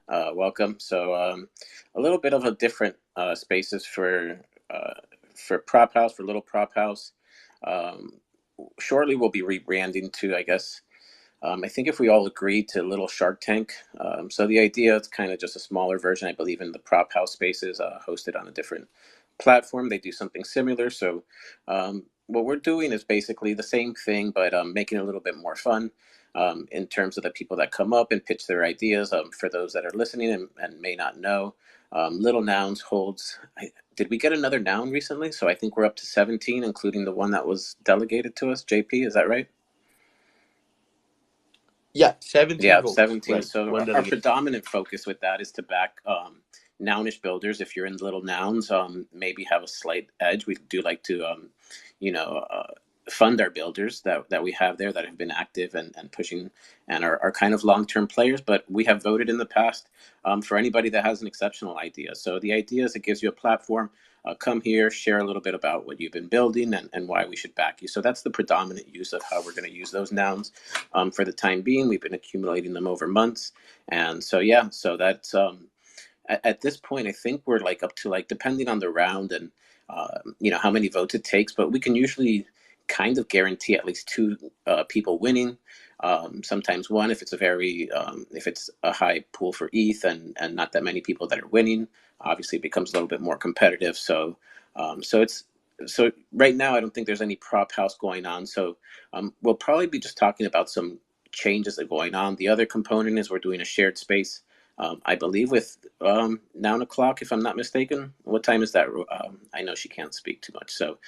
Welcome. So, a little bit of a different spaces for Prop House, for Little Prop House. Um, Shortly, we'll be rebranding to, I guess, I think if we all agree to Little Shark Tank. So the idea is kind of just a smaller version. I believe in the Prop House spaces, hosted on a different platform. They do something similar. So what we're doing is basically the same thing, but making it a little bit more fun. In terms of the people that come up and pitch their ideas. For those that are listening and may not know, Little Nouns holds. Did we get another noun recently? So I think we're up to 17, including the one that was delegated to us. JP, is that right? Yeah, 17 Yeah, votes, 17. right? So One our delegate. predominant focus with that is to back nounish builders. If you're in Little Nouns, maybe have a slight edge. We do like to, you know, fund our builders that we have there that have been active and pushing and are kind of long-term players. But we have voted in the past for anybody that has an exceptional idea. So the idea is it gives you a platform. Come here, share a little bit about what you've been building and why we should back you. So that's the predominant use of how we're going to use those nouns. For the time being, we've been accumulating them over months, and so yeah, so that's at this point, I think we're like up to like depending on the round and how many votes it takes, but we can usually kind of guarantee at least two people winning. Sometimes one if it's if it's a high pool for ETH and not that many people that are winning. Obviously, it becomes a little bit more competitive. So right now, I don't think there's any prop house going on. So we'll probably be just talking about some changes that are going on. The other component is we're doing a shared space. I believe with 9 o'clock, if I'm not mistaken. What time is that? I know she can't speak too much, so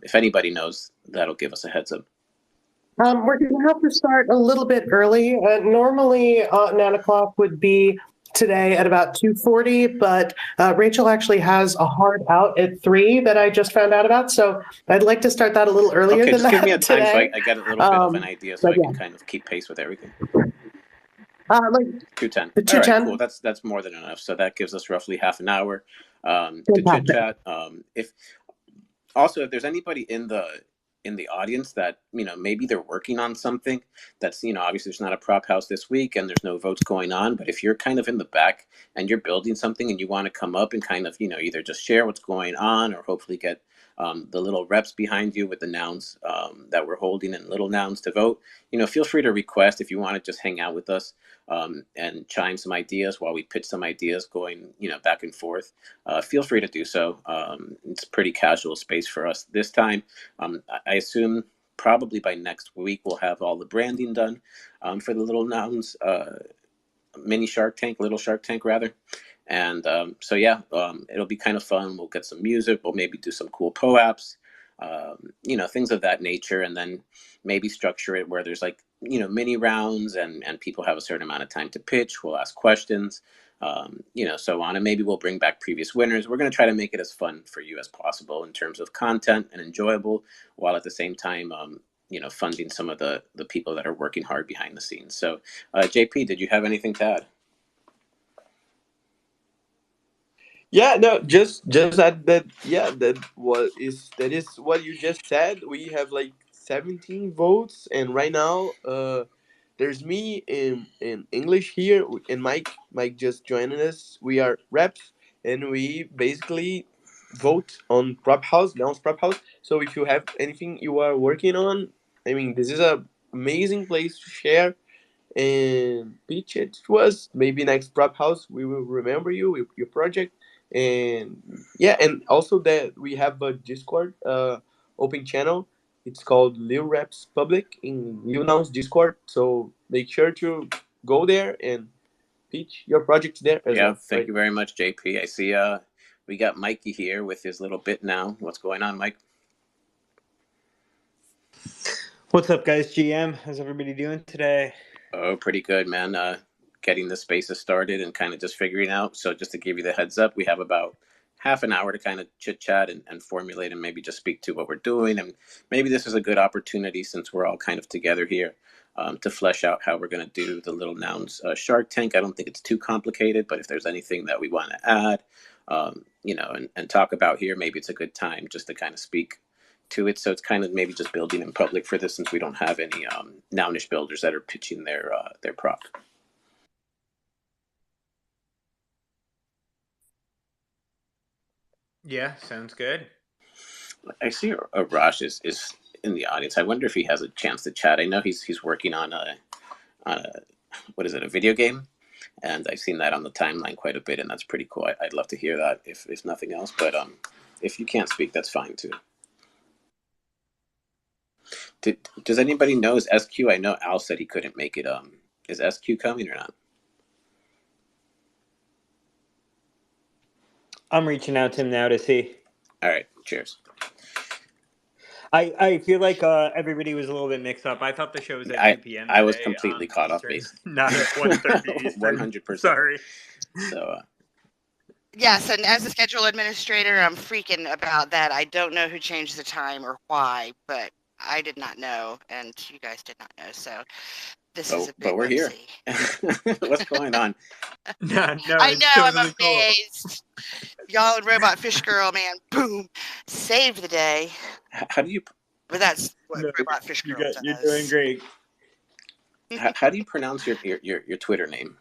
if anybody knows, that'll give us a heads up. We're going to have to start a little bit early. Normally, 9 o'clock would be today at about 2:40, but Rachel actually has a hard out at 3 that I just found out about. So I'd like to start that a little earlier Okay, than just give me a that time so today. I get a little bit of an idea so But I yeah, can kind of keep pace with everything. like 2:10. the All right, cool. 2:10. That's more than enough. So that gives us roughly half an hour to chit Fantastic. chat. If Also, if there's anybody in the audience that maybe they're working on something that's obviously there's not a prop house this week and there's no votes going on, but if you're kind of in the back and you're building something and you want to come up and kind of either just share what's going on or hopefully get the little reps behind you with the nouns that we're holding and little nouns to vote, feel free to request if you want to just hang out with us and chime some ideas while we pitch some ideas going back and forth. Feel free to do so. It's a pretty casual space for us this time. I assume probably by next week we'll have all the branding done for the Little Nouns mini Shark Tank, Little Shark Tank rather. And so yeah, it'll be kind of fun. We'll get some music. We'll maybe do some cool POAPs, things of that nature, and then maybe structure it where there's like mini rounds and people have a certain amount of time to pitch. We'll ask questions, so on, and maybe we'll bring back previous winners. We're going to try to make it as fun for you as possible in terms of content and enjoyable, while at the same time, funding some of the people that are working hard behind the scenes. So, JP, did you have anything to add? Yeah, no, just that. Yeah, that is what you just said. We have like 17 votes, and right now, there's me in English here, and Mike just joining us. We are reps, and we basically vote on prop house, Downs prop house. So if you have anything you are working on, I mean, this is a amazing place to share and pitch it to us. Maybe next prop house we will remember you with your project. And yeah, and also that we have a Discord open channel. It's called Lil Reps Public in Lil Nouns Discord. So make sure to go there and pitch your projects there as Yeah, well. thank Right. you very much, JP. I see we got Mikey here with his little bit now. What's going on, Mike? What's up, guys? GM, how's everybody doing today? Oh, pretty good, man. Getting the spaces started and kind of just figuring out. So just to give you the heads up, we have about half an hour to kind of chit chat and formulate and maybe just speak to what we're doing. And maybe this is a good opportunity since we're all kind of together here to flesh out how we're going to do the Little Nouns Shark Tank. I don't think it's too complicated, but if there's anything that we want to add, and talk about here, maybe it's a good time just to kind of speak to it. So it's kind of maybe just building in public for this since we don't have any nounish builders that are pitching their prop. Yeah, sounds good. I see Raj is in the audience. I wonder if he has a chance to chat. I know he's working on a what is it, a video game, and I've seen that on the timeline quite a bit, and that's pretty cool. I'd love to hear that if nothing else, but if you can't speak, that's fine too. Does anybody know, is SQ? I know Al said he couldn't make it. Is SQ coming or not? I'm reaching out to him now to see. All right, cheers. I feel like everybody was a little bit mixed up. I thought the show was at 2 p.m. today. I was completely caught off base. Not at 1:30 Eastern. 100%. Sorry. So. Yes, and as a schedule administrator, I'm freaking about that. I don't know who changed the time or why, but I did not know, and you guys did not know. So this is a big but we're here. What's going on? No, I know. totally I'm amazed. Y'all and Robot Fish Girl, man, boom, saved the day. How do you? But that's what Robot Fish Girl does. You're doing great. How do you pronounce your Twitter name?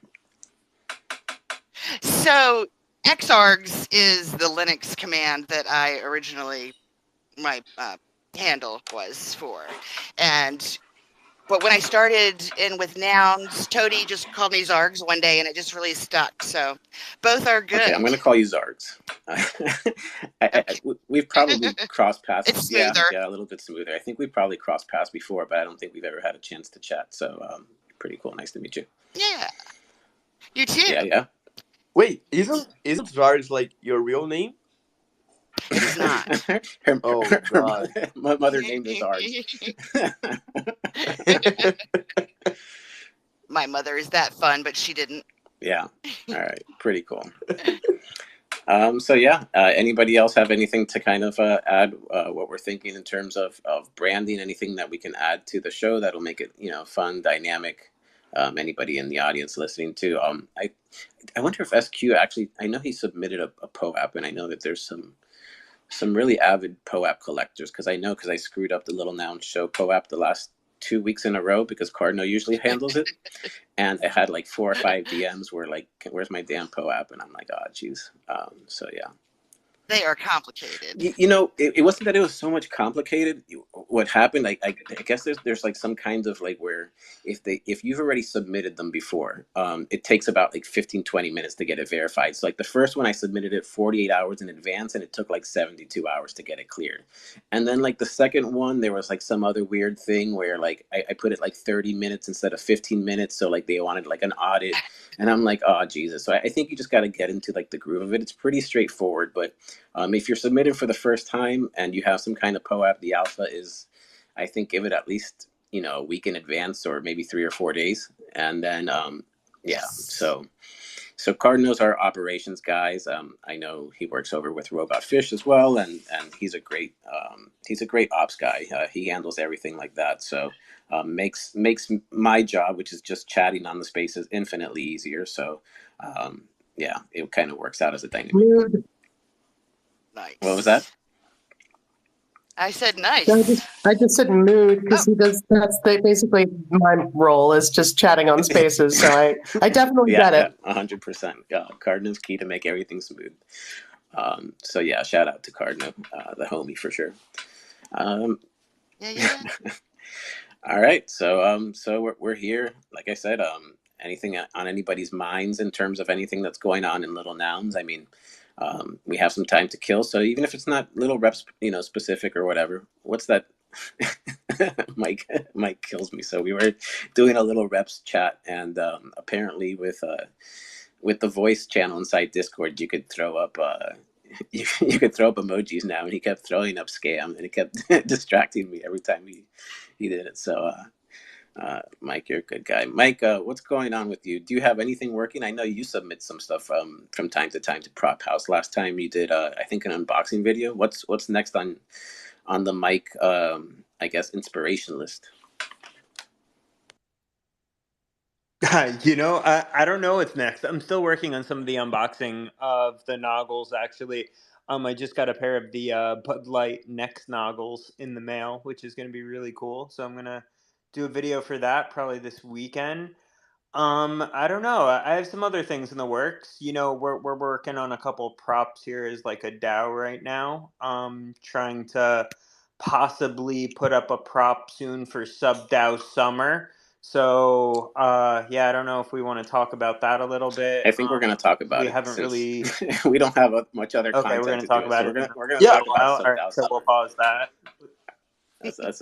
So xargs is the Linux command that I originally my handle was for, but when I started in with nouns, Toady just called me Zargs one day, and it just really stuck. So both are good. Okay, I'm going to call you Zargs. We've probably crossed paths. It's smoother. Yeah, a little bit smoother. I think we've probably crossed paths before, but I don't think we've ever had a chance to chat. So pretty cool. Nice to meet you. Yeah. You too. Yeah. Wait, isn't Zargs like your real name? It's not. My mother named her Zargs. My mother is that fun, but she didn't. Yeah. All right. Pretty cool. So yeah, anybody else have anything to kind of add what we're thinking in terms of branding? Anything that we can add to the show that'll make it fun, dynamic? Anybody in the audience listening to? I wonder if SQ actually. I know he submitted a POAP, and I know that there's some really avid POAP collectors because I screwed up the Little Noun Show POAP the last 2 weeks in a row because Cardinal usually handles it, and I had like 4 or 5 DMs where like, where's my damn POAP? And I'm like, oh geez. So yeah. They are complicated. It wasn't that it was so much complicated. What happened, I guess there's like some kind of like where if you've already submitted them before, it takes about like 15-20 minutes to get it verified. So like the first one I submitted it 48 hours in advance, and it took like 72 hours to get it cleared. And then like the second one, there was like some other weird thing where like I put it like 30 minutes instead of 15 minutes. So like they wanted like an audit, and I'm like, oh Jesus. So I think you just got to get into like the groove of it. It's pretty straightforward, but if you're submitting for the first time and you have some kind of POAP, the alpha is, I think, give it at least a week in advance or maybe 3 or 4 days, and then So Cardinal's our operations guys. I know he works over with Robot Fish as well, and he's a great ops guy. He handles everything like that. So makes my job, which is just chatting on the spaces, infinitely easier. So it kind of works out as a dynamic. Nice. What was that? I said nice. I just said mood because he does. That's basically my role is just chatting on spaces. So I definitely get it. 100%. Cardinal's key to make everything smooth. So yeah, shout out to Cardinal, the homie for sure. Yeah. All right, so we're here. Like I said, anything on anybody's minds in terms of anything that's going on in Little Nouns? I mean. We have some time to kill, so even if it's not little reps, specific or whatever. What's that? Mike kills me. So we were doing a little reps chat, and apparently with the voice channel inside Discord, you could throw up you could throw up emojis now, and he kept throwing up scam, and it kept distracting me every time he did it. So. Mike, you're a good guy. Mike, what's going on with you? Do you have anything working? I know you submit some stuff from time to time to Prop House. Last time you did, I think, an unboxing video. What's next on the Mike, I guess, inspiration list? I don't know what's next. I'm still working on some of the unboxing of the noggles, actually. I just got a pair of the Bud Light Next noggles in the mail, which is going to be really cool. So I'm going to do a video for that probably this weekend. I don't know. I have some other things in the works. We're working on a couple props here as like a DAO right now. Trying to possibly put up a prop soon for Sub DAO Summer. So, yeah, I don't know if we want to talk about that a little bit. I think we're going to talk about We it haven't since really. we don't have much other Okay, we're content going to to do talk it. So about we're it in gonna we're gonna Yeah, talk a about while. All right, Subdao so we'll Summer. pause that. That's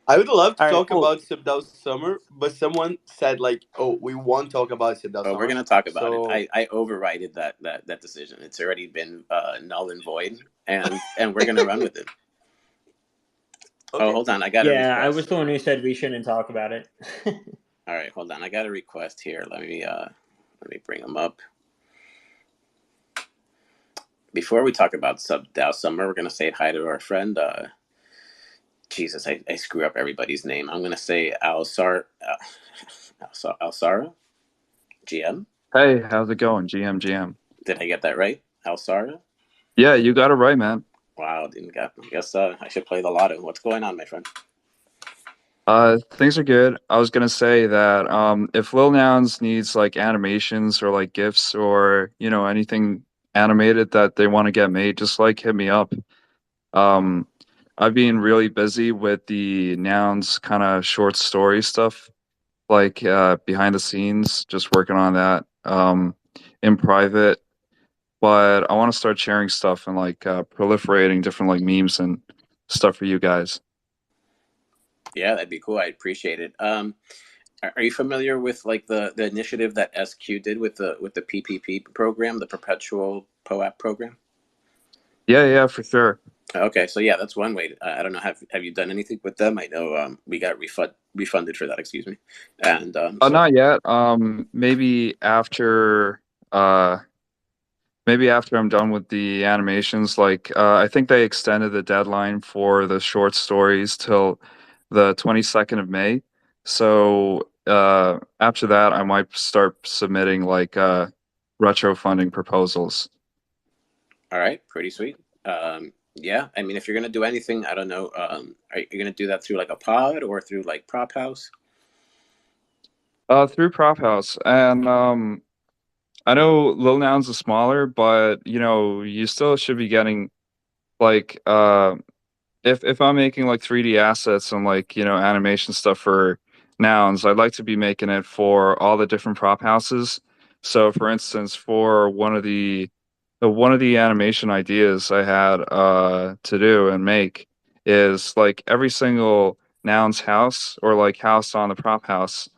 I would love to All right, talk cool. about Subdao Summer, but someone said like, "Oh, we won't talk about Subdao Oh, we're Summer." gonna talk about it. So I overrided that decision. It's already been null and void, and we're gonna run with it. Oh, okay, hold on, I got a Yeah, I was request. the one who said we shouldn't talk about it. All right, hold on, I got a request here. Let me bring them up. Before we talk about Subdao Summer, we're gonna say hi to our friend. Jesus, I screw up everybody's name. I'm gonna say Alsara GM. Hey, how's it going? GM. Did I get that right? Alsara? Yeah, you got it right, man. Wow, didn't get. I guess I should play the lotto. What's going on, my friend? Things are good. I was gonna say that if Lil Nouns needs like animations or like GIFs or anything animated that they want to get made, just like hit me up. Um, I've been really busy with the Nouns kind of short story stuff, like behind the scenes, just working on that in private. But I want to start sharing stuff and like proliferating different like memes and stuff for you guys. Yeah, that'd be cool. I appreciate it. Are you familiar with like the initiative that SQ did with the PPP program, the Perpetual POAP program? Yeah, for sure. Okay, so yeah, that's one way. I don't know. Have you done anything with them? I know we got refunded for that. Excuse me. And so Not yet. Uh maybe after I'm done with the animations, like I think they extended the deadline for the short stories till the 22nd of May. So after that I might start submitting like retro funding proposals. all right, pretty sweet. Yeah, I mean, if you're gonna do anything, I don't know. Are you gonna do that through like a pod or through like Prop House? Through Prop House. And I know Lil Nouns is smaller, but you still should be getting like if I'm making like 3D assets and like animation stuff for Nouns, I'd like to be making it for all the different prop houses. So for instance, for one of the animation ideas I had to do and make is like every single Nouns house or like house on the prop house,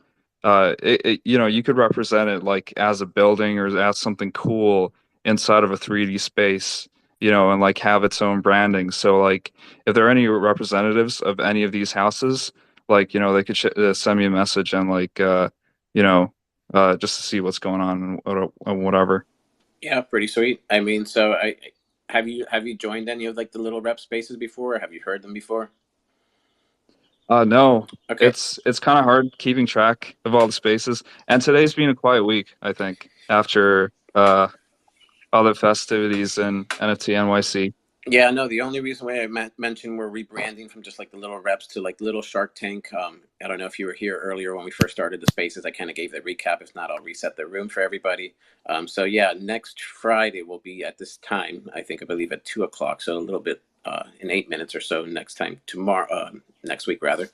you could represent it like as a building or as something cool inside of a 3D space, and like have its own branding. So like if there are any representatives of any of these houses, like they could send me a message and like you know just to see what's going on and whatever. Yeah, pretty sweet. I mean, so I have you joined any of like the little rep spaces before? Or have you heard them before? No, Okay. it's kind of hard keeping track of all the spaces, and today's been a quiet week, I think, after all the festivities in NFT NYC. Yeah, no, the only reason why I mentioned we're rebranding from just like the little reps to like little Shark Tank. I don't know if you were here earlier when we first started the spaces. I kind of gave the recap. If not, I'll reset the room for everybody. So yeah, next Friday will be at this time. I believe at 2 o'clock. So a little bit in 8 minutes or so. Next time tomorrow, next week rather.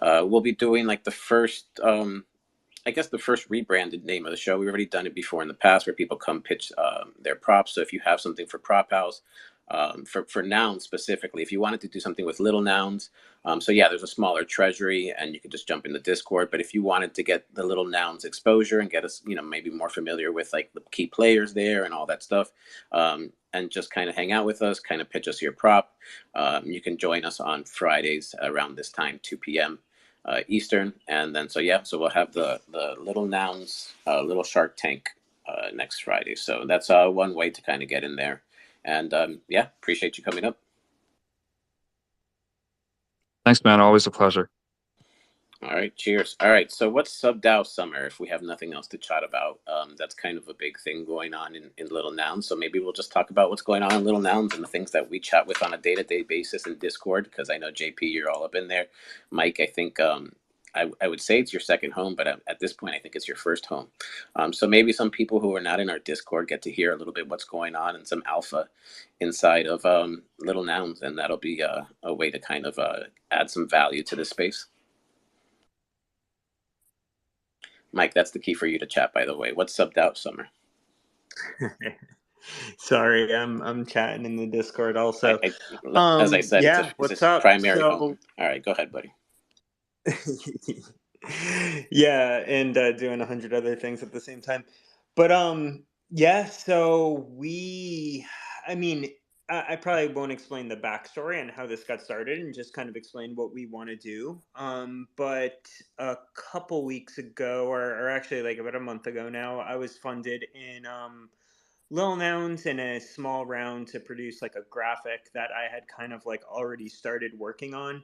We'll be doing like the first. I guess the first rebranded name of the show. We've already done it before in the past where people come pitch their props. So if you have something for Prop House, for nouns specifically, if you wanted to do something with little nouns, so yeah, there's a smaller treasury and you could just jump in the Discord. But if you wanted to get the little nouns exposure and get us, maybe more familiar with like the key players there and all that stuff, and just kind of hang out with us, kind of pitch us your prop, you can join us on Fridays around this time, 2 p.m. Eastern, and then so we'll have the little nouns, little Shark Tank next Friday. So that's one way to kind of get in there. And yeah, appreciate you coming up. Thanks, man. Always a pleasure. All right, cheers. All right, so what's SubDAO Summer if we have nothing else to chat about? That's kind of a big thing going on in Little Nouns. So maybe we'll just talk about what's going on in Little Nouns and the things that we chat with on a day-to-day basis in Discord, because I know JP, you're all up in there. Mike, I think I would say it's your second home, but at this point, I think it's your first home. So maybe some people who are not in our Discord get to hear a little bit what's going on and some alpha inside of Little Nouns, and that'll be a way to kind of add some value to the space. Mike, that's the key for you to chat, by the way. What's subbed out, Summer? Sorry, I'm chatting in the Discord also. As I said, yeah, it's what's a up? primary So, home. All right, go ahead, buddy. yeah, and doing 100 other things at the same time. But yeah, so I mean, I probably won't explain the backstory and how this got started, and just kind of explain what we want to do. But a couple weeks ago, or actually like about a month ago now, I was funded in Lil Nouns in a small round to produce like a graphic that I had kind of like already started working on,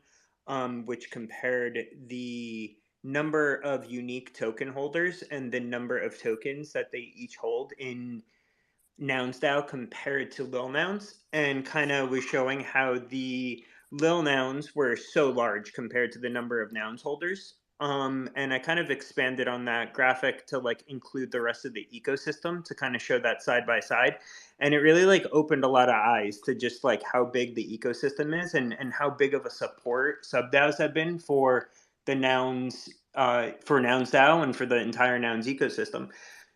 which compared the number of unique token holders and the number of tokens that they each hold in NounsDAO compared to Lil Nouns, and kind of was showing how the Lil Nouns were so large compared to the number of nouns holders. And I kind of expanded on that graphic to like include the rest of the ecosystem to kind of show that side by side. And it really like opened a lot of eyes to just like how big the ecosystem is, and how big of a support sub-DAOs have been for the nouns, for NounsDAO and for the entire nouns ecosystem.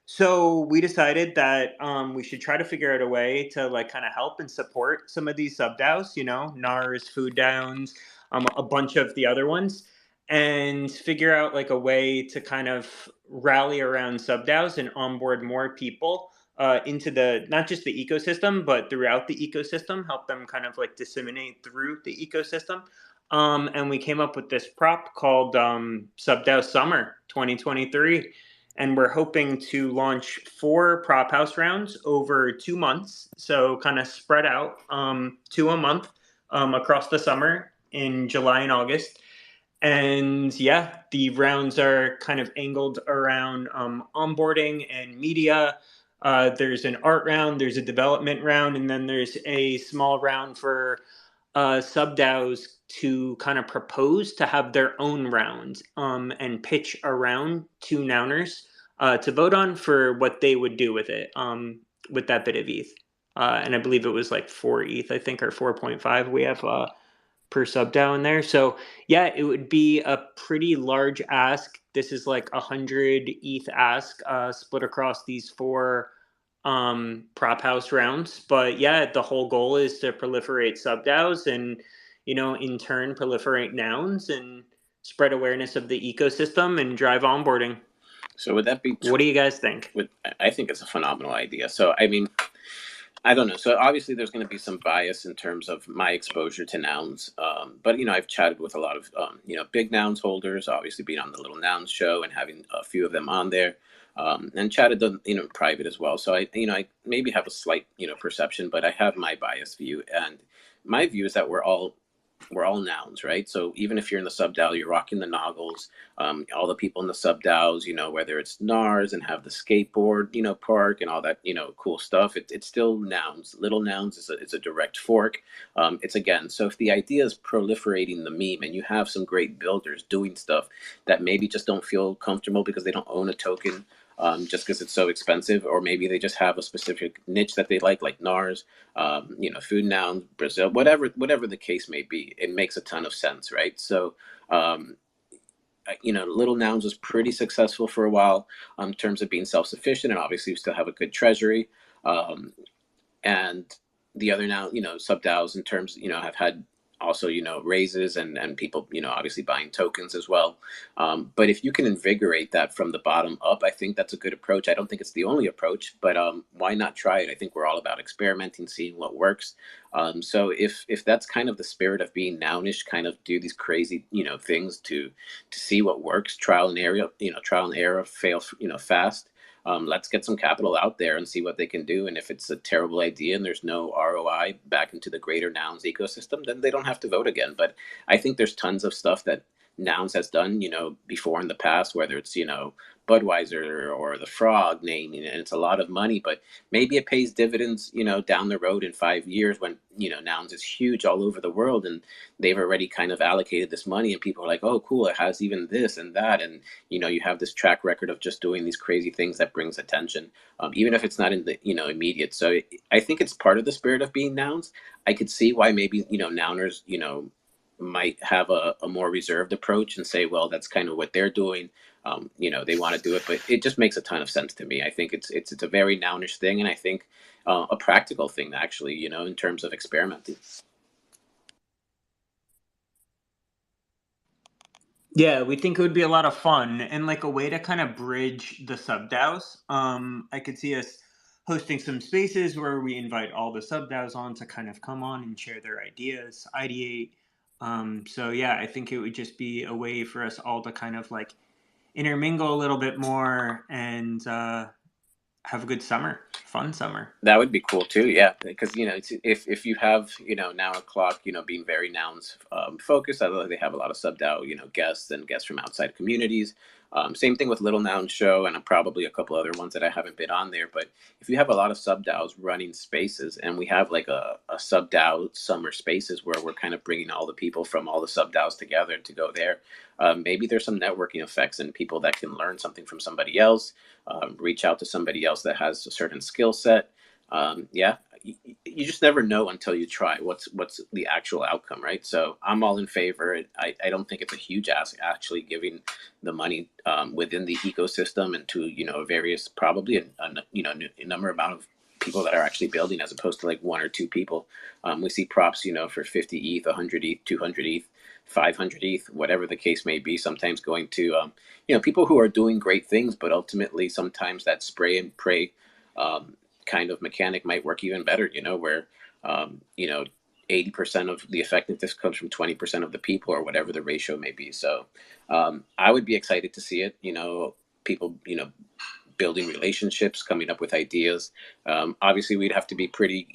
So we decided that we should try to figure out a way to like kind of help and support some of these sub DAOs, you know, NARS, Food Downs, a bunch of the other ones, and figure out like a way to kind of rally around sub DAOs and onboard more people into the, not just the ecosystem, but throughout the ecosystem, help them kind of like disseminate through the ecosystem. And we came up with this prop called Sub DAO Summer 2023. And we're hoping to launch 4 prop house rounds over 2 months. So kind of spread out 2 a month across the summer in July and August. And yeah, the rounds are kind of angled around onboarding and media. There's an art round, there's a development round, and then there's a small round for sub DAOs to kind of propose to have their own rounds and pitch around to Nouners to vote on for what they would do with it, with that bit of ETH. And I believe it was like 4 ETH, I think, or 4.5 we have per sub DAO in there. So yeah, it would be a pretty large ask. This is like 100 ETH ask split across these 4 prop house rounds. But yeah, the whole goal is to proliferate sub DAOs and, you know, in turn proliferate nouns and spread awareness of the ecosystem and drive onboarding. So would that be? What do you guys think? I think it's a phenomenal idea. So I mean, I don't know. So obviously, there's going to be some bias in terms of my exposure to nouns. But you know, I've chatted with a lot of you know, big nouns holders. Obviously, being on the Little Nouns show and having a few of them on there, and chatted them, you know, private as well. So I, you know, I maybe have a slight, you know, perception, but I have my biased view, and my view is that we're all nouns, right? So even if you're in the sub DAO, you're rocking the noggles. All the people in the sub DAOs, you know, whether it's NARS and have the skateboard, you know, park and all that, you know, cool stuff, it's still nouns. Little Nouns is a direct fork. It's again, so if the idea is proliferating the meme and you have some great builders doing stuff that maybe just don't feel comfortable because they don't own a token, just because it's so expensive, or maybe they just have a specific niche that they like NARS, you know, Food Nouns, Brazil, whatever the case may be, it makes a ton of sense, right? So, you know, Little Nouns was pretty successful for a while in terms of being self-sufficient, and obviously we still have a good treasury, and the other now, you know, sub DAOs in terms, you know, have had also, you know, raises and people, you know, obviously buying tokens as well. But if you can invigorate that from the bottom up, I think that's a good approach. I don't think it's the only approach, but why not try it? I think we're all about experimenting, seeing what works. So if that's kind of the spirit of being nounish, kind of do these crazy, you know, things to see what works, trial and error, fail, you know, fast. Let's get some capital out there and see what they can do. And if it's a terrible idea and there's no ROI back into the greater nouns ecosystem, then they don't have to vote again. But I think there's tons of stuff that Nouns has done, you know, before in the past, whether it's, you know, Budweiser or the Frog name, and it's a lot of money, but maybe it pays dividends, down the road in 5 years when, Nouns is huge all over the world and they've already kind of allocated this money and people are like, oh, cool, it has even this and that. And, you have this track record of just doing these crazy things that brings attention, even if it's not in the, immediate. So I think it's part of the spirit of being Nouns. I could see why maybe, Nouners, might have a more reserved approach and say, well, that's kind of what they're doing. They want to do it, but it just makes a ton of sense to me. I think it's a very Nounish thing, and I think a practical thing actually, in terms of experimenting. Yeah, we think it would be a lot of fun and like a way to kind of bridge the sub-DAOs. I could see us hosting some spaces where we invite all the sub-DAOs on to kind of come on and share their ideas, ideate. So yeah, I think it would just be a way for us all to kind of like intermingle a little bit more and have a good summer, fun summer. That would be cool too, yeah. Because if you have Now O'Clock, being very Nouns focused, I know they have a lot of sub-DAO guests and guests from outside communities. Same thing with Little Noun Show and probably a couple other ones that I haven't been on there. But if you have a lot of sub-DAOs running spaces, and we have like a sub-DAO summer spaces where we're kind of bringing all the people from all the sub-DAOs together to go there, maybe there's some networking effects and people that can learn something from somebody else, reach out to somebody else that has a certain skill set. Yeah, you just never know until you try what's the actual outcome, right? So I'm all in favor. I don't think it's a huge ask actually giving the money within the ecosystem and to various probably a number amount of people that are actually building as opposed to like one or two people. We see props for 50 ETH, 100 ETH, 200 ETH, 500 ETH, whatever the case may be, sometimes going to people who are doing great things, but ultimately sometimes that spray and pray kind of mechanic might work even better, where 80% of the effectiveness comes from 20% of the people or whatever the ratio may be. So I would be excited to see it, people building relationships, coming up with ideas. Obviously we'd have to be pretty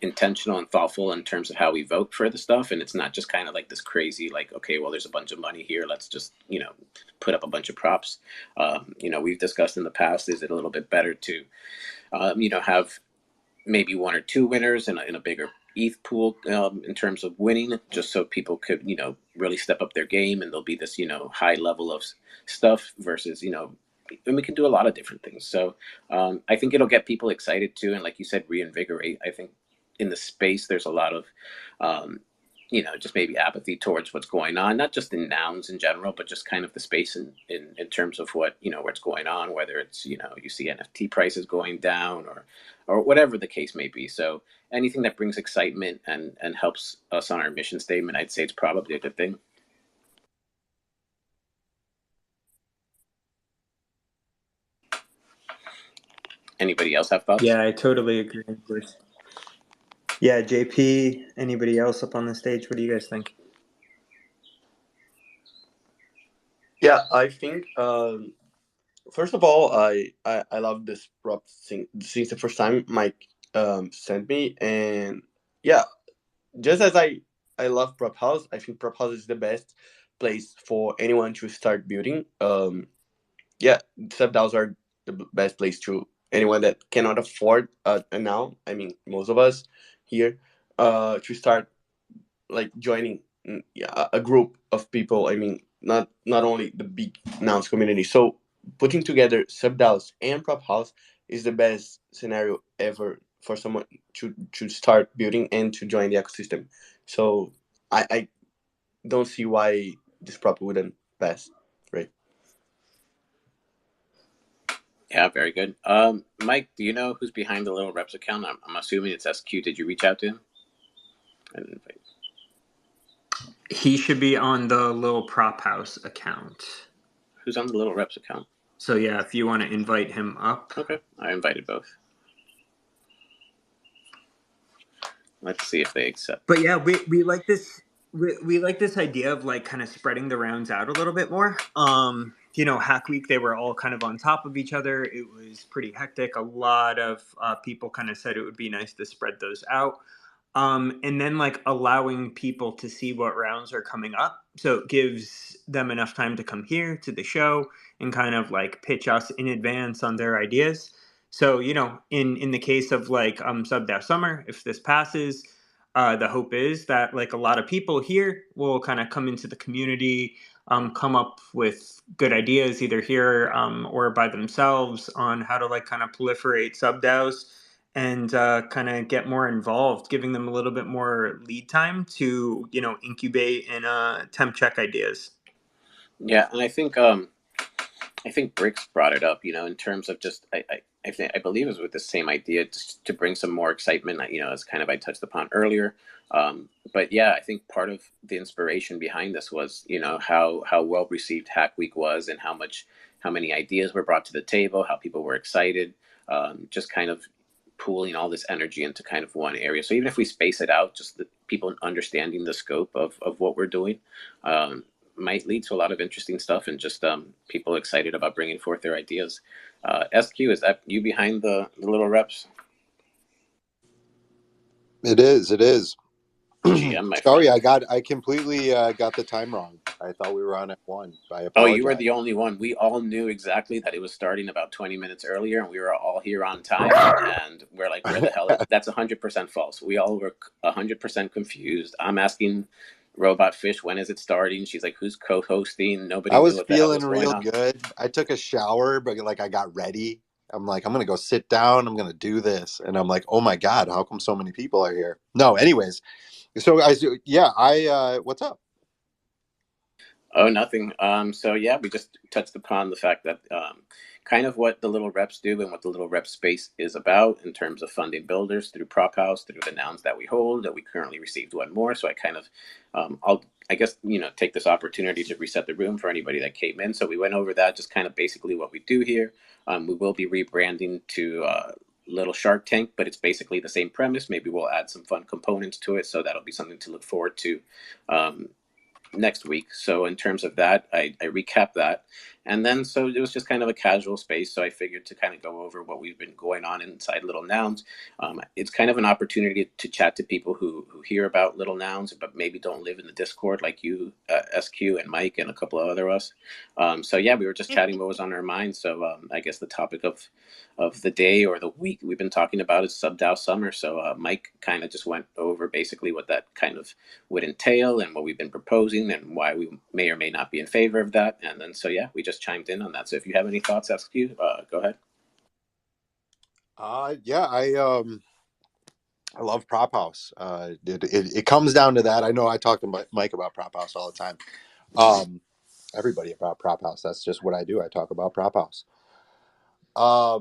intentional and thoughtful in terms of how we vote for the stuff, and it's not just kind of like this crazy like, okay, well, there's a bunch of money here, let's just put up a bunch of props. We've discussed in the past, is it a little bit better to have maybe one or two winners in a bigger ETH pool in terms of winning, just so people could really step up their game and there'll be this high level of stuff versus and we can do a lot of different things. So I think it'll get people excited too, and like you said, reinvigorate. I think in the space there's a lot of just maybe apathy towards what's going on, not just in Nouns in general, but just kind of the space in terms of what what's going on, whether it's you see NFT prices going down or whatever the case may be. So anything that brings excitement and helps us on our mission statement, I'd say it's probably a good thing. Anybody else have thoughts? Yeah, I totally agree. Yeah, JP, anybody else up on the stage? What do you guys think? Yeah, I think first of all, I love this prop since the first time Mike sent me, and yeah, just as I love Prop House, I think Prop House is the best place for anyone to start building. Yeah, sub-DAOs are the best place to anyone that cannot afford a now. I mean, most of us here to start like joining a group of people. I mean, not only the big Nouns community. So putting together sub-DAOs and Prop House is the best scenario ever for someone to start building and to join the ecosystem. So I don't see why this prop wouldn't pass, right? Yeah, very good. Mike, do you know who's behind the Little Reps account? I'm assuming it's SQ. Did you reach out to him? I didn't invite. He should be on the Little Prop House account. Who's on the Little Reps account? So yeah, if you want to invite him up. Okay, I invited both. Let's see if they accept. But yeah, we like this. We like this idea of like kind of spreading the rounds out a little bit more. Hack Week, they were all kind of on top of each other. It was pretty hectic. A lot of people kind of said it would be nice to spread those out. And then like allowing people to see what rounds are coming up. so it gives them enough time to come here to the show and kind of like pitch us in advance on their ideas. So, you know, in the case of like SubDAO Summer, if this passes, the hope is that like a lot of people here will kind of come into the community, come up with good ideas either here or by themselves on how to like kind of proliferate SubDAOs and kind of get more involved, giving them a little bit more lead time to, you know, incubate and temp check ideas. Yeah, and I think Bricks brought it up, you know, in terms of just I believe it was with the same idea, just to bring some more excitement, you know, as kind of I touched upon earlier. But yeah, I think part of the inspiration behind this was, you know, how well received Hack Week was, and how many ideas were brought to the table, how people were excited, just kind of pooling all this energy into kind of one area. So even if we space it out, just the people understanding the scope of what we're doing, might lead to a lot of interesting stuff, and just people excited about bringing forth their ideas. SQ, is that you behind the little reps? It is. GM, my Sorry, friend. I completely got the time wrong. I thought we were on at 1. I Oh, you were apologize. the only one. We all knew exactly that it was starting about 20 minutes earlier, and we were all here on time. And we're like, where the hell is that's 100% false. We all were 100% confused. I'm asking Robot Fish, when is it starting? She's like, who's co-hosting? Nobody I knew was what the hell feeling was going real on. good. I took a shower, but like I got ready. I'm like, I'm gonna go sit down. I'm gonna do this, and I'm like, oh my god, how come so many people are here? No, anyways. So I what's up? Oh, nothing. So yeah, we just touched upon the fact that kind of what the little reps do and what the little rep space is about in terms of funding builders through Prop House, through the nouns that we hold. That we currently received one more. So I kind of, I guess, you know, take this opportunity to reset the room for anybody that came in. So we went over that, just kind of basically what we do here. We will be rebranding to Little Shark Tank, but it's basically the same premise. Maybe we'll add some fun components to it, so that'll be something to look forward to next week. So in terms of that, I recap that. And then so it was just kind of a casual space. So I figured to kind of go over what we've been going on inside Little Nouns. It's kind of an opportunity to chat to people who hear about Little Nouns, but maybe don't live in the Discord like you, SQ and Mike and a couple of other us. So yeah, we were just chatting what was on our minds. So I guess the topic of the day or the week we've been talking about is SubDAO Summer. So Mike kind of just went over basically what that kind of would entail and what we've been proposing and why we may or may not be in favor of that. And then so yeah, we just chimed in on that. So if you have any thoughts, SQ, go ahead. Yeah, I love Prop House. It comes down to that. I know I talk to Mike about Prop House all the time. Everybody about Prop House. That's just what I do. I talk about Prop House. I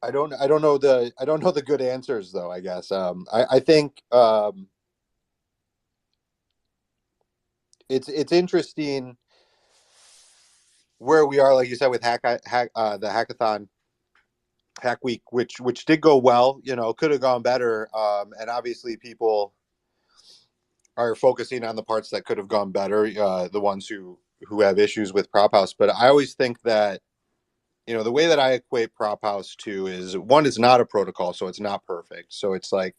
don't know the good answers though, I guess. I think it's interesting where we are, like you said, with the hackathon, Hack Week, which did go well. You know, could have gone better. And obviously people are focusing on the parts that could have gone better, the ones who have issues with Prop House. But I always think that, you know, the way that I equate Prop House to is, one, it's not a protocol, so it's not perfect. So it's like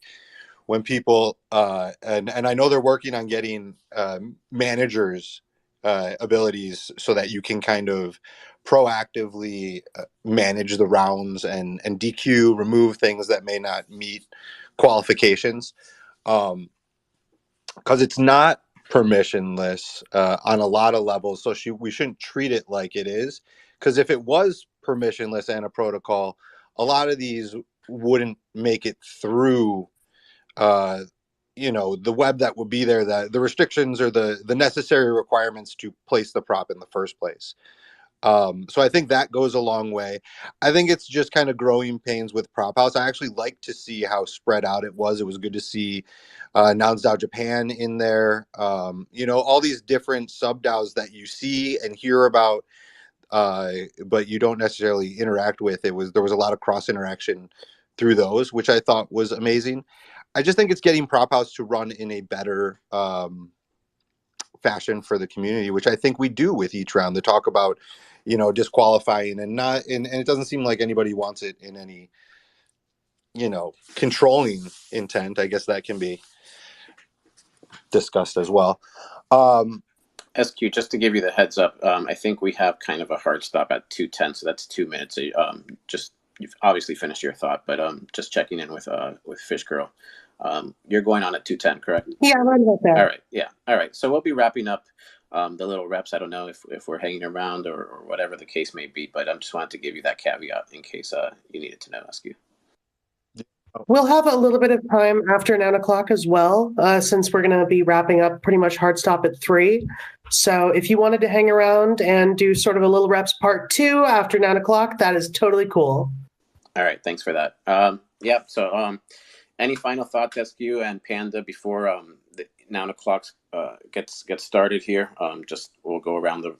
when people and I know they're working on getting managers abilities so that you can kind of proactively manage the rounds and DQ, remove things that may not meet qualifications, because it's not permissionless on a lot of levels. So we shouldn't treat it like it is, because if it was permissionless and a protocol, a lot of these wouldn't make it through you know, the web that would be there, that the restrictions or the necessary requirements to place the prop in the first place. So I think that goes a long way. I think it's just kind of growing pains with Prop House. I actually like to see how spread out it was. It was good to see NounsDAO Japan in there. You know, all these different sub-DAOs that you see and hear about, but you don't necessarily interact with. There was a lot of cross interaction through those, which I thought was amazing. I just think it's getting Prop House to run in a better fashion for the community, which I think we do with each round. To talk about, you know, disqualifying and not, and it doesn't seem like anybody wants it in any, you know, controlling intent. I guess that can be. discussed as well. SQ, just to give you the heads up, I think we have kind of a hard stop at 2:10, so that's 2 minutes. Just you've obviously finished your thought, but just checking in with Fish Girl. You're going on at 2:10, correct? Yeah, right about that. All right, yeah, all right. So we'll be wrapping up the little reps. I don't know if we're hanging around or whatever the case may be, but I just wanted to give you that caveat in case you needed to know, SQ. We'll have a little bit of time after 9 o'clock as well, since we're going to be wrapping up pretty much hard stop at 3. So if you wanted to hang around and do sort of a little reps part 2 after 9 o'clock, that is totally cool. All right, thanks for that. Yeah, so any final thoughts, SQ and Panda, before the 9 o'clock gets started here? Just we'll go around the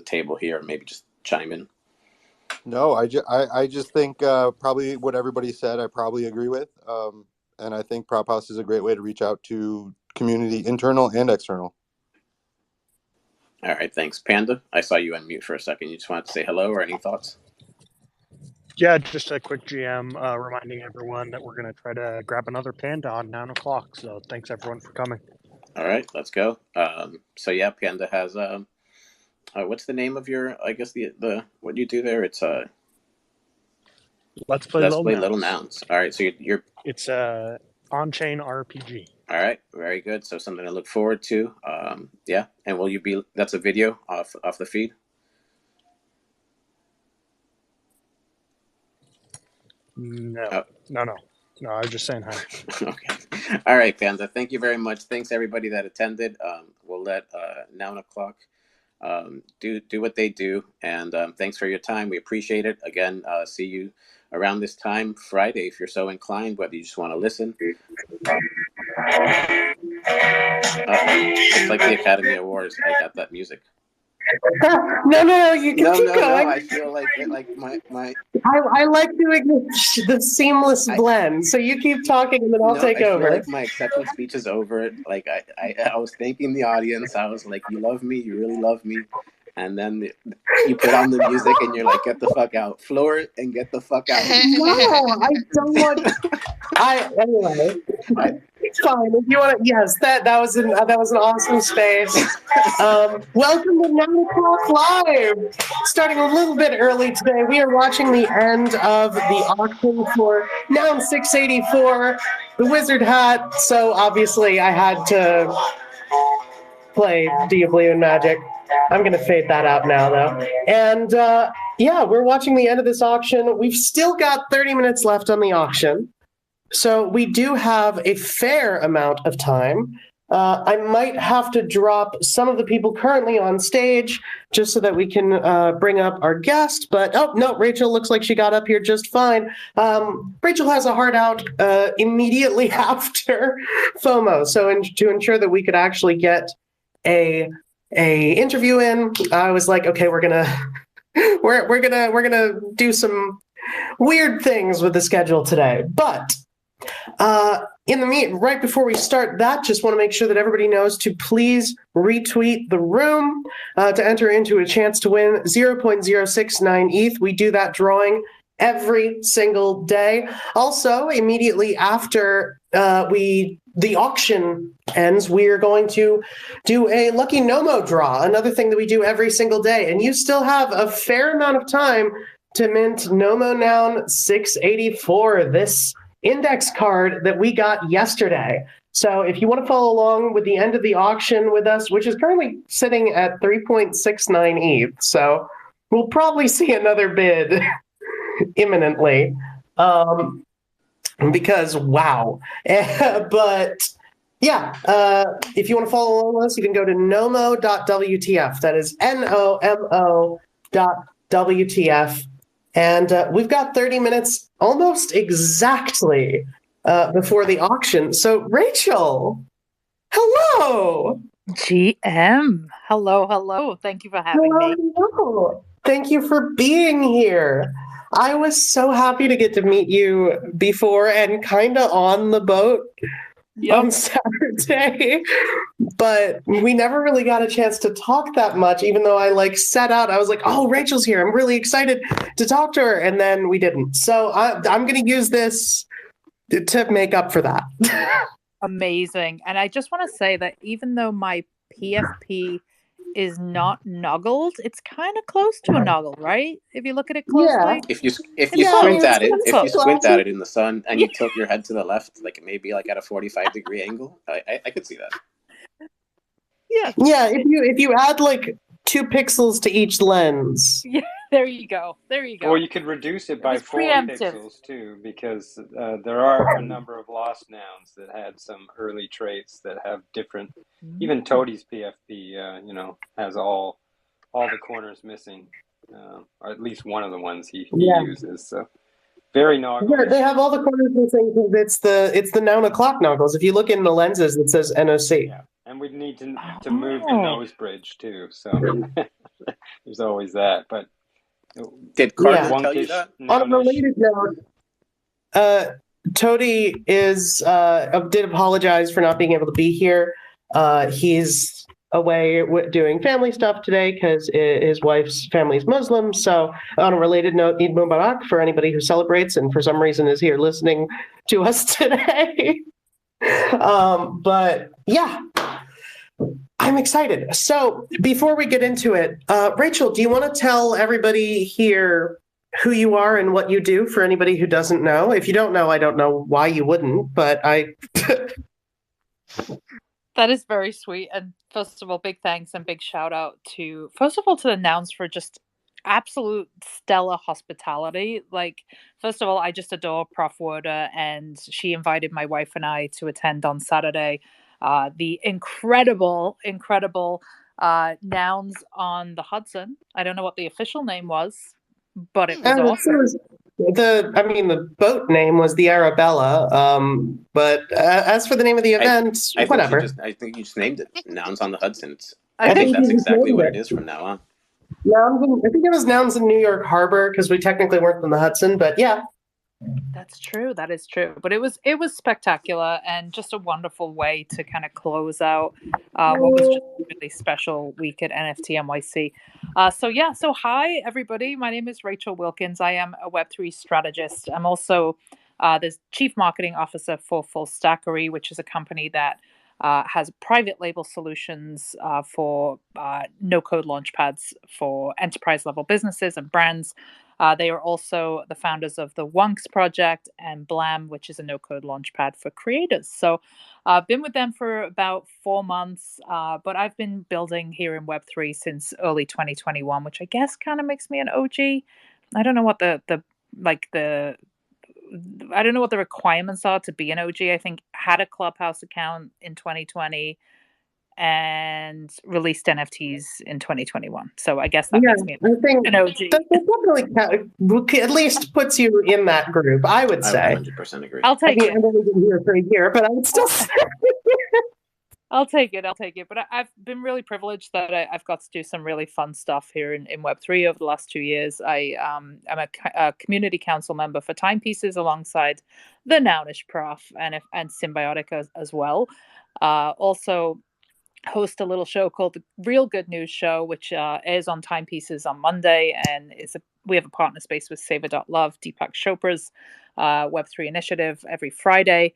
table here and maybe just chime in. No, I just think probably what everybody said, I probably agree with. And I think Prop House is a great way to reach out to community, internal and external. All right, thanks. Panda, I saw you unmute for a second. You just wanted to say hello or any thoughts? Yeah, just a quick GM reminding everyone that we're going to try to grab another Panda on 9 o'clock. So thanks everyone for coming. All right, let's go. So yeah, Panda has what's the name of your, I guess the what you do there? It's Let's play Little Nouns. All right, so you're it's a on-chain RPG. All right, very good. So something to look forward to. Yeah, and will you be? That's a video off the feed. No. I was just saying hi. Okay. All right, Panda. Thank you very much. Thanks everybody that attended. We'll let 9 o'clock do what they do, and thanks for your time. We appreciate it. Again, see you around this time Friday if you're so inclined, whether you just want to listen. It's like the Academy Awards. I got that music. No, you can keep going. No, I feel like my I like doing the seamless blend. So you keep talking and then I'll take over. I feel like my acceptance speech is over. Like I was thanking the audience. I was like, you love me, you really love me. And then you put on the music and you're like, get the fuck out. Floor it and get the fuck out. No, I don't want. Anyway. It's fine. If you want to, yes, that was an awesome space. Welcome to 9 o'clock live. Starting a little bit early today, we are watching the end of the auction for Noun 684, the Wizard Hat. So obviously, I had to play Do You Believe in Magic? I'm going to fade that out now, though. And yeah, we're watching the end of this auction. We've still got 30 minutes left on the auction. So we do have a fair amount of time. I might have to drop some of the people currently on stage just so that we can bring up our guest. But, oh, no, Rachel looks like she got up here just fine. Rachel has a heart out immediately after FOMO. So to ensure that we could actually get a interview in, I was like, okay, we're gonna do some weird things with the schedule today. But in the meet, right before we start that, just want to make sure that everybody knows to please retweet the room to enter into a chance to win 0.069 ETH. We do that drawing every single day. Also, immediately after the auction ends, we are going to do a Lucky Nomo draw, another thing that we do every single day. And you still have a fair amount of time to mint Nomo Noun 684, this index card that we got yesterday. So if you want to follow along with the end of the auction with us, which is currently sitting at 3.69 ETH, so we'll probably see another bid imminently. Because wow. But yeah, if you want to follow along with us, you can go to nomo.wtf. That is NOMO.WTF. And we've got 30 minutes almost exactly before the auction. So Rachel, hello. GM, hello. Thank you for having me. Hello. Thank you for being here. I was so happy to get to meet you before and kind of on the boat on Saturday, but we never really got a chance to talk that much, even though I set out. I was like, oh, Rachel's here. I'm really excited to talk to her. And then we didn't. So I'm going to use this to make up for that. amazing. And I just want to say that even though my PFP is not noggled, it's kind of close to a noggle, right? If you look at it closely. If you It's squint close. at it, It's if you close. squint at it in the sun and you tilt your head to the left, like maybe like at a 45-degree angle, I could see that. Yeah, if you add like 2 pixels to each lens. Yeah, there you go. There you go. Or you could reduce it by was 4 preemptive. pixels too, because there are a number of lost nouns that had some early traits that have different. Even Toadie's PFP, has all the corners missing, or at least one of the ones he uses. So very noggle. Yeah, they have all the corners missing because it's the noun o'clock noggles. If you look in the lenses, it says NOC. Yeah, and we'd need to move the nose bridge too. So there's always that. But did Carter tell you that? On a related note, Toadie did apologize for not being able to be here. He's away doing family stuff today because his wife's family is Muslim. So on a related note, Eid Mubarak for anybody who celebrates and for some reason is here listening to us today. But yeah, I'm excited. So before we get into it, Rachel, do you want to tell everybody here who you are and what you do for anybody who doesn't know? If you don't know, I don't know why you wouldn't, but I... That is very sweet. And first of all, big thanks and big shout out to the Nouns for just absolute stellar hospitality. Like, first of all, I just adore Prof. Woda, and she invited my wife and I to attend on Saturday the incredible Nouns on the Hudson. I don't know what the official name was, but it was awesome. The boat name was the Arabella, but as for the name of the event, whatever. I think you just named it Nouns on the Hudson. I think that's exactly what it is from now on. I think it was Nouns in New York Harbor because we technically weren't in the Hudson, but yeah. That's true. That is true. But it was spectacular and just a wonderful way to kind of close out what was just a really special week at NFT NYC. So hi everybody. My name is Rachel Wilkins. I am a Web3 strategist. I'm also the Chief Marketing Officer for Full Stackery, which is a company that has private label solutions for no-code launchpads for enterprise-level businesses and brands. They are also the founders of the Wonks project and Blam, which is a no-code launchpad for creators. So I've been with them for about 4 months, but I've been building here in Web3 since early 2021, which I guess kind of makes me an OG. I don't know what I don't know what the requirements are to be an OG. I think had a Clubhouse account in 2020 and released NFTs in 2021. So I guess that makes me an OG. That definitely at least puts you in that group, I would say. I 100% agree. I'll take it. I've only been here for a year, but I would still say I'll take it. But I've been really privileged that I've got to do some really fun stuff here in Web3 over the last 2 years. I'm a community council member for Timepieces alongside the Nounish Prof and Symbiotic as well. Also host a little show called The Real Good News Show, which airs on Timepieces on Monday, and we have a partner space with Savor.love, Deepak Chopra's Web3 initiative every Friday.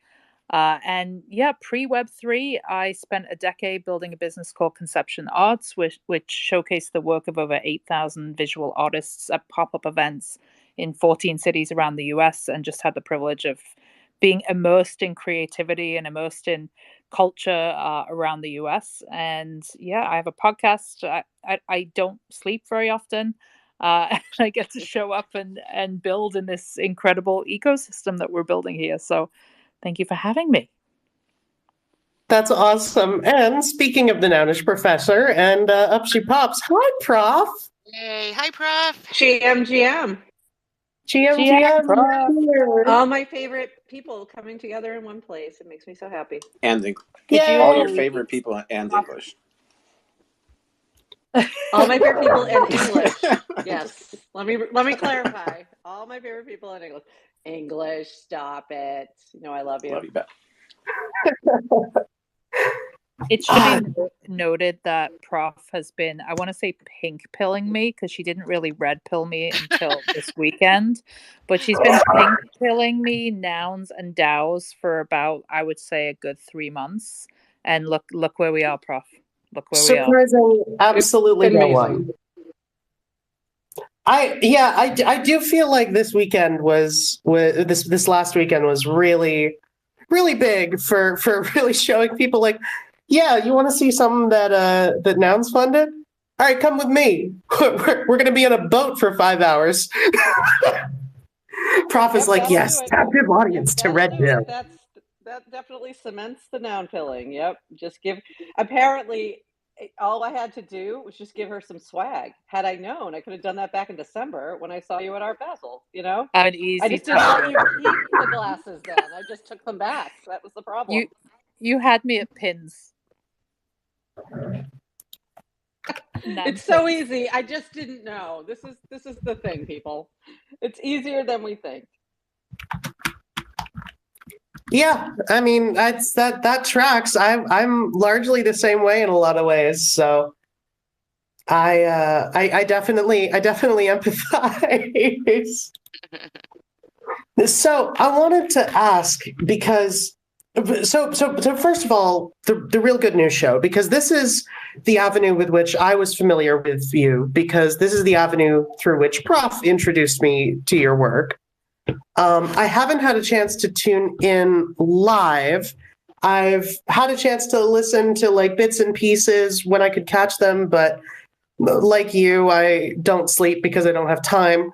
Pre-Web3, I spent a decade building a business called Conception Arts, which showcased the work of over 8,000 visual artists at pop-up events in 14 cities around the US, and just had the privilege of being immersed in creativity and immersed in culture around the US. And I have a podcast. I don't sleep very often. And I get to show up and build in this incredible ecosystem that we're building here. So thank you for having me. That's awesome. And speaking of the Nounish professor, and up she pops. Hi, Prof. Yay. Hi, Prof. GM. All my favorite people coming together in one place. It makes me so happy. And all your favorite people and English. All my favorite people in English. Yes. Let me clarify. All my favorite people in English. English, stop it. You know I love you. Love you, Beth. It should be noted that Prof has been, I want to say, pink pilling me, because she didn't really red pill me until this weekend. But she's been pink pilling me nouns and DAOs for about, I would say, a good 3 months. And look where we are, Prof. Look where we are. Surprising absolutely no amazing. one. I do feel like this weekend was this last weekend was really, really big for really showing people like, yeah, you want to see something that Nouns funded? All right, come with me. We're going to be on a boat for 5 hours. Prof is Yep, like, that'll yes, do it. captive audience Yep, to that'll red do pill. it. That definitely cements the noun pilling. Yep. Just give. Apparently, all I had to do was just give her some swag. Had I known, I could have done that back in December when I saw you at Art Basel. You know, An I easy just didn't let target. you keep the glasses. Then I just took them back. That was the problem. You had me at pins. It's so easy. I just didn't know. This is the thing, people. It's easier than we think. Yeah, I mean, that tracks. I'm largely the same way in a lot of ways. So I definitely empathize. So I wanted to ask because so first of all, the Real Good News Show, because this is the avenue with which I was familiar with you, because this is the avenue through which Prof introduced me to your work. I haven't had a chance to tune in live. I've had a chance to listen to like bits and pieces when I could catch them, but like you, I don't sleep because I don't have time.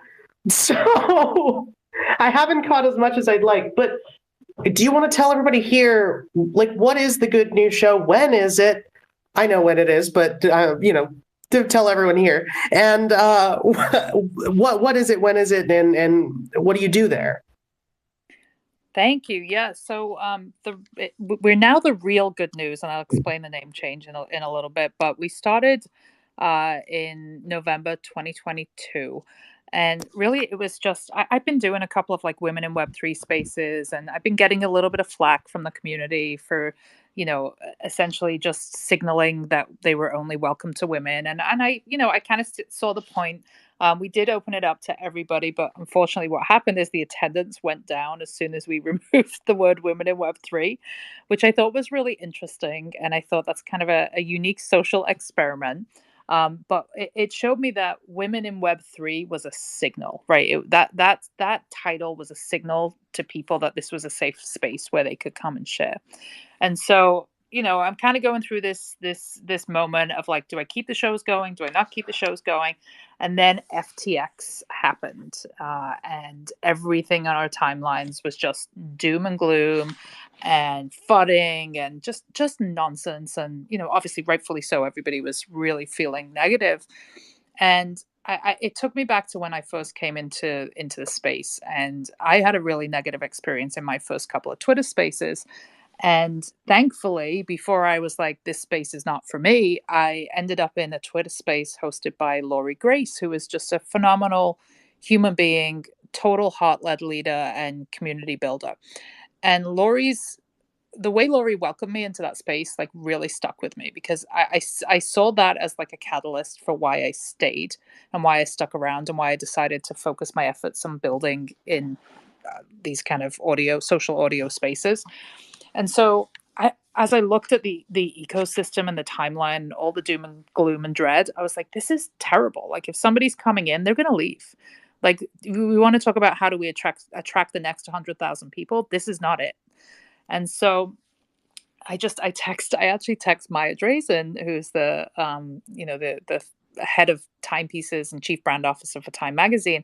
So I haven't caught as much as I'd like. But do you want to tell everybody here, like, what is the Good News Show? When is it? I know when it is, but to tell everyone here. And what is it? When is it? And what do you do there? Thank you. Yeah. So we're now the Real Good News, and I'll explain the name change in a little bit. But we started in November 2022. And really, it was just, I've been doing a couple of like women in Web3 spaces, and I've been getting a little bit of flack from the community for, essentially just signaling that they were only welcome to women. And I kind of saw the point. We did open it up to everybody, but unfortunately what happened is the attendance went down as soon as we removed the word women in Web3, which I thought was really interesting. And I thought that's kind of a unique social experiment. But it showed me that women in Web3 was a signal, right? That title was a signal to people that this was a safe space where they could come and share. And so, I'm kind of going through this moment of like, do I keep the shows going? Do I not keep the shows going? And then FTX happened, and everything on our timelines was just doom and gloom and fudding and just nonsense. And obviously, rightfully so, everybody was really feeling negative. And it took me back to when I first came into the space, and I had a really negative experience in my first couple of Twitter spaces. And thankfully, before I was like, this space is not for me, I ended up in a Twitter space hosted by Laurie Grace, who is just a phenomenal human being, total heart-led leader and community builder. And the way Laurie welcomed me into that space like really stuck with me, because I saw that as like a catalyst for why I stayed and why I stuck around and why I decided to focus my efforts on building in these kind of social audio spaces. And so as I looked at the ecosystem and the timeline and all the doom and gloom and dread, I was like, this is terrible. Like, if somebody's coming in, they're going to leave. Like, we want to talk about how do we attract the next 100,000 people. This is not it. And so I actually text Maya Drazen, who's the head of timepieces and chief brand officer for Time Magazine.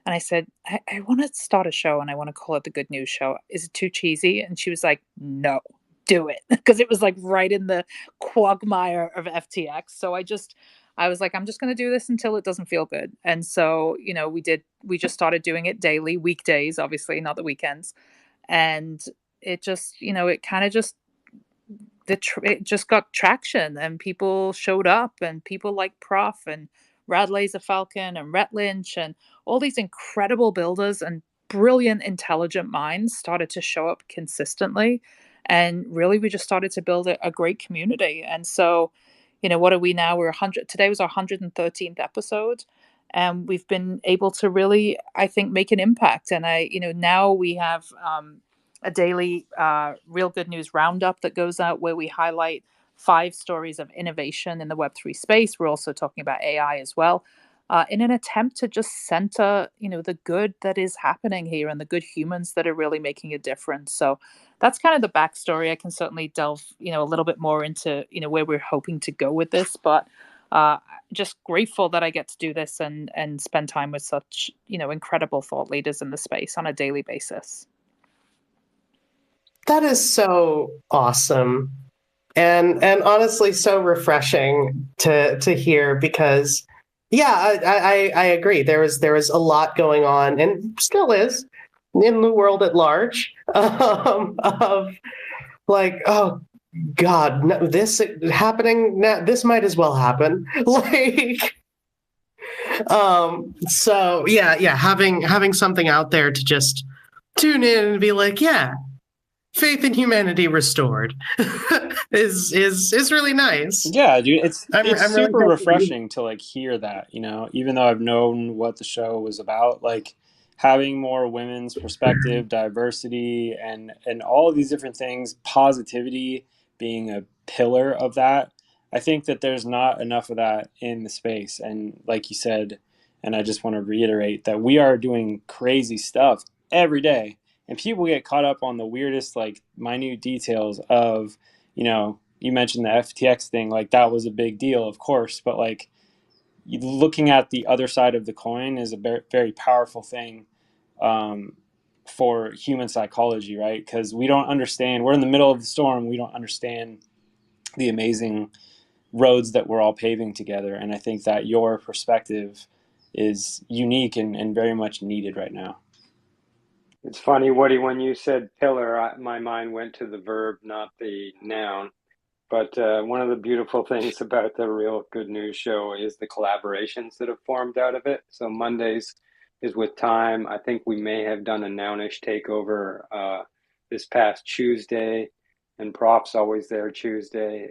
And I said, I want to start a show and I want to call it the Good News Show. Is it too cheesy? And she was like, no, do it. Because it was like right in the quagmire of FTX. So I was like, I'm just going to do this until it doesn't feel good. And so, we just started doing it daily, weekdays, obviously, not the weekends. And it just, it kind of just, it just got traction and people showed up and people like Prof and Rad Laser Falcon and Rhett Lynch and all these incredible builders and brilliant, intelligent minds started to show up consistently. And really, we just started to build a great community. And so, what are we now? We're 100. Today was our 113th episode. And we've been able to really, I think, make an impact. And now we have a daily Real Good News roundup that goes out where we highlight 5 stories of innovation in the Web3 space. We're also talking about AI as well, in an attempt to just center, the good that is happening here and the good humans that are really making a difference. So that's kind of the backstory. I can certainly delve, a little bit more into, where we're hoping to go with this, but just grateful that I get to do this and spend time with such, incredible thought leaders in the space on a daily basis. That is so awesome. And honestly, so refreshing to hear, because I agree. There was a lot going on, and still is, in the world at large, of like, oh God, no, this happening now. This might as well happen. So having something out there to just tune in and be like, yeah, faith in humanity restored is really nice. Yeah, dude, it's I'm super really refreshing to like hear that, even though I've known what the show was about, like having more women's perspective, diversity, and all of these different things, positivity being a pillar of that. I think that there's not enough of that in the space. And like you said, and I just want to reiterate that we are doing crazy stuff every day. And people get caught up on the weirdest, like, minute details of, you mentioned the FTX thing, like, that was a big deal, of course. But, like, looking at the other side of the coin is a very, very powerful thing for human psychology, right? Because we don't understand. We're in the middle of the storm. We don't understand the amazing roads that we're all paving together. And I think that your perspective is unique and very much needed right now. It's funny, Woody, when you said pillar, my mind went to the verb, not the noun. But one of the beautiful things about the Real Good News show is the collaborations that have formed out of it. So Mondays is with Time. I think we may have done a Nounish takeover this past Tuesday, and Prof's always there Tuesday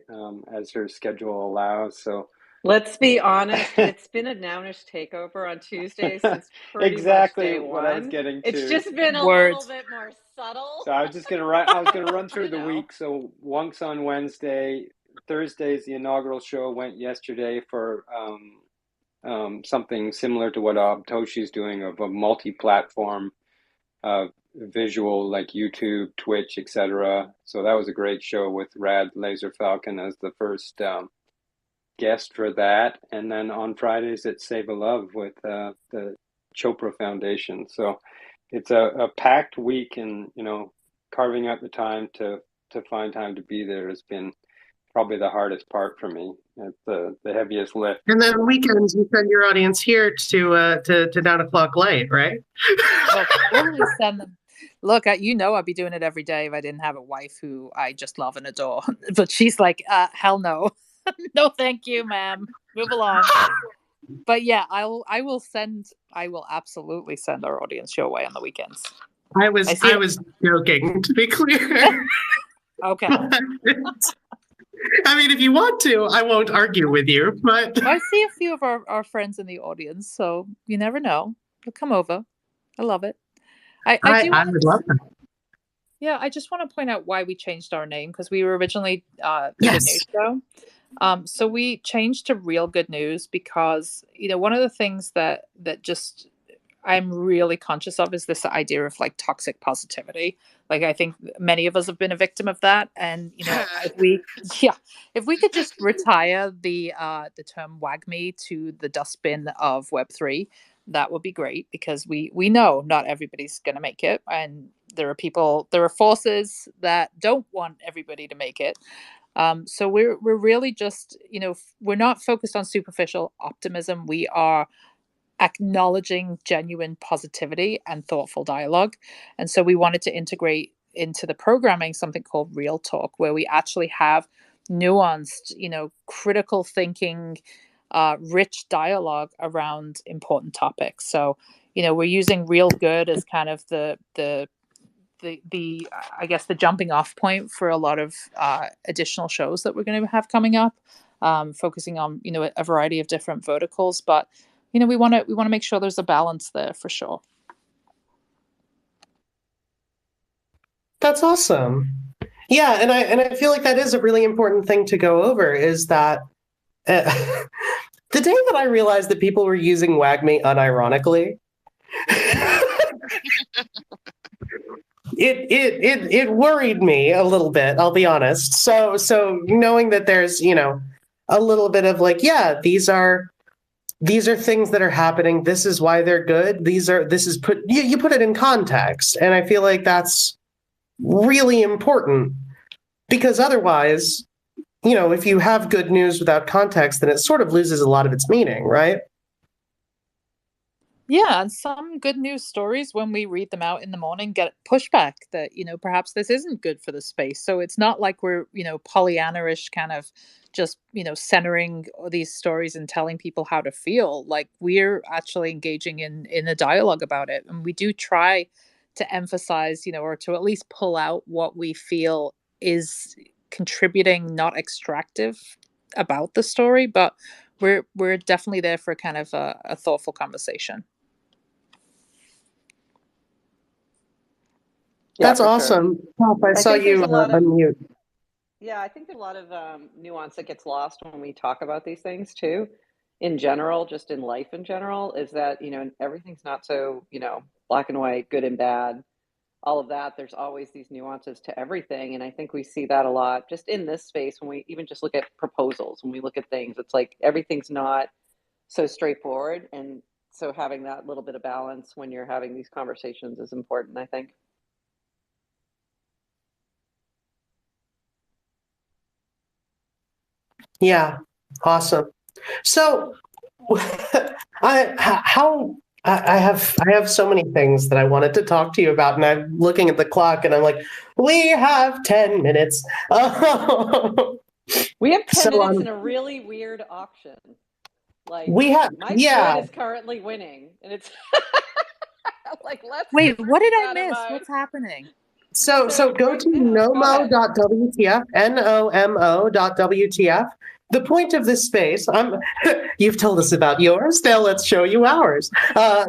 as her schedule allows. So let's be honest, it's been a Nounish takeover on Tuesday since pretty exactly much day what one. I was getting to. It's just been a Words. little bit more subtle. So I was just gonna run through the week. So Wonk's on Wednesday. Thursday's the inaugural show. Went yesterday for something similar to what Toshi's doing, of a multi-platform visual, like YouTube, Twitch, etc. So that was a great show with Rad Laser Falcon as the first guest for that. And then on Fridays it's Save a Love with the Chopra Foundation. So it's a packed week, and carving out the time to find time to be there has been probably the hardest part for me. It's the heaviest lift. And then weekends, you send your audience here to 9 o'clock light, right? Well, totally send them. Look, I'd be doing it every day if I didn't have a wife who I just love and adore. But she's like, hell no. No, thank you, ma'am. Move along. But yeah, I will absolutely send our audience your way on the weekends. I was joking, to be clear. Okay. I mean, if you want to, I won't argue with you. But I see a few of our friends in the audience, so you never know. They'll come over. I love it. I would love that. Yeah, I just want to point out why we changed our name, because we were originally the Yes. Good News Show. So we changed to Real Good News because one of the things that just I'm really conscious of is this idea of like toxic positivity. Like, I think many of us have been a victim of that, and if we could just retire the term WAGMI to the dustbin of Web3, that would be great, because we know not everybody's going to make it, and there are forces that don't want everybody to make it. So we're really just we're not focused on superficial optimism. We are acknowledging genuine positivity and thoughtful dialogue. And so we wanted to integrate into the programming something called Real Talk, where we actually have nuanced, critical thinking, rich dialogue around important topics. So, we're using Real Good as kind of the the I guess the jumping off point for a lot of additional shows that we're going to have coming up, focusing on a variety of different verticals. But we want to make sure there's a balance there for sure. That's awesome. Yeah, and I feel like that is a really important thing to go over, is that the day that I realized that people were using WAGME unironically, it worried me a little bit, I'll be honest. So knowing that there's, a little bit of like, yeah, these are things that are happening. This is why they're good. You put it in context. And I feel like that's really important, because otherwise, if you have good news without context, then it sort of loses a lot of its meaning, right? Yeah, and some good news stories, when we read them out in the morning, get pushback that, perhaps this isn't good for the space. So it's not like we're, Pollyanna-ish kind of just, centering these stories and telling people how to feel. Like, we're actually engaging in a dialogue about it. And we do try to emphasize, or to at least pull out what we feel is contributing, not extractive, about the story. But we're definitely there for kind of a thoughtful conversation. Yeah, That's awesome. Sure. I saw you unmute. Yeah, I think there's a lot of nuance that gets lost when we talk about these things too. In general, just in life in general, is that, everything's not so, black and white, good and bad, all of that. There's always these nuances to everything. And I think we see that a lot just in this space when we even just look at proposals, when we look at things, it's like everything's not so straightforward. And so having that little bit of balance when you're having these conversations is important, I think. Yeah, awesome. So, I have so many things that I wanted to talk to you about, and I'm looking at the clock, and I'm like, we have 10 minutes. We have 10 minutes in a really weird auction. Like, we have, my yeah. squid is currently winning, and it's like, let's wait. What did I miss? What's happening? So go to nomo.wtf, nomo.wtf. The point of this space, you've told us about yours, now let's show you ours.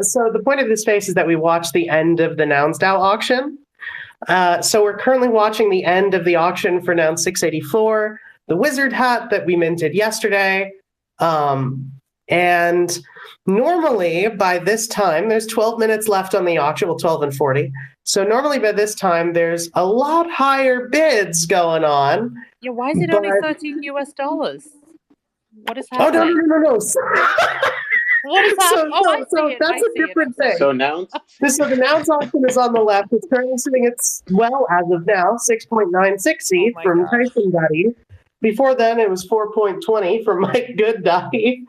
So the point of this space is that we watch the end of the NounsDAO auction. So we're currently watching the end of the auction for Noun 684, the wizard hat that we minted yesterday. And normally by this time, there's 12 minutes left on the auction, well, 12 and 40. So normally by this time, there's a lot higher bids going on. Yeah, why is it only $13 US? What is happening? Oh, no. What is happening? So that's a different thing. So Nouns? So the Nouns auction is on the left. It's currently sitting at, well, as of now, 6.96 from Tyson Daddy. Before then, it was 4.20 from Mike Good Daddy.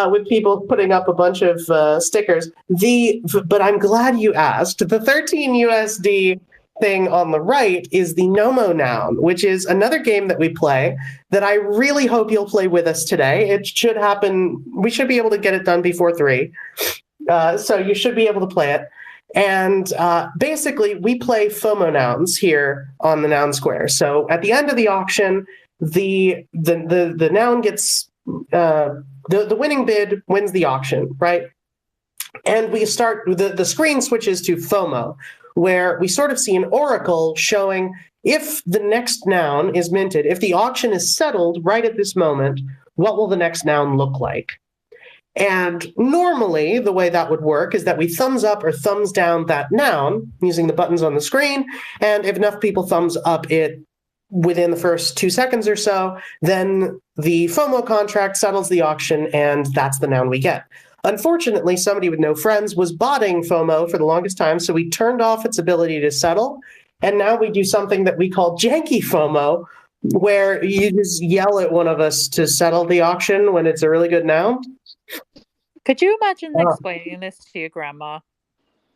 With people putting up a bunch of stickers. But I'm glad you asked. The 13 USD thing on the right is the Nomo Noun, which is another game that we play that I really hope you'll play with us today. It should happen. We should be able to get it done before 3. So you should be able to play it. And basically, we play fomonouns here on the Noun Square. So at the end of the auction, the noun gets... The winning bid wins the auction, right? And we start, the screen switches to FOMO, where we sort of see an oracle showing if the next noun is minted, if the auction is settled right at this moment, what will the next noun look like? And normally, the way that would work is that we thumbs up or thumbs down that noun using the buttons on the screen, and if enough people thumbs up it within the first 2 seconds or so, then the FOMO contract settles the auction, and that's the noun we get. Unfortunately, somebody with no friends was botting FOMO for the longest time, so we turned off its ability to settle, and now we do something that we call janky FOMO, where you just yell at one of us to settle the auction when it's a really good noun. Could you imagine explaining this to your grandma?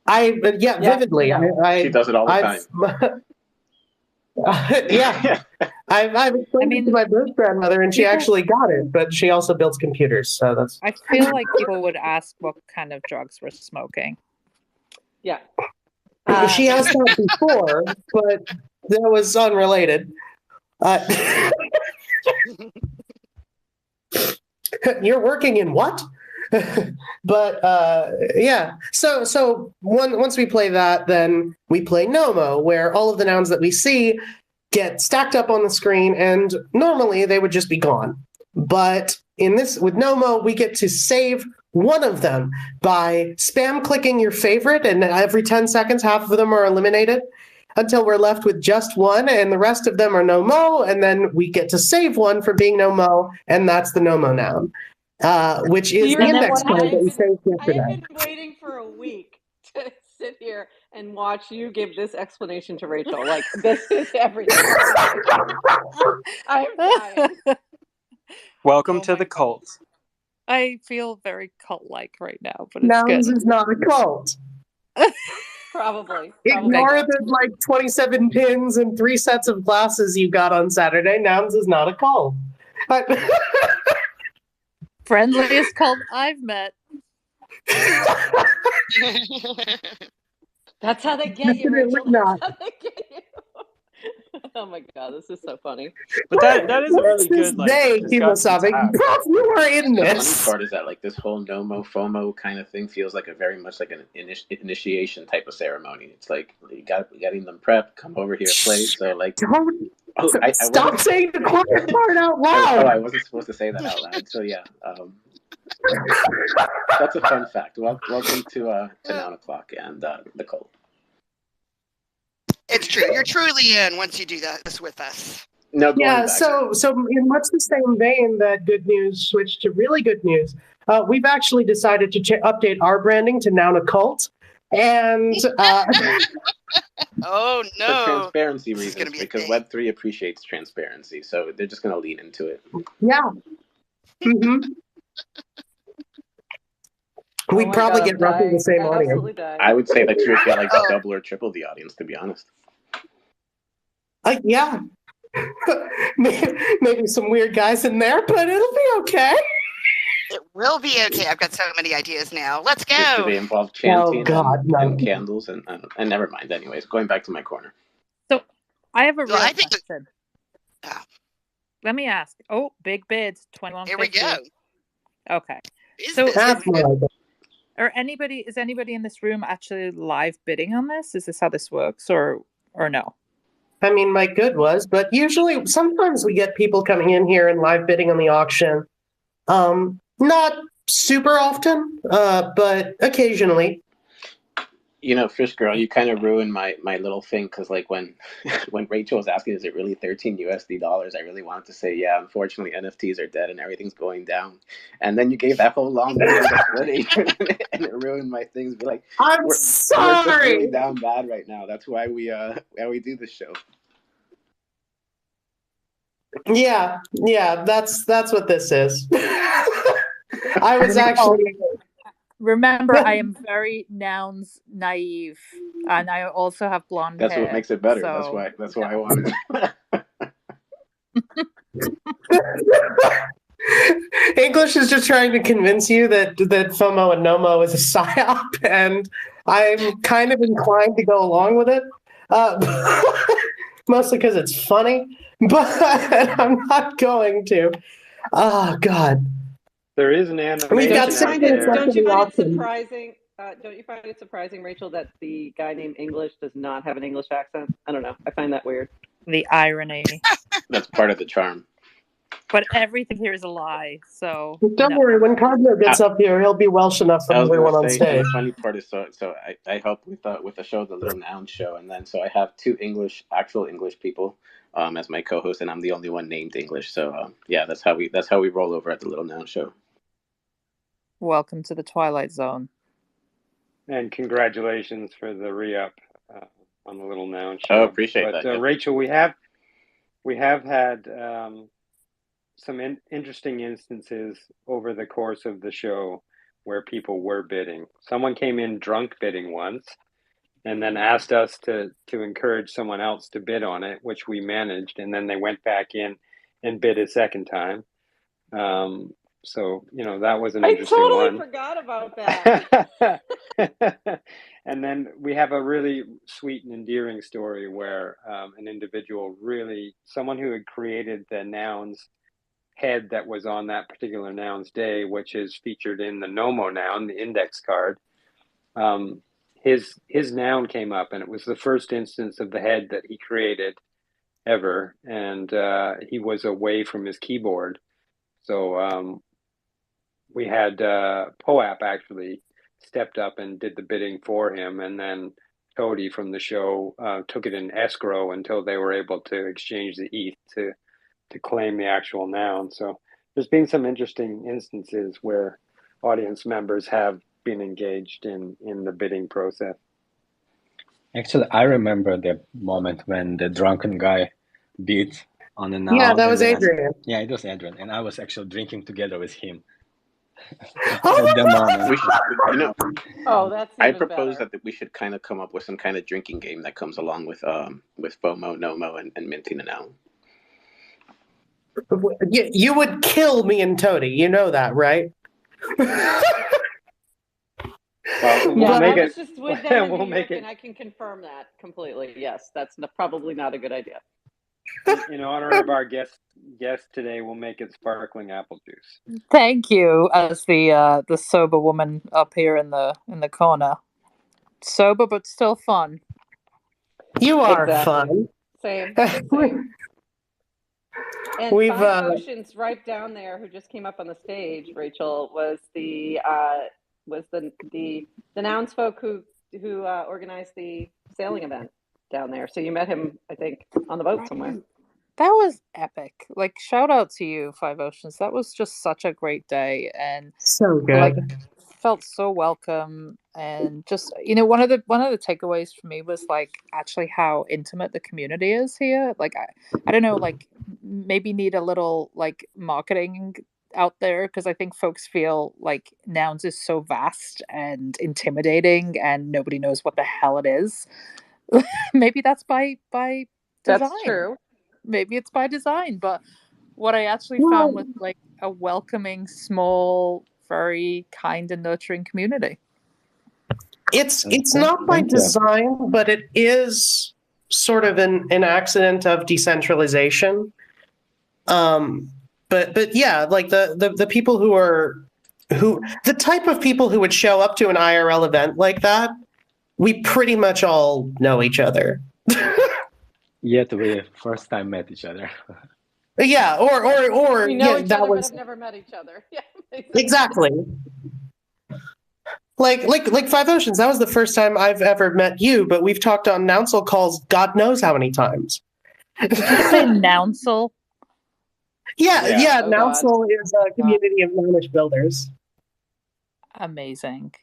Vividly. She does it all the time. I've explained it to my birth grandmother, and she actually got it, but she also builds computers, so that's... I feel like people would ask what kind of drugs we're smoking. Yeah. She asked that before, but that was unrelated. You're working in what? But yeah, so once we play that, then we play Nomo, where all of the nouns that we see get stacked up on the screen, and normally they would just be gone. But in this, with Nomo, we get to save one of them by spam clicking your favorite, and every 10 seconds, half of them are eliminated until we're left with just one, and the rest of them are Nomo, and then we get to save one for being Nomo, and that's the Nomo noun, which is the index card that we saved I yesterday. have been waiting for a week to sit here and watch you give this explanation to Rachel. Like, this is everything. I'm dying. Welcome to the cult. I feel very cult-like right now, but it's Nouns good. is not a cult. Probably. Ignore the like 27 pins and 3 sets of glasses you got on Saturday. Nouns is not a cult. Friendliest cult I've met. That's how they get you, Definitely Rachel. not. That's how they get you. Oh my god, this is so funny. But that is a really good Day, discussion to have. Prof, you are in The funny this. part is that like this whole Nomo FOMO kind of thing feels like a very much like an initiation type of ceremony. It's like you got them prepped, come over here, play. So like, Don't I stop saying the quiet part out Oh, loud. I wasn't supposed to say that out loud. So yeah, that's a fun fact. Welcome to 9 o'clock and the cult. It's true. You're truly in once you do this with us. No, Yeah, back. so in much the same vein that good news switched to really good news, we've actually decided to update our branding to Noun Occult. And oh no, for transparency reasons, because Web3 appreciates transparency, so they're just going to lean into it. Yeah. Mm-hmm. We'd probably get roughly the same audience. I would say that you would get like double or triple the audience, to be honest. Yeah. Maybe some weird guys in there, but it'll be okay. It will be okay. I've got so many ideas now. Let's go. Do they involve chanting and candles and never mind. Anyways, going back to my corner. So I have a real question. Let me ask. Oh, big bids, 21. Here we go. Okay. So is anybody in this room actually live bidding on this? Is this how this works, or no? I mean, my good was, but usually, sometimes we get people coming in here and live bidding on the auction. Not super often, but occasionally. You know, Fish Girl, you kind of ruined my little thing because, like, when Rachel was asking, is it really $13 USD? I really wanted to say, yeah, unfortunately, NFTs are dead and everything's going down. And then you gave that whole long splitting, and it ruined my things. Be like, I'm sorry. We're just really down bad right now. That's why we do this show. Yeah, that's what this is. I was actually. Remember, I am very nouns naive, and I also have blonde hair. That's what makes it better. So, that's why I wanted it. English is just trying to convince you that FOMO and NOMO is a psyop, and I'm kind of inclined to go along with it, mostly because it's funny, but I'm not going to. Oh, God. There is an animation. We've got don't you find it surprising? Don't you find it surprising, Rachel, that the guy named English does not have an English accent? I don't know. I find that weird. The irony. That's part of the charm. But everything here is a lie. So don't worry. When Cardinal gets up here, he'll be Welsh enough for everyone on stage. The funny part is, so I help with the show, the Little Noun Show, and then so I have two actual English people as my co-host, and I'm the only one named English. So yeah, that's how we roll over at the Little Noun Show. Welcome to the Twilight Zone. And congratulations for the re-up on the Little Noun Show. Oh, appreciate that. Yeah. Rachel, we have had some interesting instances over the course of the show where people were bidding. Someone came in drunk bidding once, and then asked us to encourage someone else to bid on it, which we managed, and then they went back in and bid a second time. So, that was an I interesting totally one. forgot about that. And then we have a really sweet and endearing story where an individual someone who had created the nouns head that was on that particular noun's day, which is featured in the Nomo noun, the index card. His noun came up, and it was the first instance of the head that he created ever, and he was away from his keyboard. So we had POAP actually stepped up and did the bidding for him, and then Toady from the show took it in escrow until they were able to exchange the ETH to claim the actual noun. So there's been some interesting instances where audience members have been engaged in the bidding process. Actually, I remember the moment when the drunken guy bid on the noun. Yeah, that was Adrian. Yeah, it was Adrian, and I was actually drinking together with him. Oh At the moment. We should, Oh, that's I even propose better. that we should kind of come up with some kind of drinking game that comes along with FOMO, NOMO, and minting a noun. You would kill me and Toady. You know that, right? Well, Yeah, we'll make I it. was just with them in We'll New make York, it and I can confirm that completely. Yes, that's probably not a good idea. in honor of our guest today. We'll make it sparkling apple juice. Thank you, as the sober woman up here in the corner. Sober but still fun. You are Exactly. fun. Same. And We've Five Oceans right down there, who just came up on the stage, Rachel, was the Nouns folk who organized the sailing event down there. So you met him, I think, on the boat somewhere. That was epic. Like, shout out to you, Five Oceans. That was just such a great day, and so good. Like, felt so welcome, and just one of the takeaways for me was like actually how intimate the community is here. Like, I don't know, like maybe need a little like marketing out there, because I think folks feel like Nouns is so vast and intimidating, and nobody knows what the hell it is. Maybe that's by design. That's true. Maybe it's by design, but what I actually found was like a welcoming, small, very kind and nurturing community. It's not by design, but it is sort of an accident of decentralization. But yeah, like the people the type of people who would show up to an IRL event like that, we pretty much all know each other. Yet we first time met each other. Yeah, or we know yeah, each that other, was but have never met each other. Yeah, exactly. Like Five Oceans, that was the first time I've ever met you, but we've talked on Nounsel calls God knows how many times. Did you say Nounsel? Yeah, Oh, Nounsel is a community of Nounish builders. Amazing.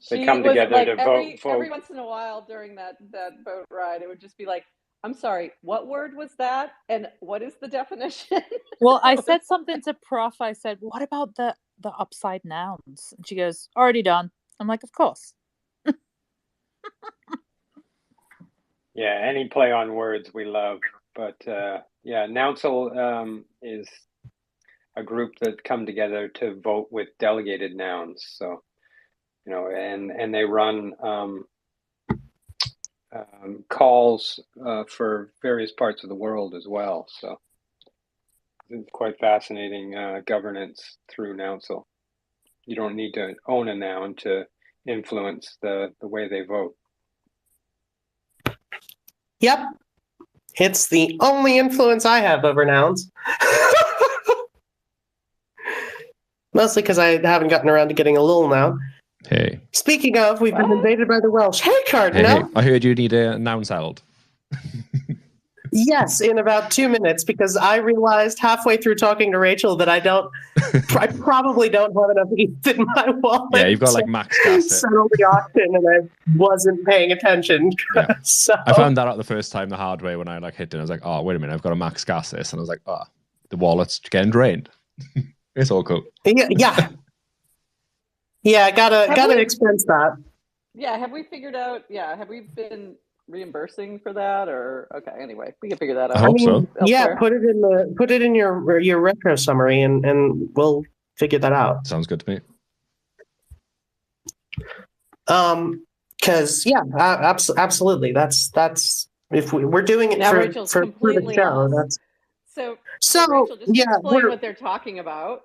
They come together like to vote. Every once in a while during that boat ride, it would just be like, I'm sorry, what word was that? And what is the definition? Well, I said something to Prof. I said, what about the upside nouns? And she goes, already done. I'm like, of course. Yeah, any play on words we love. But yeah, Nounsel is a group that come together to vote with delegated nouns. So, and they run calls for various parts of the world as well. So it's quite fascinating governance through Nounsel. You don't need to own a noun to influence the way they vote. Yep. It's the only influence I have over nouns. Mostly because I haven't gotten around to getting a little noun. Hey. Speaking of, we've been invaded by the Welsh. Hey, Cardinal. Hey. I heard you need a noun salad. Yes, in about 2 minutes, because I realized halfway through talking to Rachel that I probably don't have enough ETH in my wallet. Yeah, you've got like max gas. Settle the auction, and I wasn't paying attention. Yeah. So I found that out the first time the hard way when I like hit it. I was like, oh, wait a minute, I've got to max gas this, and I was like, oh, the wallet's getting drained. It's all cool. Yeah. Yeah, gotta expense that. Yeah, have we figured out? Yeah, have we been reimbursing for that, or okay? Anyway, we can figure that out. I hope so. Yeah, elsewhere. put it in your retro summary, and we'll figure that out. Sounds good to me. Because absolutely, that's if we're doing it Now for Rachel's for the completely show. lost. That's So so Rachel, just to yeah. explain what they're talking about.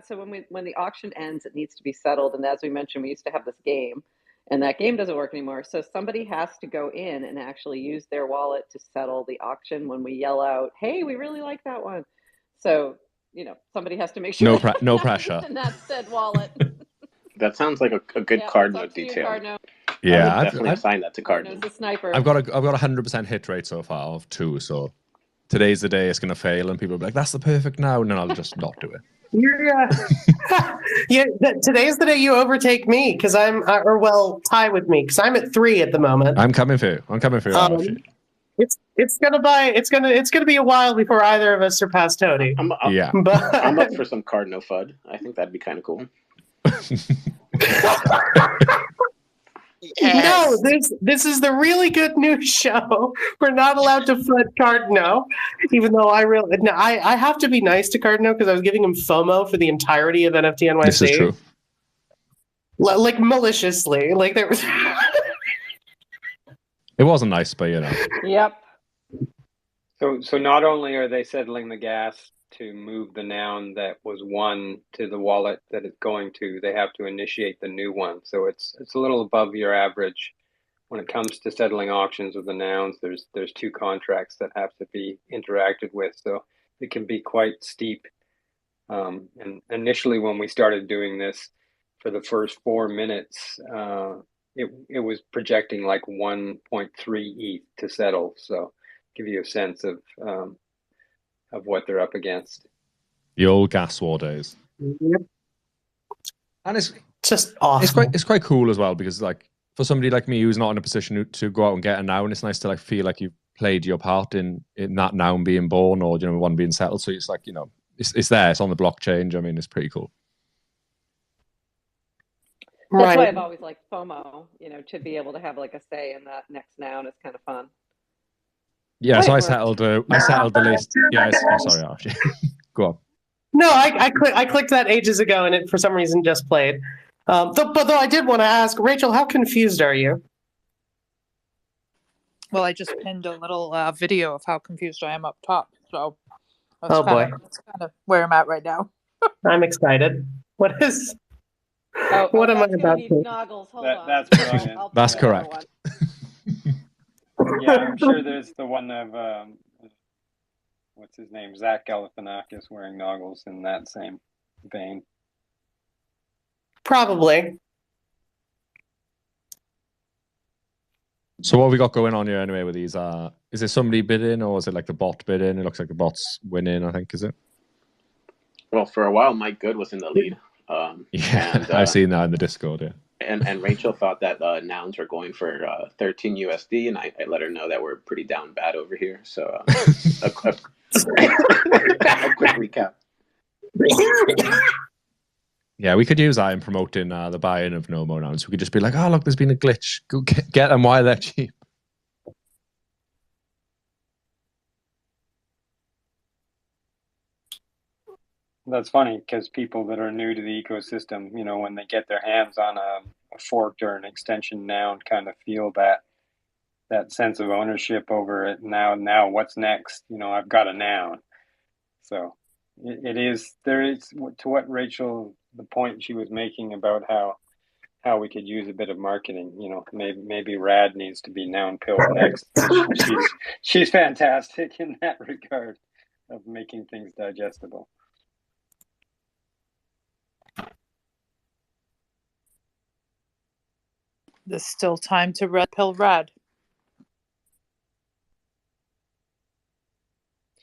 So when the auction ends, it needs to be settled. And as we mentioned, we used to have this game, and that game doesn't work anymore. So somebody has to go in and actually use their wallet to settle the auction when we yell out, "Hey, we really like that one." So somebody has to make sure no pressure in that said wallet. That sounds like a good card note detail. Yeah, I would definitely assign that to card There's note. a sniper. I've got a 100% hit rate so far of 2, so today's the day it's gonna fail, and people will be like, "That's the perfect now," and then I'll just not do it. Today's the day you overtake me because tie with me because I'm at 3 at the moment. I'm coming for you. It's gonna be a while before either of us surpass Tony. I'm up for some card no FUD. I think that'd be kind of cool. No, this is the really good news show. We're not allowed to FUD Cardno, even though I have to be nice to Cardno because I was giving him FOMO for the entirety of NFT NYC. This is true. Like maliciously, like there was. It wasn't nice, but Yep. So not only are they settling the gas to move the noun that was won to the wallet that it's going to, they have to initiate the new one. So it's a little above your average when it comes to settling auctions with the nouns. There's 2 contracts that have to be interacted with, so it can be quite steep. And initially, when we started doing this, for the first 4 minutes, it was projecting like 1.3 ETH to settle. So give you a sense of what they're up against. The old gas war days. Yep. And it's just awesome. It's quite cool as well because like for somebody like me who's not in a position to go out and get a noun, it's nice to like feel like you've played your part in that noun being born or one being settled. So it's like it's there. It's on the blockchain. I mean, it's pretty cool. That's why I've always liked FOMO. To be able to have like a say in that next noun is kind of fun. Yeah, so I settled the list. Yeah, sorry, Archie. Go on. No, I clicked that ages ago, and it for some reason just played. Though I did want to ask Rachel, how confused are you? Well, I just pinned a little video of how confused I am up top. So that's kind of where I'm at right now. I'm excited. What is? What am I about to? Noggles. Hold on. That's brilliant. That's correct. Yeah, I'm sure there's the one of what's his name, Zach Galifianakis wearing noggles in that same vein. Probably. So what have we got going on here anyway with these? Is it somebody bidding or is it like the bot bidding? It looks like the bot's winning, I think, is it? Well, for a while, Mike Good was in the lead. I've seen that in the Discord, yeah. And Rachel thought that nouns were going for 13 USD, and I let her know that we're pretty down bad over here. So a quick recap. Yeah, we could use that in promoting the buy-in of no more nouns. We could just be like, "Oh, look, there's been a glitch. Go get them while they're cheap." That's funny because people that are new to the ecosystem, when they get their hands on a forked or an extension noun, kind of feel that sense of ownership over it. Now what's next? I've got a noun. So there is to what Rachel, the point she was making about how we could use a bit of marketing. Maybe Rad needs to be noun pilled next. She's fantastic in that regard of making things digestible. There's still time to red pill Rad.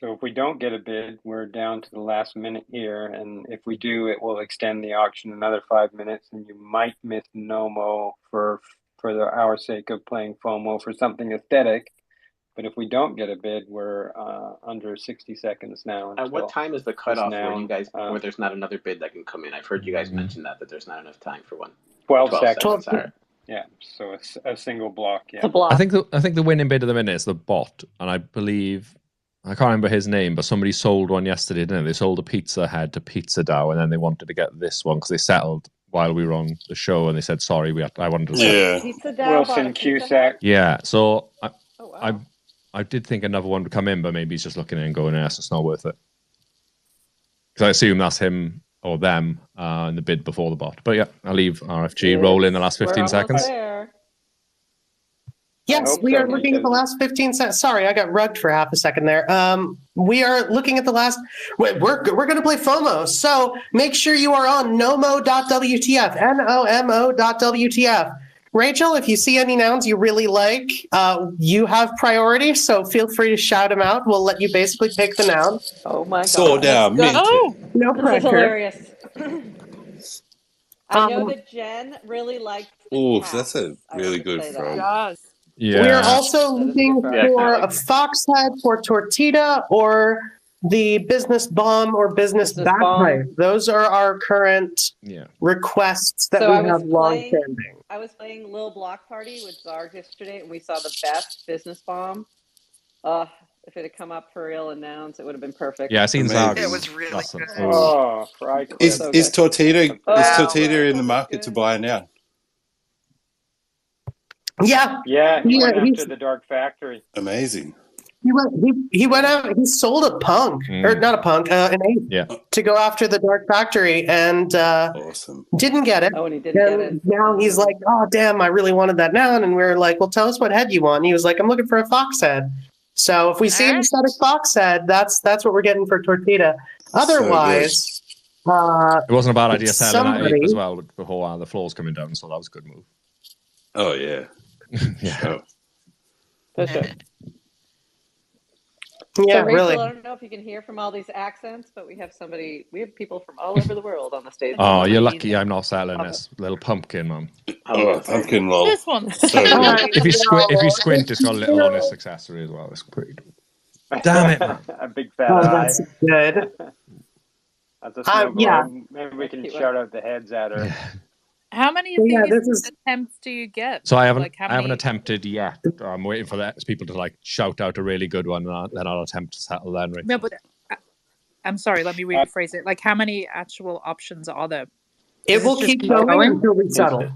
So if we don't get a bid, we're down to the last minute here, and if we do, it will extend the auction another 5 minutes, and you might miss Nomo for our sake of playing FOMO for something aesthetic. But if we don't get a bid, we're under 60 seconds now. At what time is the cutoff where you guys, where there's not another bid that can come in? I've heard you guys mention that there's not enough time for one. 12 seconds. Yeah, so it's a single block. Yeah, It's a block. I think the winning bid of the minute is the bot, and I believe I can't remember his name, but somebody sold one yesterday, didn't they? They sold a pizza head to PizzaDAO, and then they wanted to get this one because they settled while we were on the show, and they said sorry, I wanted to. Yeah. Pizza DAO Wilson bought a pizza Cusack. Hut? Yeah, so Oh, wow. I did think another one would come in, but maybe he's just looking at it and going, yes, it's not worth it. Because I assume that's him or them in the bid before the bot. But yeah, I'll leave RFG roll in the last We're 15 almost seconds. there. Yes, hope we so, are looking at the because- last 15 seconds. Sorry, I got rugged for half a second there. We are looking at the last. We're going to play FOMO, so make sure you are on nomo.wtf, NOMO.wtf. Rachel, if you see any nouns you really like, you have priority, so feel free to shout them out. We'll let you basically pick the noun. Oh my god. Sword down, Let's go. mint it. No This is pressure. hilarious. I know Um, that Jen really liked Ooh, cats. that's a I will really just good say throw. Does. Yeah. We are also That is looking good Yeah, for I like a fox head for tortita or the business bomb or business Business bomb. bagpipe. Those are our current Yeah. requests that So I we was have long playing- standing. I was playing Lil Block Party with Zarg yesterday, and we saw the best business bomb. If it had come up for real in nouns, it would have been perfect. Yeah, I seen Amazing. Zag. It was really Awesome. good. Oh, fry clip. Is So is good. Tortita Oh, is fry Tortita in clip the is market to good. buy now? Yeah, Yeah, he Yeah, went he's- after the Dark Factory. Amazing. he went out. He sold a punk or not a punk, an ape. Yeah. To go after the Dark Factory and Awesome. didn't get it. Oh, and he didn't get And it. now he's like, oh damn, I really wanted that noun. And we were like, well, tell us what head you want. And he was like, I'm looking for a fox head. So if we see an aesthetic fox head, that's what we're getting for Tortita. Otherwise, It wasn't a bad idea selling that ape somebody- as well before the floor's coming down, so that was a good move. Oh yeah. Yeah. Oh. For sure. Yeah, So Rachel, really. I don't know if you can hear from all these accents, but we have people from all over the world on the stage. Oh, you're Amazing. lucky I'm not selling this little pumpkin, man. Oh, pumpkin roll. This one's So good. If you squint, it's got a little honest accessory as well. It's pretty. Damn it, man. A big fat Oh, eye. that's good. That's a snow yeah. globe. Maybe we can Cute one. shout out the heads at her. How many of Yeah, these this is- attempts do you get? So I haven't Like, how I haven't many- attempted yet. I'm waiting for people to like shout out a really good one, and then I'll attempt to settle then. Right? No, but I'm sorry. Let me rephrase it. Like, how many actual options are there? It will just keep keep going going? until we settle.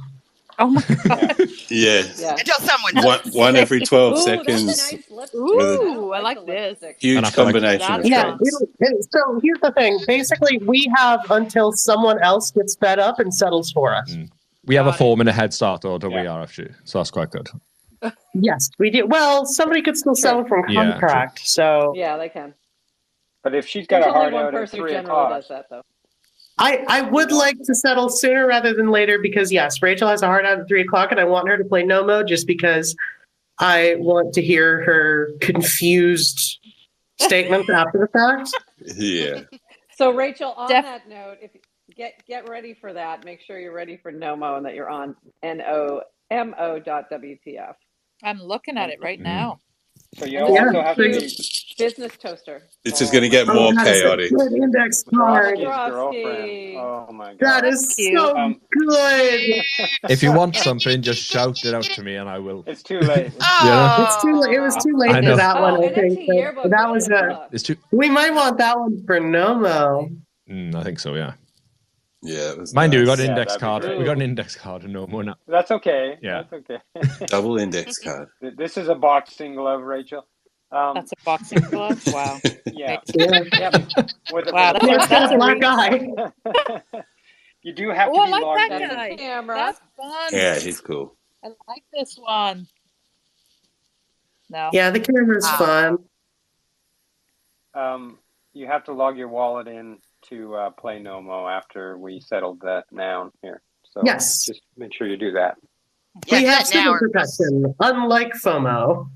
Oh my god! Yeah. Yeah. Until someone One every 12 Ooh, seconds. that's a nice lipstick. Ooh, I I like the this. lipstick. Huge And I feel like- combination of That's Yeah. traits. So here's the thing. Basically, we have until someone else gets fed up and settles for us. We have a Got it. 4-minute head start, though, don't we, Yeah. RFG? So that's quite good. Yes, we do. Well, somebody could still settle from Yeah, contract. So Yeah, they can. But if she's got There's a only hard one out at person who 3 generally o'clock, does that, though. I would like to settle sooner rather than later because, yes, Rachel has a hard out at 3 o'clock and I want her to play no mode just because I want to hear her confused statements after the fact. Yeah. So, Rachel, on Def- that note, if get ready for that. Make sure you're ready for NOMO and that you're on NOMO.WTF. I'm looking at it right now. so you And also have to Yeah. be Business toaster. It's just going to get Oh, more that is a chaotic. good index Drotsky's card. girlfriend. Oh my god. That is Cute. so good. If you want something, just shout it out to me, and I will. It's too late. Yeah. It's too. It was too late I know. for that one. I and think it's a yearbook. but that was a. It's too. We might want that one for Nomo. I think so. Yeah. Yeah. It was Mind you, we nice. got an Yeah, index that'd be card. great. We got an index card, and no more now. That's okay. Yeah. That's okay. Double index card. This is a boxing glove, Rachel. That's a boxing glove. Wow. Yeah. Yeah. Yeah. With a, Wow, with Yeah, a it's got a black reach. eye. You do have to Oh, I be like logged that in. guy. Camera. That's fun. Yeah, he's cool. I like this one. No. Yeah, the camera's fun. You have to log your wallet in to play Nomo after we settled that noun here. So Yes. just make sure you do that. Yeah, We do have that now. civil protection, unlike FOMO.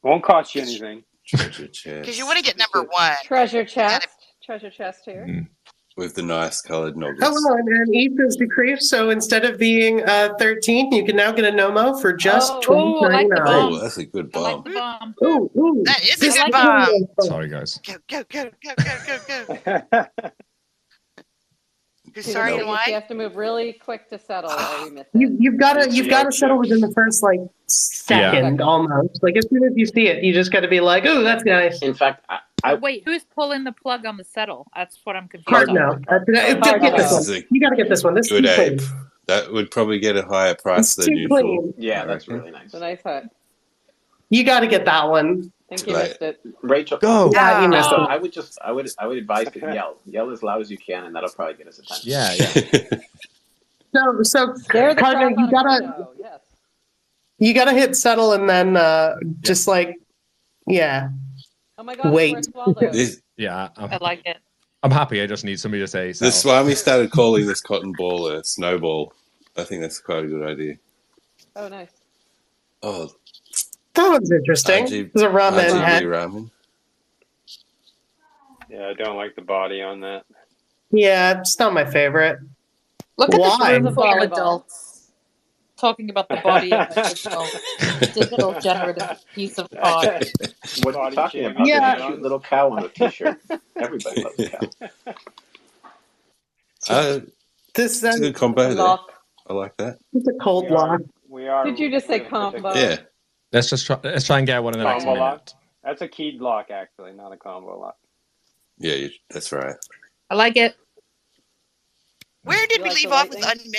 Won't cost you anything. Treasure chest. Because you want to get number one. Treasure chest. Treasure chest here. With the nice coloured noggles. Hello, and ETH has decreased, so instead of being 13, you can now get a Nomo for just Oh, I like the $20.99. bomb. Oh, that's a good I like bomb. the bomb. Ooh, ooh. That is a This good is bomb. really fun. Sorry, guys. Go, go, go, go, go, go, go. Who's She's sorry saying and if she why? has to move really quick to settle, or we miss it. You've got to settle within the first like second Yeah. almost. Like as soon as you see it, you just got to be like, "Oh, that's nice." In fact, But wait, who's pulling the plug on the settle? That's what I'm confused Hard on. no. Hard Get this no. one. You got to get this one. This is Good too ape. clean. That would probably get a higher price It's than too usual. clean. Yeah, I that's reckon. really nice. It's a nice hut. You got to get that one. I think Too you late. missed it. Rachel, Go. Yeah, you missed so it. I would advise to yell as loud as you can, and that'll probably get his attention. Yeah. So Scare the Cardinal, crap you out of gotta Carno, yes. you gotta hit settle and then just like Oh my God, wait. where's Waldo? Yeah. I like it. I'm happy. I just need somebody to say The settle. Swami started calling this cotton ball a snowball. I think that's quite a good idea. Oh, nice. Oh, That was interesting. It was a ramen RGB head. ramen. Yeah, I don't like the body on that. Yeah, it's not my favorite. Look at Why? the full adults talking about the body of a digital generative piece of art. What are you talking about? Yeah. There's a cute little cow on the t-shirt. Everybody loves a cow. This It's a good combo there. Lock. I like that. It's a cold lock. We are. Did you just say combo? Yeah. Let's try and get one in the next Combo minute. lock? That's a keyed lock, actually, not a combo lock. Yeah, that's right. I like it. Where did You we like leave the off with lightning?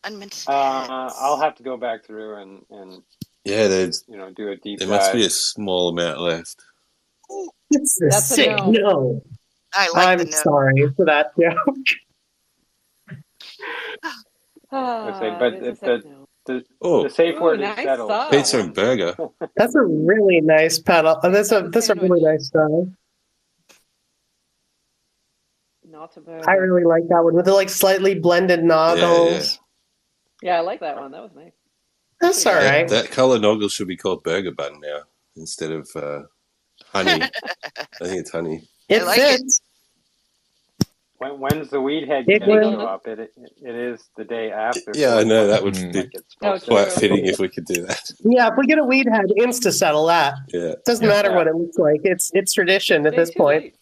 unminted? I'll have to go back through and Yeah, there's do a deep there dive. must be a small amount left. It's a That's a sick no. no. I like I'm the note. sorry for that joke. I say, but It's a the, sick no. the safe Ooh, word nice is settled. sub. Pizza and burger. That's a really nice pedal. That's a really nice style. Not a burger. I really like that one with the like slightly blended noggles. Yeah, I like that one. That was nice. That's all That, right. that color noggle should be called burger bun now instead of honey. I think it's honey. It like fits. When's the weed head It going to will. show up? It is the day after. Yeah, I know that would Mm. be Like it's supposed to. quite fitting if we could do that. Yeah, if we get a weed head, insta settle that. Yeah. Doesn't matter what it looks like. It's tradition at Day this too point. late.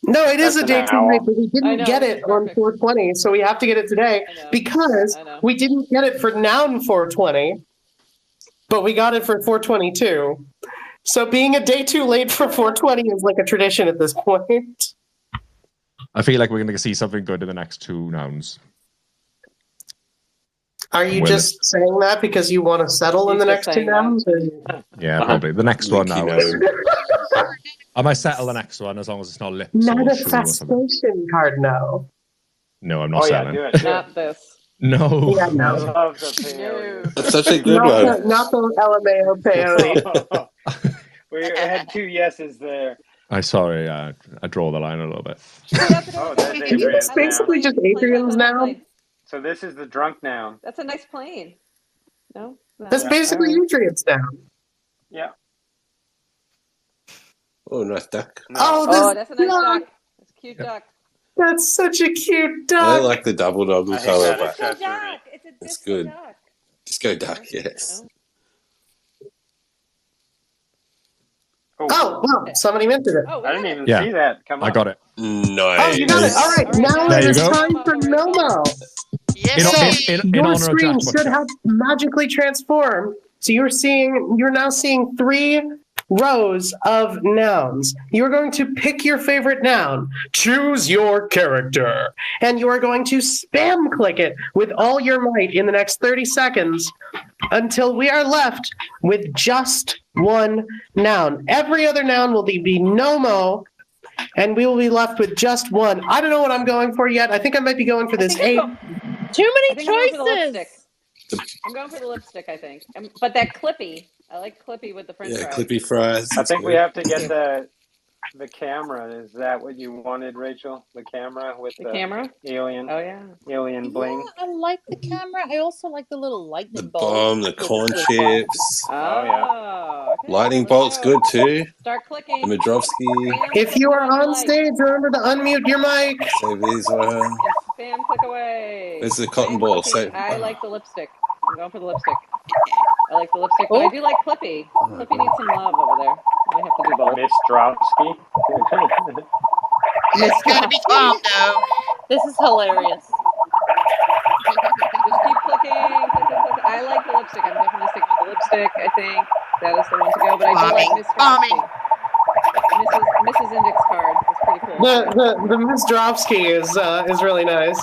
No, it is That's a day an too hour. late, but we I didn't know, get it's it on perfect. 420, so we have to get it today I know. because I know. we didn't get it for Noun 420, but we got it for 422. So being a day too late for 420 is like a tradition at this point. I feel like we're going to see something good in the next two nouns. Are you Well, just saying that because you want to settle in He's the just next two saying that. nouns? Or- Yeah, probably. The next one now Leaky is... gnome. I might settle the next one as long as it's not lips or shoe or something. Manifestation card, no. No, I'm not Oh yeah, selling. do it. Not this. No. Yeah, I no. love the peyote. That's such a good Not one. the LMAO peyote. We had two yeses there. I'm sorry. I draw the line a little bit. Oh, there's Adrian's It's basically noun. just Adrian's noun. So this is the drunk noun. That's a nice plane. No? That's Yeah. basically Adrian's noun. Yeah. Oh, nice duck. No. Oh, That's a nice duck. duck. That's a cute duck. That's such a cute I duck. like the double noggle I hate color, that but It's a accessory. duck. It's a That's disco good. duck. disco duck, yes. Oh, wow. Somebody mentioned it. Oh, I didn't even Yeah. see that. Come on. I got it. Nice. Oh, you got it. All right. Now There it you is go. time for Nomo. Yes. In Your honor of screen Jack should have magically transformed. So you're now seeing 3 rows of nouns. You're going to pick your favorite noun, choose your character, and you are going to spam click it with all your might in the next 30 seconds until we are left with just one noun. Every other noun will be Nomo, and we will be left with just one. I don't know what I'm going for yet. I think I might be going for this 8. Too I many think I'm going for the choices. lipstick. I'm going for the lipstick, I think. But that Clippy. I like Clippy with the french Yeah, fries. Clippy fries. I think we have to get the camera. Is that what you wanted, Rachel? The camera with The camera? alien. Oh, yeah. Alien bling. Yeah, I like the camera. I also like the little lightning The bolt. bomb, the corn chips. Oh, yeah. Okay, Lightning let's bolt's go. good too. Start clicking. The Madrovsky. If you are on stage, remember to unmute your mic. Save these one. And spam click away. Where's the cotton Spam ball? clicking. Save. I like the lipstick. I'm going for the lipstick. I like the lipstick, but I do like Clippy. Clippy needs some love over there. I have to do both. Miss Dropsky. It's got to be calm, though. This is hilarious. Just keep clicking. I like the lipstick. I'm definitely sticking with the lipstick. I think that is the one to go. But I do like Miss Bombing. Mrs. Index card. It's pretty cool. The Miss Dropsky is really nice.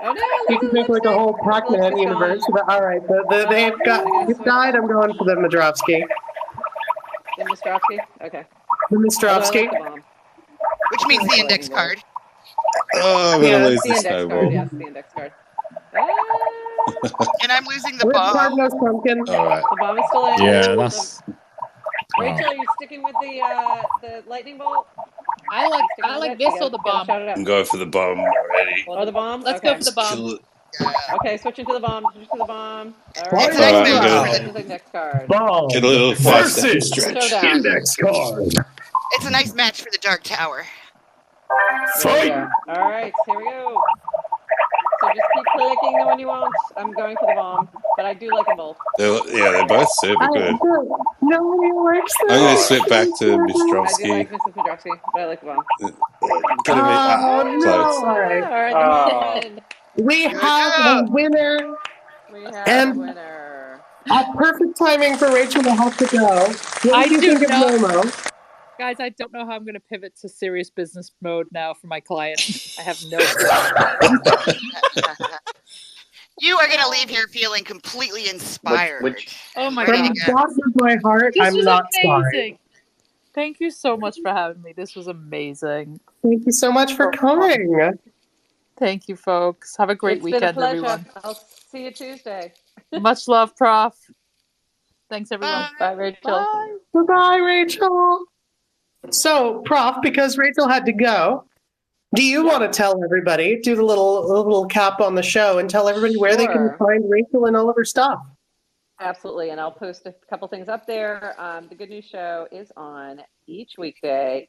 Oh no! You can make like a whole Pac-Man universe. But all right, you've died. I'm going for the Madrovsky. The Miss Dropsky? Okay. The Miss Dropsky. Which means the index card. Oh, I'm gonna lose this index snowball. card. Yes, the index card. And I'm losing the Which bomb. card knows pumpkin? All right. The bomb is still in. Yeah, that's. Rachel, are you sticking with the lightning bolt? I like this or the bomb. Shout it out. I'm going for the bomb already. Oh, the bomb? Let's Okay. go for the bomb. Kill it. Okay, switching to the bomb. Switch to the bomb. All Right. right. It's a nice All right, match I'm for gonna- The index card. Bomb Get a little 5-second stretch. Showdown. index card. It's a nice match for the Dark Tower. Fight. All right, here we go. So just keep clicking the one you want. I'm going for the bomb, but I do like them both. They're both super good. Nobody likes them. I'm gonna slip back to I do Mistrovsky. like Mrs. Madrovsky, but I like the bomb. Gonna be no. close. All right. All right, the win. We have a winner. We have And- a winner. At perfect timing for Rachel to have to go. What I do you do think of not- Momo? Guys, I don't know how I'm going to pivot to serious business mode now for my client. I have no. You are going to leave here feeling completely inspired. Oh my Ready From to the go. bottom of my heart, This I'm was not amazing. sorry. Thank you so much for having me. This was amazing. Thank you so much for coming. Thank you, folks. Have a great It's been a weekend, pleasure. everyone. I'll see you Tuesday. Much love, Prof. Thanks, everyone. Bye, Rachel. Bye. Bye-bye, Rachel. So, Prof, because Rachel had to go, do you want to tell everybody, do the little cap on the show and tell everybody where they can Sure. find Rachel and all of her stuff? Absolutely, and I'll post a couple things up there. The Good News Show is on each weekday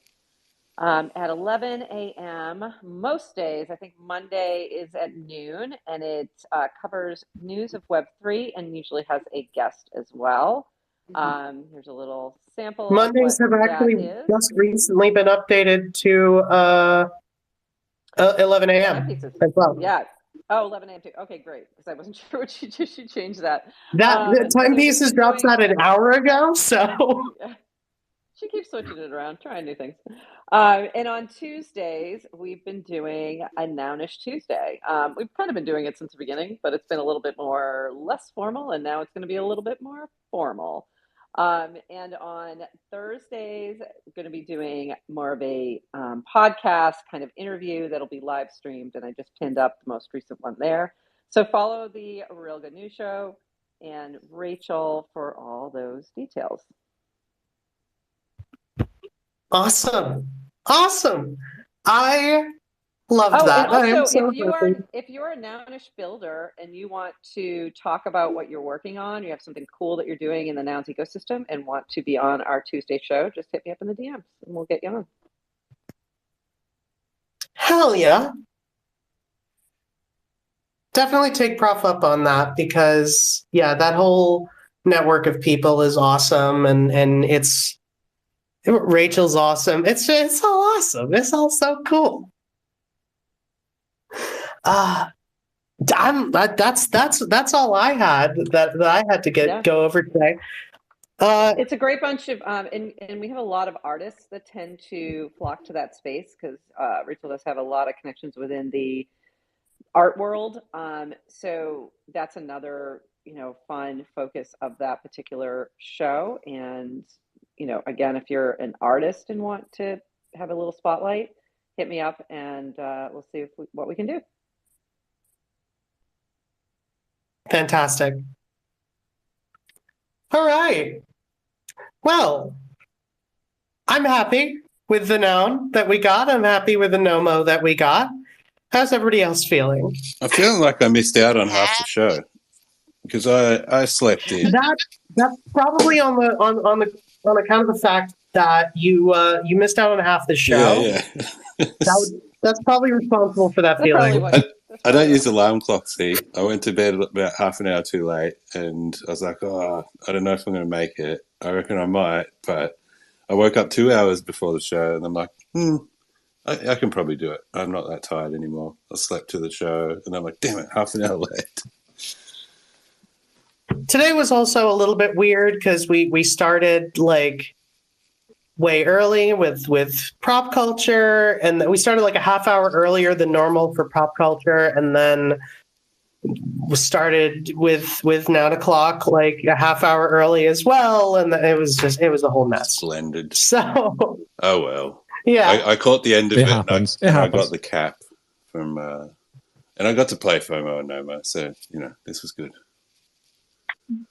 at 11 a.m. Most days. I think Monday is at noon, and it covers news of Web3 and usually has a guest as well. Here's a little sample. Mondays of have what actually that is. just recently been updated to 11 a.m. Timepieces. as well. Yeah. Oh, 11 a.m. too. Okay, great. Because I wasn't sure what she changed that. That the so timepieces we've been dropped doing- that an hour ago, so She keeps switching it around, trying new things. And on Tuesdays, we've been doing a Nounish Tuesday. We've kind of been doing it since the beginning, but it's been a little bit less formal, and now it's going to be a little bit more formal. And on Thursdays, we're going to be doing more of a podcast kind of interview that'll be live streamed, and I just pinned up the most recent one there. So follow the Real Good News Show and Rachel for all those details. awesome. I love that. I And am also, so happy. if you're a Nounish builder and you want to talk about what you're working on, you have something cool that you're doing in the Nouns ecosystem and want to be on our Tuesday show, just hit me up in the DMs and we'll get you on. Hell yeah. Definitely take Prof up on that because yeah, that whole network of people is awesome and Rachel's awesome. It's all awesome. It's all so cool. That's all I had that I had to go over today. It's a great bunch of and we have a lot of artists that tend to flock to that space because Rachel does have a lot of connections within the art world. So that's another fun focus of that particular show. And again, if you're an artist and want to have a little spotlight, hit me up and we'll see what we can do. Fantastic. All right. Well, I'm happy with the noun that we got. I'm happy with the Nomo that we got. How's everybody else feeling? I'm feeling like I missed out on half the show because I slept in. That's probably on account of the fact that you missed out on half the show. Yeah. That's probably responsible for that feeling. I don't use alarm clocks, see. I went to bed about half an hour too late and I was like, I don't know if I'm going to make it. I reckon I might, but I woke up 2 hours before the show and I'm like, I I can probably do it. I'm not that tired anymore. I slept through the show, and I'm like, damn it, half an hour late. Today was also a little bit weird because we started like way early with prop culture, and we started like a half hour earlier than normal for prop culture, and then we started with Noun O'Clock like a half hour early as well, and it was a whole mess. Splendid. So Oh well. yeah, I caught the end of It it, happens. and I It happens. got the cap from, and I got to play FOMO and NOMO, so this was good.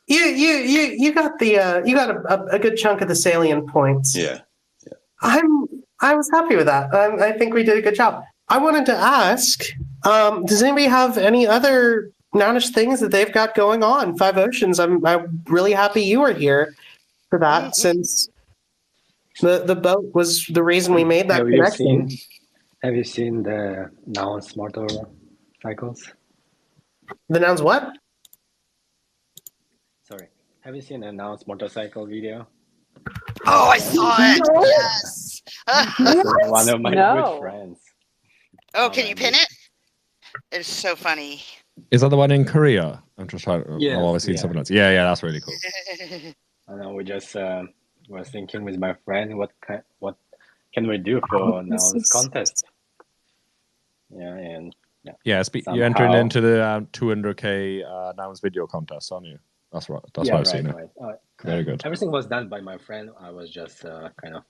you got the you got a good chunk of the salient points. Yeah. I was happy with that. I think we did a good job. I wanted to ask, does anybody have any other Nounish things that they've got going on? Five Oceans, I'm really happy you were here for that, since the boat was the reason we made that connection. Have you seen the Nouns motorcycles? The Nouns what? Sorry. Have you seen a Nouns motorcycle video? Oh, I saw it. No. Yes. One of my good friends. Oh, can you pin it? It's so funny. Is that the one in Korea? I'm just trying to. Yes, I've always seen something else. Yeah, that's really cool. I know. We just was thinking with my friend, what can we do for Nouns contest? Yeah, and yeah. You're entering into the 200K Nouns video contest, aren't you? That's right. That's what I've seen. Right. Very good. Everything was done by my friend. I was just kind of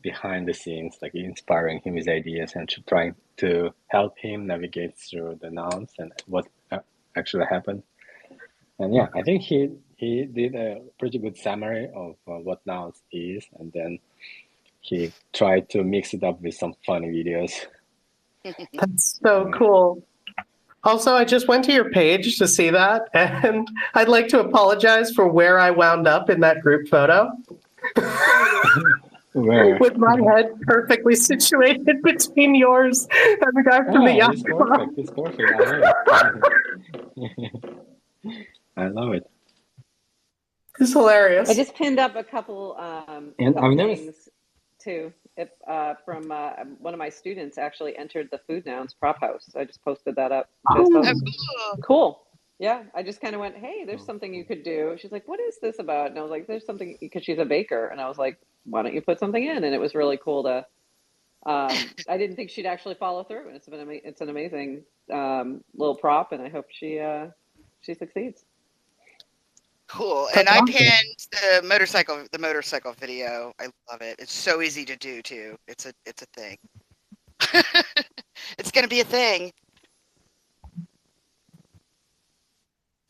behind the scenes, like inspiring him with ideas and trying to help him navigate through the nouns and what actually happened. And yeah, I think he did a pretty good summary of what nouns is, and then he tried to mix it up with some funny videos. That's so cool. Also, I just went to your page to see that, and I'd like to apologize for where I wound up in that group photo. With my head perfectly situated between yours and the guy from the yacht club. It's perfect. I love it. It's hilarious. I just pinned up a couple and I've never things too. From one of my students actually entered the Food Nouns prop house. I just posted that up. Cool. Yeah, I just kind of went, hey, there's something you could do. She's like, what is this about? And I was like, there's something, because she's a baker. And I was like, why don't you put something in? And it was really cool to, I didn't think she'd actually follow through. And it's an amazing little prop. And I hope she succeeds. Cool. And I pinned the motorcycle video. I love it. It's so easy to do too. It's a thing. It's gonna be a thing.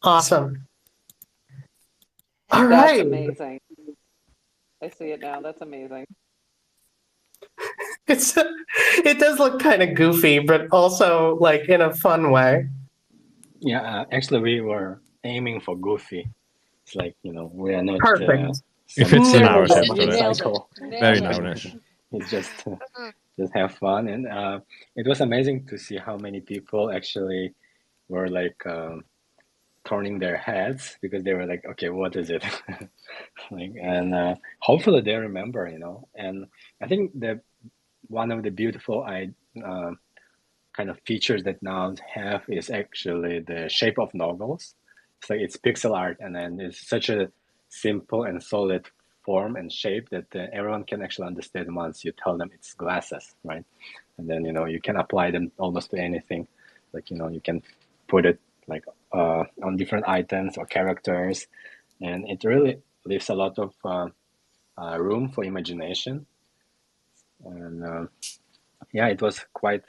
Awesome. All right. That's amazing. I see it now. That's amazing. It does look kind of goofy, but also like in a fun way. Yeah, actually, we were aiming for goofy. It's like, we are not. Perfect. It fits the Nounish motorcycle. Very Nounish. It's just have fun, and it was amazing to see how many people actually were like turning their heads because they were like, okay, what is it? And hopefully they remember, And I think that one of the beautiful kind of features that nouns have is actually the shape of noggles. It's like it's pixel art, and then it's such a simple and solid form and shape that everyone can actually understand once you tell them it's glasses, right? And then you can apply them almost to anything. Like you can put it like on different items or characters, and it really leaves a lot of room for imagination. And yeah, it was quite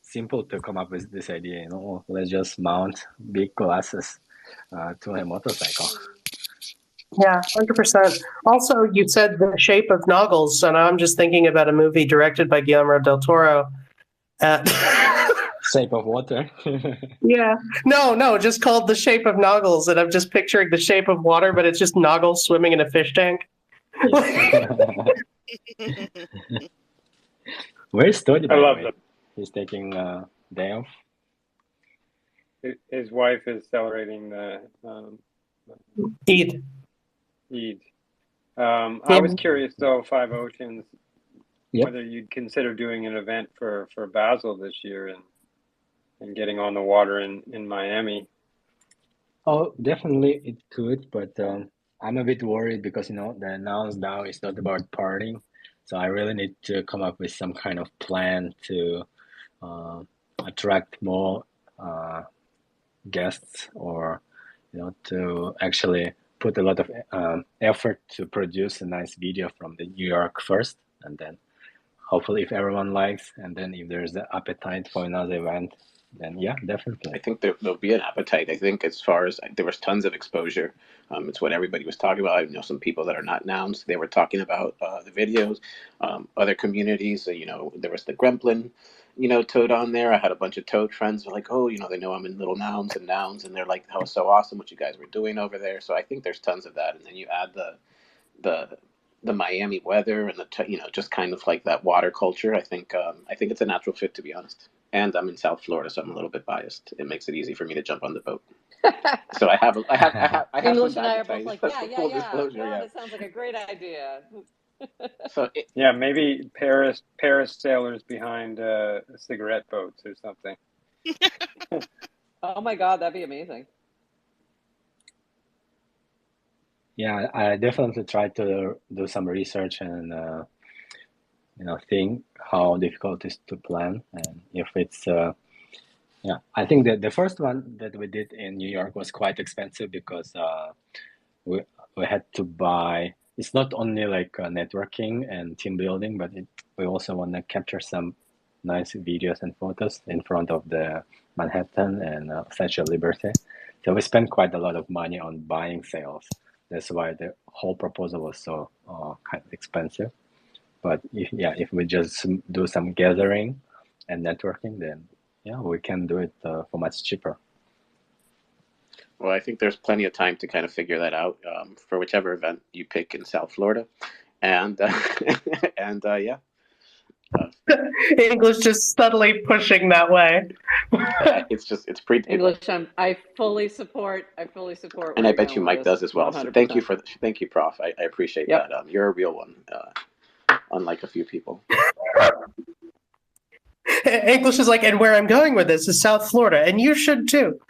simple to come up with this idea. Let's just mount big glasses to a motorcycle. Yeah, 100%. Also, you said the shape of noggles, and I'm just thinking about a movie directed by Guillermo del Toro. Shape of water. Yeah. No, just called The Shape of Noggles, and I'm just picturing the shape of water, but it's just noggles swimming in a fish tank. Where's Tony? I love that. He's taking day off. His wife is celebrating the Eid. Eid. I was curious though, Five Oceans. Yep. whether you'd consider doing an event for Basel this year and getting on the water in Miami. Oh, definitely it could, but I'm a bit worried because the NounsDAO is not about partying, so I really need to come up with some kind of plan to attract more guests, or to actually put a lot of effort to produce a nice video from the New York first, and then hopefully if everyone likes, and then if there's the appetite for another event, then yeah, definitely. I think there'll be an appetite. I think as far as there was tons of exposure. It's what everybody was talking about. I know some people that are not nouns. They were talking about the videos, other communities. There was the Gremlin, toad on there. I had a bunch of toad friends who were like, oh, they know I'm in little nouns, and they're like, that was so awesome what you guys were doing over there. So I think there's tons of that. And then you add the Miami weather and just kind of like that water culture. I think it's a natural fit, to be honest. And I'm in South Florida, so I'm a little bit biased. It makes it easy for me to jump on the boat. So I have English some and I are appetite. both like, Full disclosure, God, yeah. that sounds like a great idea. So yeah, maybe Paris sailors behind cigarette boats or something. Oh my God, that'd be amazing. Yeah, I definitely try to do some research and think how difficult it is to plan, and if it's I think that the first one that we did in New York was quite expensive because we had to buy. It's not only like networking and team building, but we also want to capture some nice videos and photos in front of the Manhattan and Statue of Liberty. So we spent quite a lot of money on buying sales. That's why the whole proposal was so kind of expensive. But if we just do some gathering and networking, then we can do it for much cheaper. Well, I think there's plenty of time to kind of figure that out for whichever event you pick in South Florida, and yeah. English just subtly pushing that way. It's pretty English. I fully support. And I bet you Mike does as well. 100%. So thank you, Prof. I appreciate that. You're a real one, unlike a few people. English is like, and where I'm going with this is South Florida, and you should too.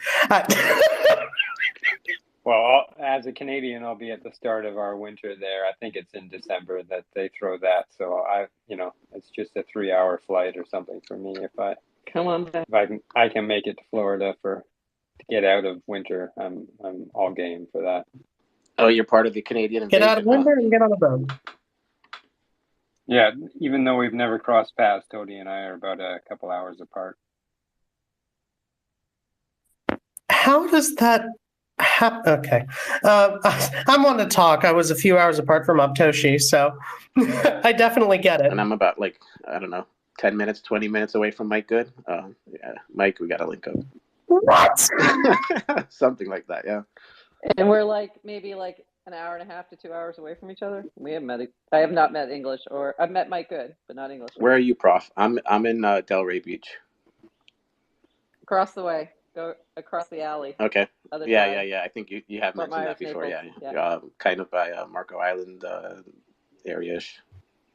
Well, as a Canadian, I'll be at the start of our winter there. I think it's in December that they throw that. So it's just a 3-hour flight or something for me. If I can make it to Florida to get out of winter, I'm all game for that. Oh, you're part of the Canadian invasion. Get out of winter and get on a boat. Yeah, even though we've never crossed paths, Tody and I are about a couple hours apart. How does that happen? Okay. I'm on to talk. I was a few hours apart from Aptoshi, so I definitely get it. And I'm about 10 minutes, 20 minutes away from Mike Good. Mike, we got to link up. What? Something like that, yeah. And we're maybe an hour and a half to 2 hours away from each other. We haven't met. I have not met English, or I've met Mike Good, but not English. Where are you, Prof? I'm in Delray Beach. Across the way. Go across the alley. Okay. Yeah. I think you have mentioned that before. Naples. Yeah. Kind of by Marco Island area-ish.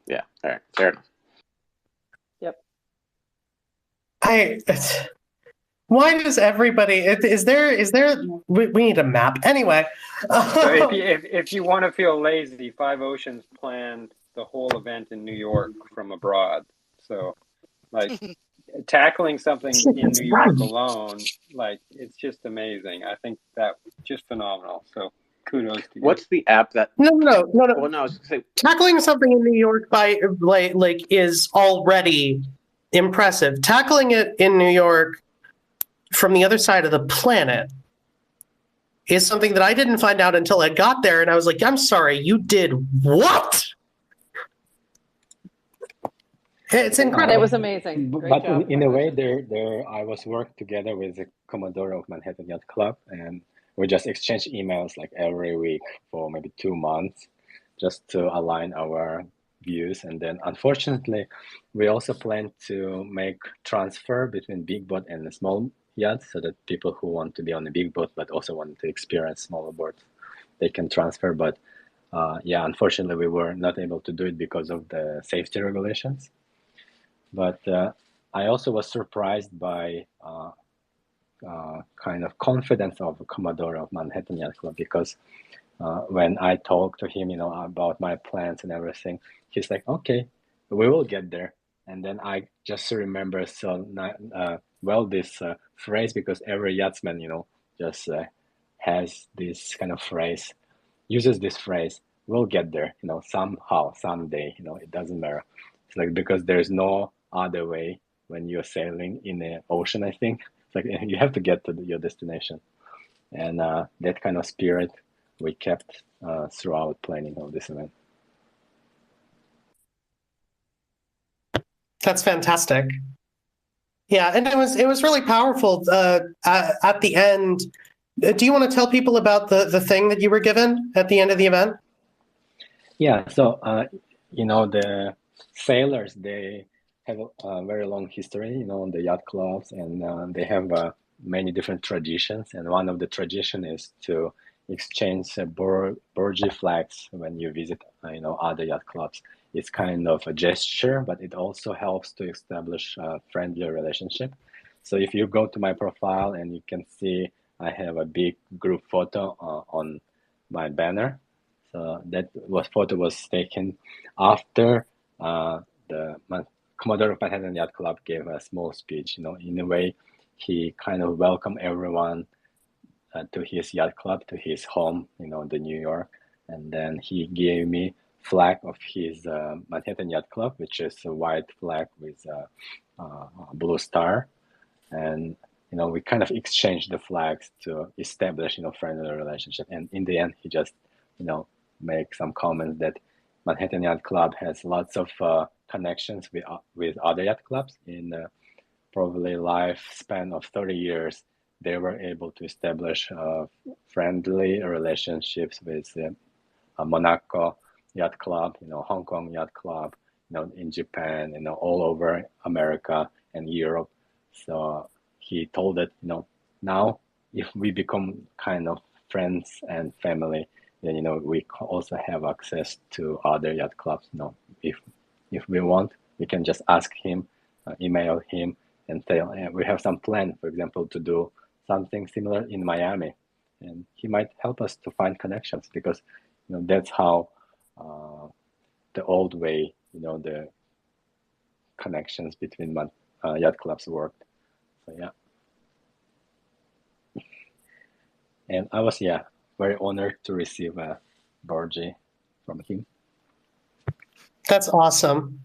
Yeah. All right. Fair enough. Yep. Why does everybody? Is there? We need a map anyway. So if you want to feel lazy, Five Oceans planned the whole event in New York from abroad. So, tackling something in New York alone, it's just amazing. I think that just phenomenal. So kudos to you. What's the app that? No. Well, no, I was gonna say, tackling something in New York by is already impressive. Tackling it in New York from the other side of the planet is something that I didn't find out until I got there, and I was like, I'm sorry, you did what? It's incredible. It was amazing. Great but job. in a way, I was working together with the Commodore of Manhattan Yacht Club, and we just exchange emails every week for maybe 2 months, just to align our views. And then, unfortunately, we also plan to make transfer between big boat and a small yacht, so that people who want to be on a big boat but also want to experience smaller boats, they can transfer. But yeah, unfortunately, we were not able to do it because of the safety regulations. But I also was surprised by kind of confidence of Commodore of Manhattan Yacht Club, because when I talked to him, about my plans and everything, he's like, "Okay, we will get there." And then I just remember well this phrase, because every yachtsman, just has this kind of phrase, uses this phrase, "We'll get there," somehow, someday, it doesn't matter. It's like, because there's no other way when you're sailing in the ocean, I think. It's like you have to get to your destination. And that kind of spirit we kept throughout planning of this event. That's fantastic. Yeah, and it was really powerful at the end. Do you want to tell people about the thing that you were given at the end of the event? Yeah, so the sailors, they have a very long history, on the yacht clubs, and they have many different traditions. And one of the tradition is to exchange Borgie flags when you visit, other yacht clubs. It's kind of a gesture, but it also helps to establish a friendly relationship. So if you go to my profile, and you can see I have a big group photo on my banner. So that photo was taken after the Commodore of Manhattan Yacht Club gave a small speech. In a way, he kind of welcomed everyone to his yacht club, to his home, the New York. And then he gave me flag of his Manhattan Yacht Club, which is a white flag with a blue star. And we kind of exchanged the flags to establish friendly relationship. And in the end, he just make some comments that Manhattan Yacht Club has lots of connections with other yacht clubs. In probably lifespan of 30 years, they were able to establish friendly relationships with Monaco Yacht Club, Hong Kong Yacht Club, in Japan, all over America and Europe. So he told that, now if we become kind of friends and family, then, we also have access to other yacht clubs. If we want, we can just ask him, email him, and say, we have some plan, for example, to do something similar in Miami. And he might help us to find connections, because, that's how the old way, the connections between yacht clubs worked. So, yeah. And I was, very honored to receive a Borgie from him. That's awesome.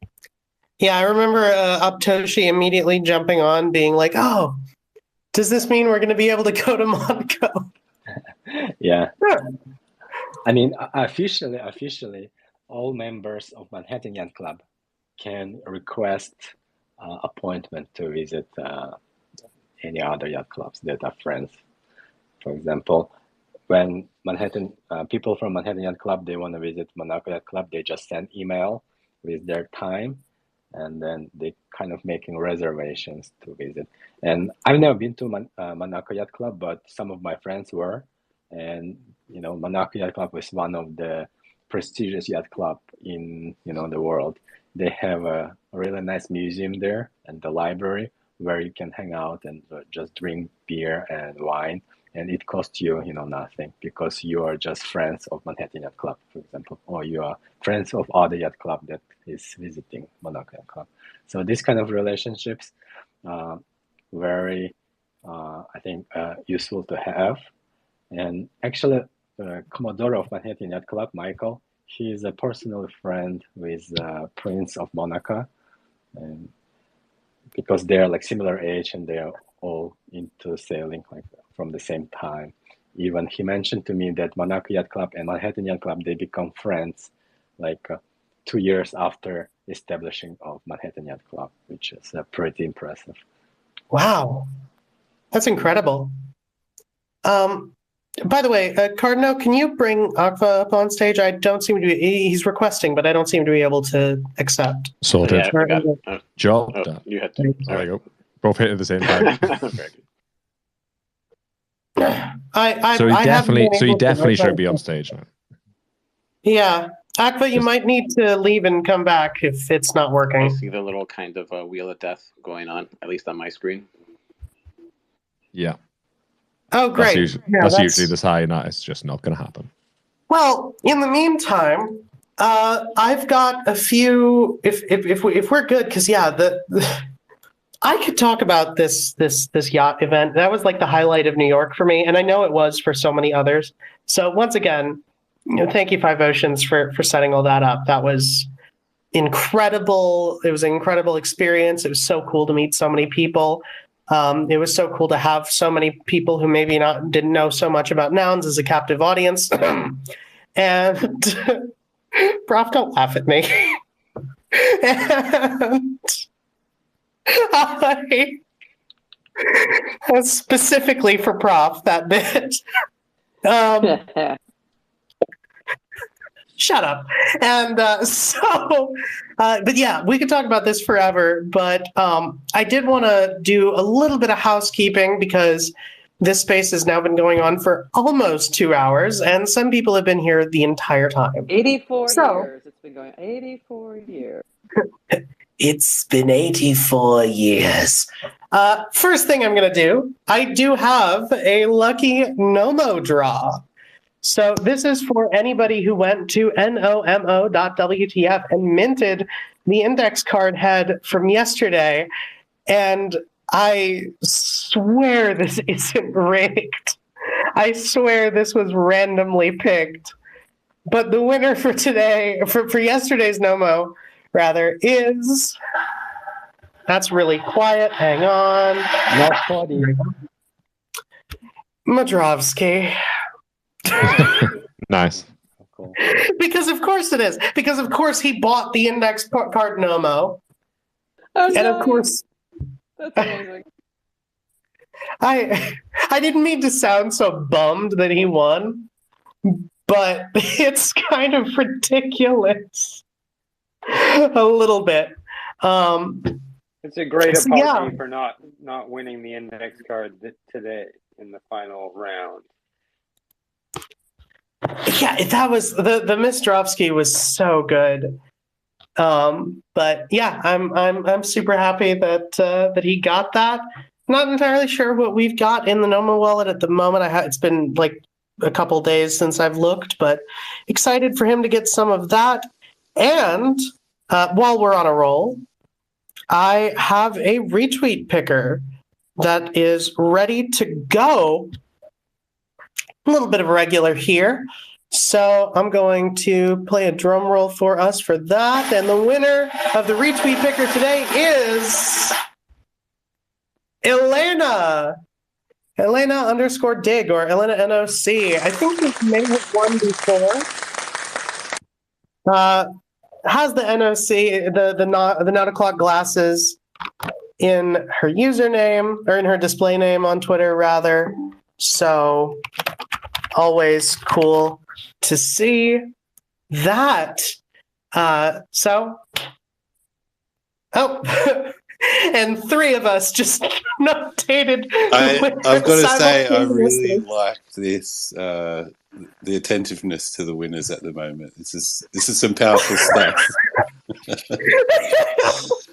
Yeah, I remember Aptoshi immediately jumping on, being like, "Oh, does this mean we're going to be able to go to Monaco?" Yeah. I mean, officially, all members of Manhattan Yacht Club can request appointment to visit any other yacht clubs that are friends. For example, when people from Manhattan Yacht Club, they want to visit Monaco Yacht Club, they just send email with their time, and then they kind of making reservations to visit. And I've never been to Monaco Yacht Club, but some of my friends were. And, Monaco Yacht Club is one of the prestigious yacht club in, the world. They have a really nice museum there, and the library where you can hang out and just drink beer and wine. And it costs you, nothing, because you are just friends of Manhattan Yacht Club, for example, or you are friends of other yacht club that is visiting Monaco Yacht Club. So this kind of relationships, very, I think, useful to have. And actually, Commodore of Manhattan Yacht Club, Michael, he is a personal friend with Prince of Monaco, and because they're like similar age and they're all into sailing like from the same time. Even he mentioned to me that Monaco Yacht Club and Manhattan Yacht Club, they become friends like 2 years after establishing of Manhattan Yacht Club, which is pretty impressive. Wow, that's incredible. By the way, Cardinal, can you bring Aqua up on stage? I don't seem to be, he's requesting, but I don't seem to be able to accept. Sorted. Yeah, I forgot. Job. Oh, you had to. There we go. Both hit at the same time. Very good. I So he haven't been definitely able to should be on stage now. Yeah. Akva, you might need to leave and come back if it's not I working. see the little kind of wheel of death going on, at least on my screen. Yeah. Oh, great. That's usually the sign that it's just not going to happen. Well, in the meantime, I've got a few. If we're good, because I could talk about this yacht event. That was like the highlight of New York for me, and I know it was for so many others. So once again, thank you, Five Oceans, for setting all that up. That was incredible. It was an incredible experience. It was so cool to meet so many people. It was so cool to have so many people who maybe didn't know so much about nouns as a captive audience. And Prof, don't laugh at me. And specifically for Prof, that bit. Shut up. And but yeah, we could talk about this forever, but I did want to do a little bit of housekeeping because this space has now been going on for almost 2 hours, and some people have been here the entire time. 84 years. It's been going 84 years. It's been 84 years. First thing I'm going to do, I do have a lucky Nomo draw. So this is for anybody who went to nomo.wtf and minted the index card head from yesterday. And I swear this isn't rigged. I swear this was randomly picked. But the winner for today, for yesterday's Nomo, rather, is... That's really quiet. Hang on. Not 40. Madrovsky. Nice. Cool. Because of course it is. Because of course he bought the index card Nomo. Oh, and no. Of course... That's amazing. I didn't mean to sound so bummed that he won, but it's kind of ridiculous. A little bit. It's a great So, apology for not winning the index card today in the final round. Yeah, that was the Mistrovsky was so good. But yeah, I'm super happy that he got that. Not entirely sure what we've got in the Nomo wallet at the moment. It's been like a couple days since I've looked, but excited for him to get some of that. And while we're on a roll, I have a retweet picker that is ready to go. A little bit of a regular here. So I'm going to play a drum roll for us for that. And the winner of the retweet picker today is Elena. Elena_dig or Elena NOC. I think this may have won before. Has the NOC, the 9 o'clock glasses in her username, or in her display name on Twitter, rather. So always cool to see that. And 3 of us just notated. I've got to say, I really like this, the attentiveness to the winners at the moment. This is some powerful stuff.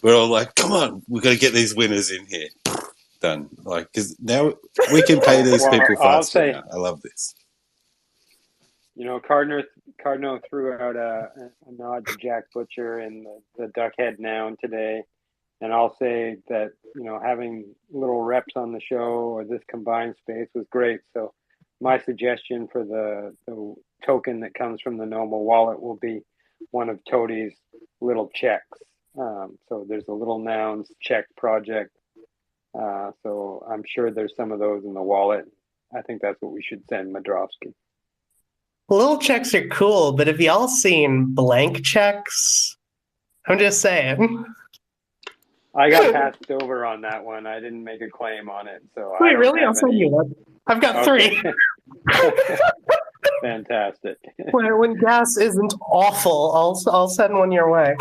We're all like, come on, we've got to get these winners in here. Done. Like, because now we can pay these people faster. Now. I love this. You know, Cardinal threw out a nod to Jack Butcher and the Duckhead Noun today. And I'll say that, you know, having little reps on the show or this combined space was great. So my suggestion for the token that comes from the Nomo wallet will be one of Toadie's little checks. So there's a little nouns check project. So I'm sure there's some of those in the wallet. I think that's what we should send Madrovsky. Little checks are cool, but have y'all seen blank checks? I'm just saying. I got passed over on that one. I didn't make a claim on it. So wait, really? I'll send you one. I've got 3. Fantastic. When gas isn't awful, I'll send one your way.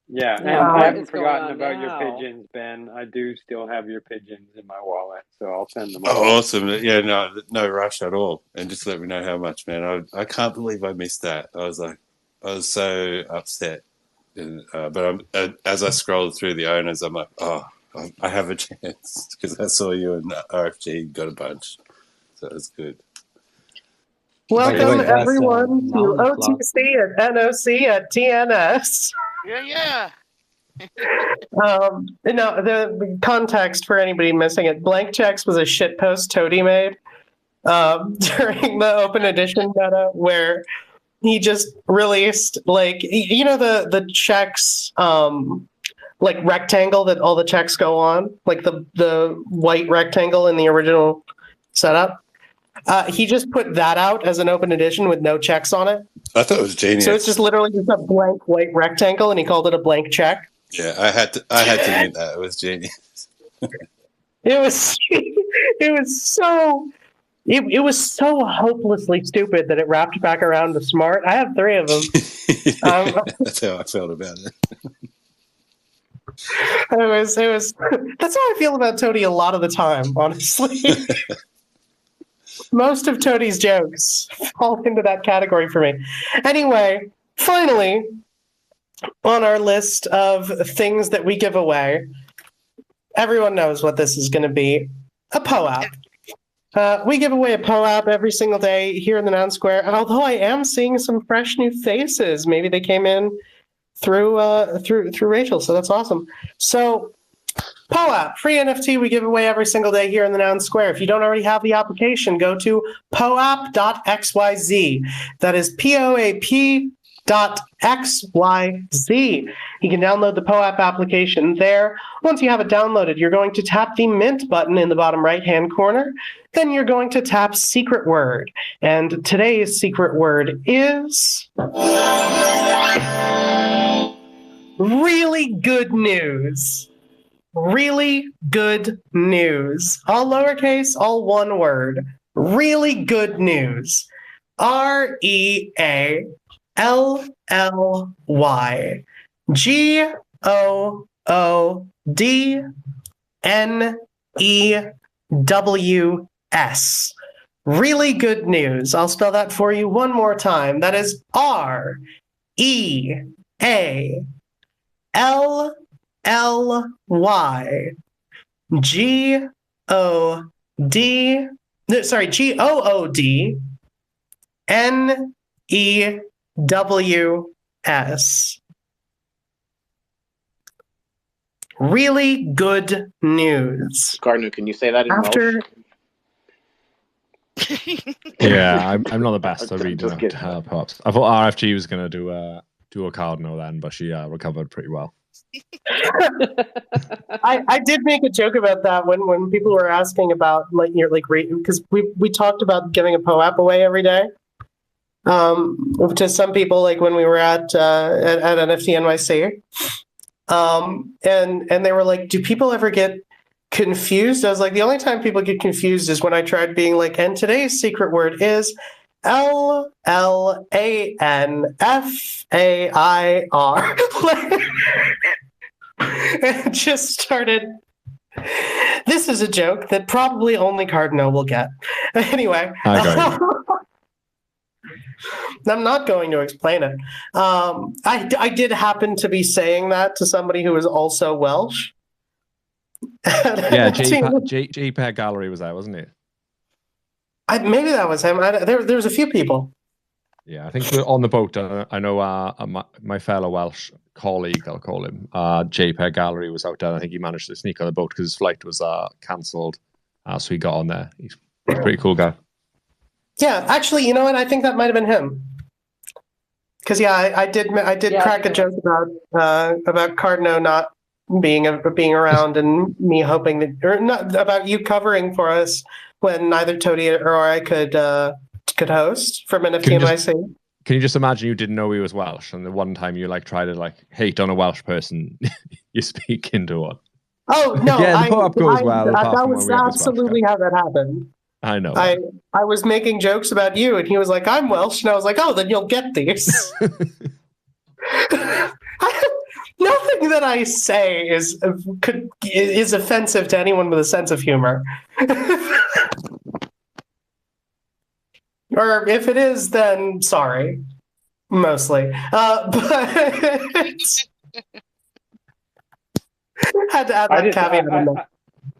Yeah, and Yeah, I what haven't is going forgotten on about your now? pigeons, Ben. I do still have your pigeons in my wallet, so I'll send them Oh, along. awesome! Yeah, no rush at all, and just let me know how much, man. I can't believe I missed that. I was so upset, and, but as I scrolled through the owners, I'm like, oh, I have a chance because I saw you and RFG got a bunch, so it was good. By the Welcome, way, that's everyone, to Noun Clock. OTC at NOC at TNS. Yeah. No, the context for anybody missing it, Blank Checks was a shitpost Toady made during the open edition meta where he just released, like, you know, the checks, like rectangle that all the checks go on, like the white rectangle in the original setup. He just put that out as an open edition with no checks on it. I thought it was genius. So it's just literally just a blank white rectangle, and he called it a blank check. Yeah, I had to admit that it was genius. It was it was so hopelessly stupid that it wrapped back around to smart. I have 3 of them. That's how I felt about it. It was that's how I feel about Toady a lot of the time, honestly. Most of Toadie's jokes fall into that category for me. Anyway, finally, on our list of things that we give away, everyone knows what this is going to be, a POAP. We give away a POAP every single day here in the Noun Square, although I am seeing some fresh new faces. Maybe they came in through Rachel, so that's awesome. So, POAP, free NFT we give away every single day here in the Noun Square. If you don't already have the application, go to poap.xyz. That is POAP.xyz. You can download the POAP application there. Once you have it downloaded, you're going to tap the Mint button in the bottom right-hand corner. Then you're going to tap Secret Word. And today's secret word is really good news. Really good news. All lowercase, all one word. Really good news. REALLY. GOODNEWS. Really good news. I'll spell that for you one more time. That is GOODNEWS. Really good news. Gardner, can you say that in Welsh? Yeah, I'm not the best at reading Just kidding. POAPs. I thought RFG was going to do a cardinal then, but she recovered pretty well. I did make a joke about that when people were asking about because we talked about giving a POAP away every day. To some people, like when we were at NFT NYC. And they were like, do people ever get confused? I was like, the only time people get confused is when I tried being like, and today's secret word is LLANFAIR. And just started. This is a joke that probably only Cardinal will get. Anyway. I'm not going to explain it. I did happen to be saying that to somebody who is also Welsh. Yeah, JPEG Gallery was there, wasn't it? Maybe that was him. There was a few people. Yeah, I think on the boat, I know my fellow Welsh colleague, I'll call him, JPEG Gallery was out there. I think he managed to sneak on the boat because his flight was cancelled. So he got on there. He's a pretty cool guy. Yeah, actually, you know what? I think that might have been him. Because I did crack a joke about Cardno not being around and me hoping that, or not about you covering for us when neither Toady or I could host from NFT NYC. Can you just imagine you didn't know he was Welsh, and the one time you try to hate on a Welsh person, you speak into one. Oh no! Yeah, the pop-up goes well. That was absolutely how that happened. I know. I was making jokes about you, and he was like, "I'm Welsh," and I was like, "Oh, then you'll get these." Nothing that I say is offensive to anyone with a sense of humor. Or if it is, then sorry. Mostly. But had to add that caveat in there.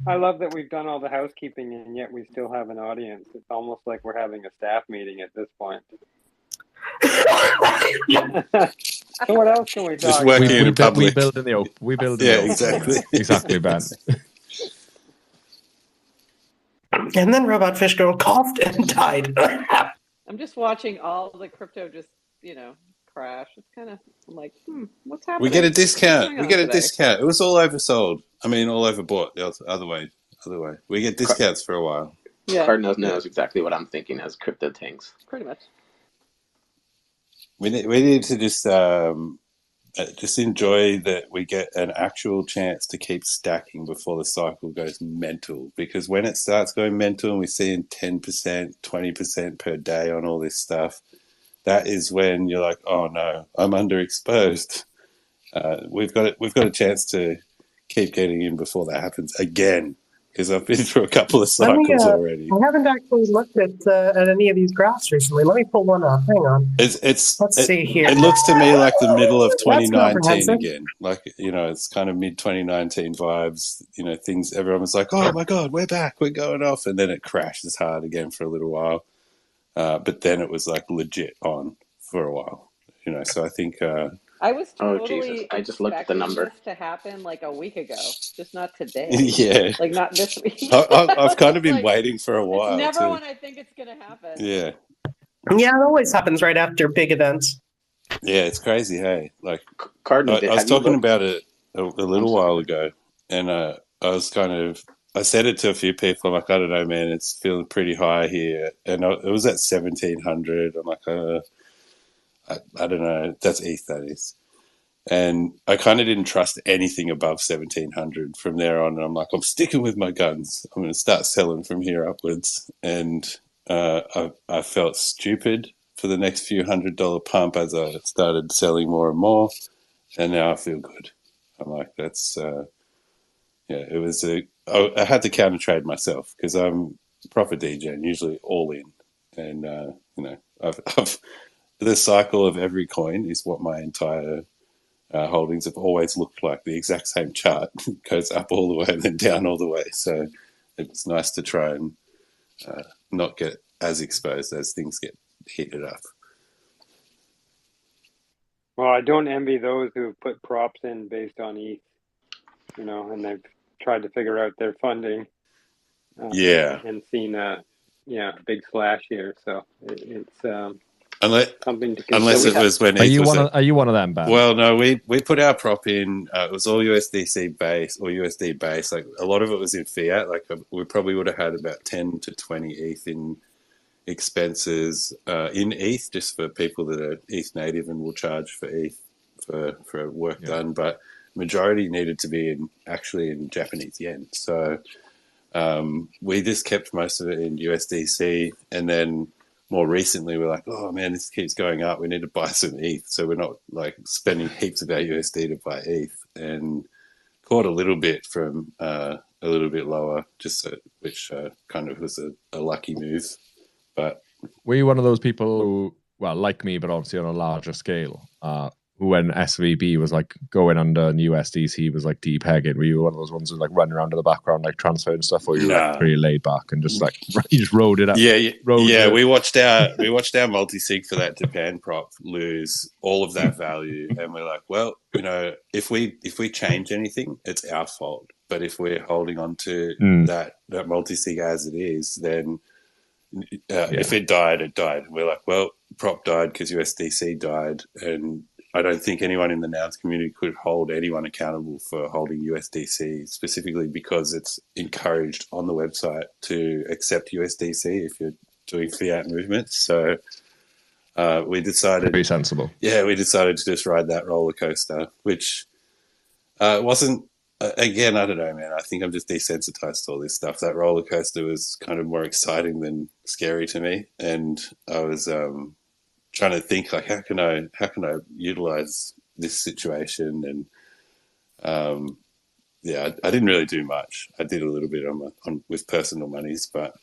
I love that we've done all the housekeeping and yet we still have an audience. It's almost like we're having a staff meeting at this point. So what else can we talk Just working about? in public. We build in the open. We build in Yeah, the open. exactly. Exactly, Ben. And then Robot Fish Girl coughed and died. I'm just watching all the crypto just, crash. It's kind of, I'm like, what's happening? We get a discount. What's We going get on a today? discount. It was all oversold. I mean, all overbought. The other way. We get discounts for a while. Yeah, Cardinals knows exactly what I'm thinking as crypto tanks. pretty much. We need to just enjoy that we get an actual chance to keep stacking before the cycle goes mental. Because when it starts going mental and we're seeing 10%, 20% per day on all this stuff, that is when you're like, oh no, I'm underexposed. We've got a chance to keep getting in before that happens again. Because I've been through a couple of cycles already. I haven't actually looked at any of these graphs recently. Let me pull one up. Hang on. Let's see here. It looks to me like the middle of That's 2019 comprehensive. again. Like, it's kind of mid 2019 vibes. Things, everyone was like, oh my God, we're back, we're going off. And then it crashes hard again for a little while. But then it was like legit on for a while. So I think... I was Oh, totally Jesus. I just looked at the expecting number. this to happen like a week ago, just not today. Yeah. Like not this week. I've kind of been Like, waiting for a while. It's never too. when I think it's going to happen. Yeah. Yeah, it always happens right after big events. Yeah, it's crazy, hey? Like, Cardinal, I was talking looked? about it a little while ago, and I said it to a few people. I'm like, I don't know, man, it's feeling pretty high here. And it was at 1,700. I'm like, I don't know. That's ETH, that is. And I kind of didn't trust anything above 1,700 from there on. And I'm like, I'm sticking with my guns. I'm going to start selling from here upwards. And I felt stupid for the next few $100 pump as I started selling more and more. And now I feel good. I'm like, that's, it was I had to counter trade myself because I'm proper DJ and usually all in. And, I've the cycle of every coin is what my entire holdings have always looked like. The exact same chart goes up all the way and then down all the way. So it's nice to try and not get as exposed as things get heated up. Well, I don't envy those who put props in based on ETH, and they've tried to figure out their funding. And seen a big splash here. So it's something to consider. Unless it was when are you one of them, Ben? Well, no, we put our prop in. It was all USDC base or USD base. Like a lot of it was in fiat. Like we probably would have had about 10 to 20 ETH in expenses in ETH, just for people that are ETH native and will charge for ETH for work done. But majority needed to be actually in Japanese yen. So we just kept most of it in USDC, and then more recently we're like, oh man, this keeps going up, we need to buy some ETH. So we're not like spending heaps of our USD to buy ETH, and caught a little bit from a little bit lower, which kind of was a lucky move. But were you one of those people who, well, like me, but obviously on a larger scale, who when SVB was like going under and USDC was like depegging, were you one of those ones who like running around in the background like transferring stuff, or you were like pretty laid back and just like you just rode it up? We watched our multi-sig for that Japan prop lose all of that value, and we're like, well, if we change anything, it's our fault. But if we're holding on to that multi-sig as it is, then if it died, it died. We're like, well, prop died because USDC died, and I don't think anyone in the Nouns community could hold anyone accountable for holding USDC, specifically because it's encouraged on the website to accept USDC if you're doing fiat movements. So we decided... Pretty sensible. Yeah, we decided to just ride that roller coaster, which wasn't... Again, I don't know, man. I think I'm just desensitized to all this stuff. That roller coaster was kind of more exciting than scary to me. And I was... trying to think like how can I utilize this situation, and Yeah, I didn't really do much. I did a little bit with personal monies, but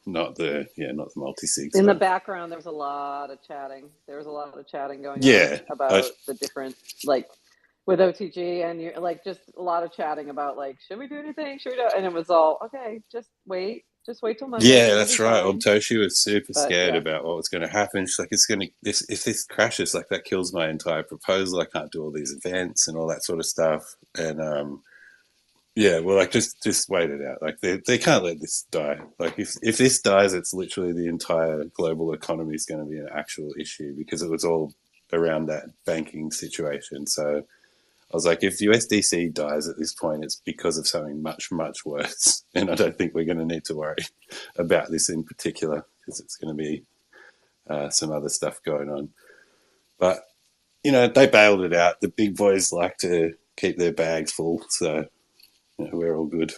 not the multi-sig In the stuff. background, there was a lot of chatting. There was a lot of chatting going Yeah, on about the different, like, with OTG, and you're like, just a lot of chatting about, like, should we do anything? Should we do? And it was all okay. Just wait till Monday. yeah, It'll that's be right. fine. Toshi was super But scared yeah, about what was going to happen. She's like, if this crashes, like that kills my entire proposal. I can't do all these events and all that sort of stuff. And yeah, well, like just wait it out. Like they can't let this die. Like if this dies, it's literally the entire global economy is going to be an actual issue because it was all around that banking situation. So I was like, if USDC dies at this point, it's because of something much, much worse. And I don't think we're going to need to worry about this in particular because it's going to be some other stuff going on. But, you know, they bailed it out. The big boys like to keep their bags full. So, you know, we're all good.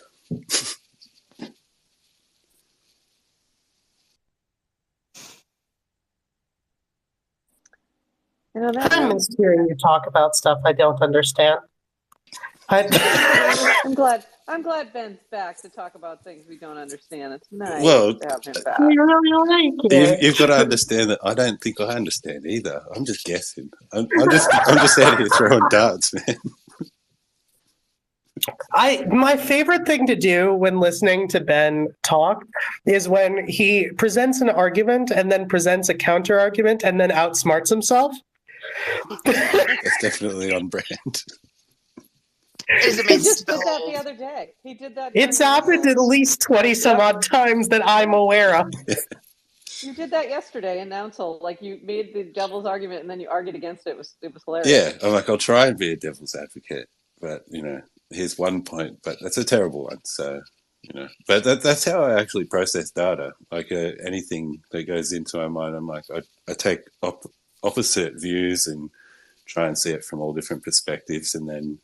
I miss hearing you talk about stuff I don't understand. I'm glad Ben's back to talk about things we don't understand. It's nice Well, to have him back. You've got to understand that I don't think I understand either. I'm just guessing. I'm just out here throwing darts, man. My favorite thing to do when listening to Ben talk is when he presents an argument and then presents a counter argument and then outsmarts himself. That's definitely on brand. He just did that the other day. He did that. It's happened at least 20 some odd times that I'm aware of. You did that yesterday in Nounsel. Like, you made the devil's argument and then you argued against it. It was hilarious. Yeah, I'm like, I'll try and be a devil's advocate, but you know, here's one point, but that's a terrible one. So, you know, but that's how I actually process data. Like anything that goes into my mind, I'm like, I take opposite views and try and see it from all different perspectives, and then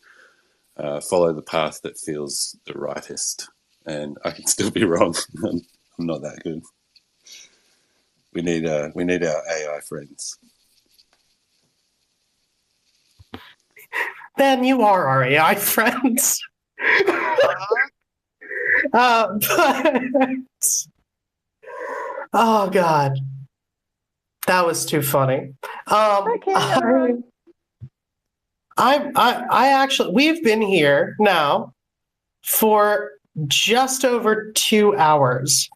follow the path that feels the rightest. And I can still be wrong. I'm not that good. We need our AI friends. Ben, you are our AI friends. But, oh God, that was too funny. I actually, we've been here now for just over 2 hours.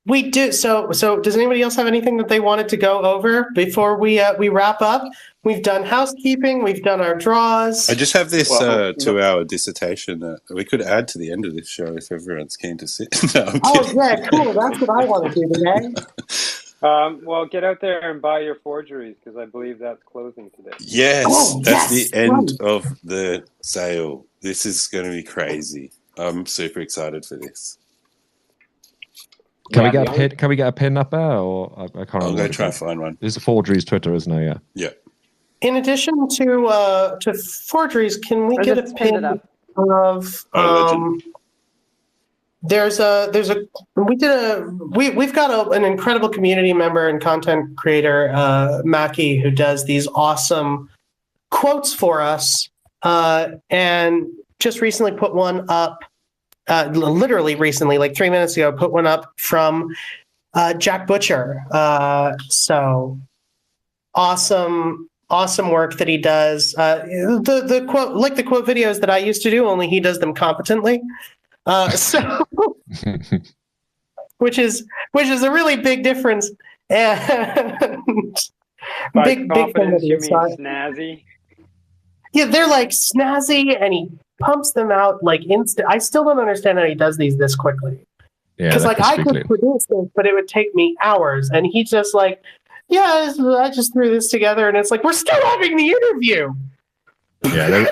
We do so. Does anybody else have anything that they wanted to go over before we wrap up? We've done housekeeping. We've done our draws. I just have this 2-hour dissertation that we could add to the end of this show if everyone's keen to sit. No, yeah, cool. That's what I want to do today. Well, get out there and buy your forgeries because I believe that's closing today. Yes, that's the end of the sale. This is going to be crazy. I'm super excited for this. Can we get a pin up there, or I can't remember? I'm going to try and find one. There's a Forgeries Twitter, isn't there? Yeah. Yeah. In addition to forgeries, can we get a pin of? We've got an incredible community member and content creator, Mackie, who does these awesome quotes for us, and just recently put one up. Literally recently, like 3 minutes ago, put one up from Jack Butcher. So awesome work that he does. The quote, like the quote videos that I used to do, only he does them competently. Which is a really big difference. And By big confidence, you mean snazzy? Yeah, they're like snazzy, and he pumps them out like instant. I still don't understand how he does these this quickly. Because like I could produce this, but it would take me hours, and he's just like, "Yeah, I just threw this together," and it's like we're still having the interview. Yeah,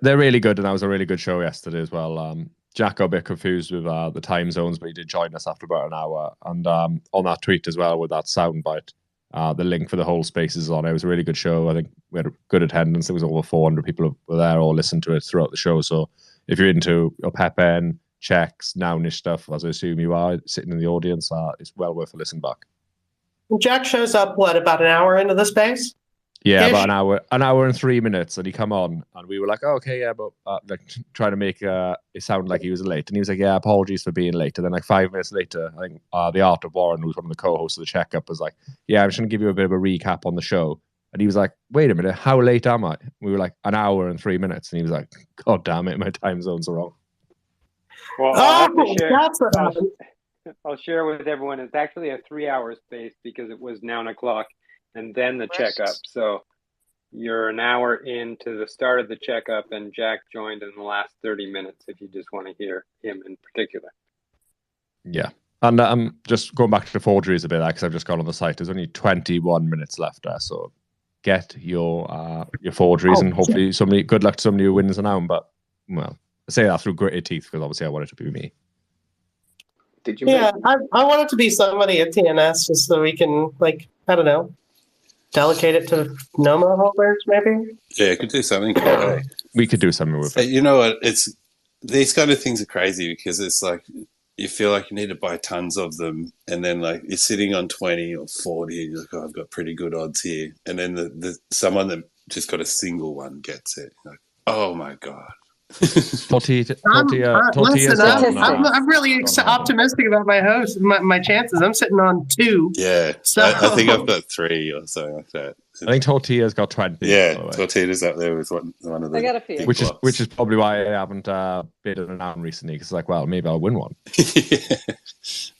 they're really good, and that was a really good show yesterday as well. Jack got a bit confused with the time zones, but he did join us after about an hour. And on that tweet as well with that soundbite, the link for the whole space is on. It was a really good show. I think we had a good attendance. There was over 400 people were there or listened to it throughout the show. So if you're into Pepen, checks, Nownish stuff, as I assume you are, sitting in the audience, it's well worth a listen back. Jack shows up, about an hour into the space? Yeah, about an hour and 3 minutes, and he come on, and we were like, oh, okay, yeah, but like trying to make it sound like he was late, and he was like, yeah, apologies for being late. And then like 5 minutes later, I think the Art of Warren, who's one of the co-hosts of the Checkup, was like, yeah, I'm just gonna give you a bit of a recap on the show. And he was like, wait a minute, how late am I? We were like, an hour and 3 minutes, and he was like, God damn it, my time zones are wrong. Well, I'll share with everyone. It's actually a 3-hour space because it was 9 o'clock. And then the checkup. So you're an hour into the start of the checkup, and Jack joined in the last 30 minutes if you just want to hear him in particular. Yeah. And I'm just going back to the forgeries a bit, because I've just gone on the site. There's only 21 minutes left there. So get your forgeries, and hopefully good luck to somebody who wins an hour. But, well, I say that through gritted teeth because obviously I want it to be me. Did you? Yeah, I want it to be somebody at TNS just so we can, like, I don't know, delegate it to NOMA holders, maybe? Yeah, you could do something. Hey. We could do something with it. You know what? It's these kind of things are crazy because it's like you feel like you need to buy tons of them, and then like you're sitting on 20 or 40, and you're like, oh, I've got pretty good odds here, and then the someone that just got a single one gets it. Like, oh my god. Listen, I'm really optimistic about my host, my chances. I'm sitting on 2. Yeah, so I think I've got 3 or something like that. I think Tortilla's got 20. Yeah, Tortilla's up there with one of the. I got a few. Which is probably why I haven't bid an noun recently, because like, well, maybe I'll win one. Yeah.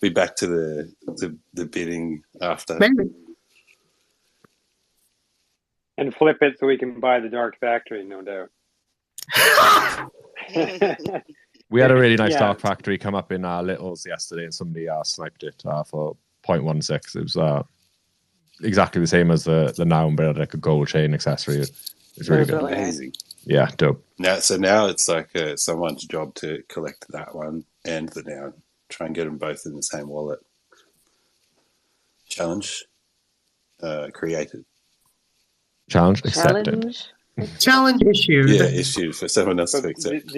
Be back to the bidding after. Maybe. And flip it so we can buy the Dark Factory, no doubt. We had a really nice Dark Factory come up in Littles yesterday, and somebody sniped it for 0.16. It was exactly the same as the noun, but like a gold chain accessory. It's really good. Amazing. Yeah, dope. Now it's like someone's job to collect that one and the noun. Try and get them both in the same wallet. Challenge created. Challenge accepted. Challenge issued. Yeah, issued for someone else to accept.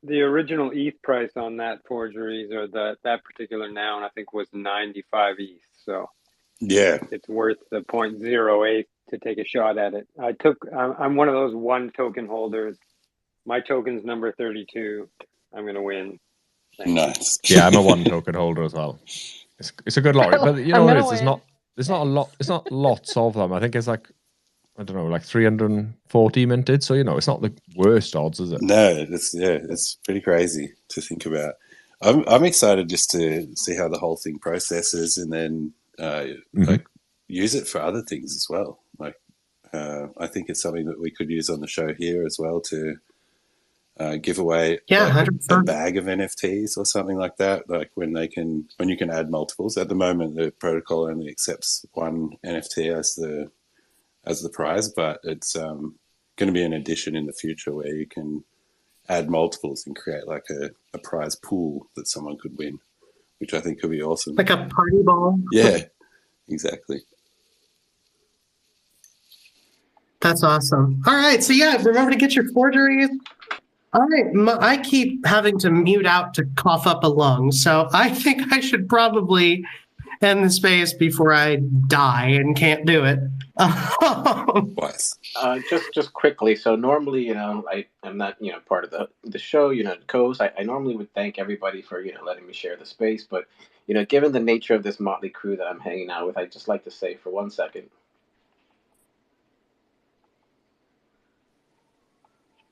The original ETH price on that forgeries or that particular noun, I think, was 95 ETH. So yeah, it's worth the 0.08 to take a shot at it. I'm one of those 1 token holders. My token's number 32. I'm going to win. Nice. Yeah, I'm a 1 token holder as well. It's a good lottery, but you know what it is? There's not a lot. It's not lots of them. I think it's like, I don't know, like 340 minted. So, you know, it's not the worst odds, is it? No, it's pretty crazy to think about. I'm excited just to see how the whole thing processes, and then like use it for other things as well. Like I think it's something that we could use on the show here as well to give away like a bag of NFTs or something like that. Like when you can add multiples. At the moment, the protocol only accepts 1 NFT as the prize, but it's going to be an addition in the future where you can add multiples and create like a prize pool that someone could win, which I think could be awesome. Like a party ball? Yeah, exactly. That's awesome. All right, so yeah, remember to get your forgeries. All right, I keep having to mute out to cough up a lung, so I think I should probably end the space before I die and can't do it. Just quickly. So normally, you know, I'm not, you know, part of the show, you know, the co-host. I normally would thank everybody for, you know, letting me share the space. But, you know, given the nature of this motley crew that I'm hanging out with, I'd just like to say for 1 second.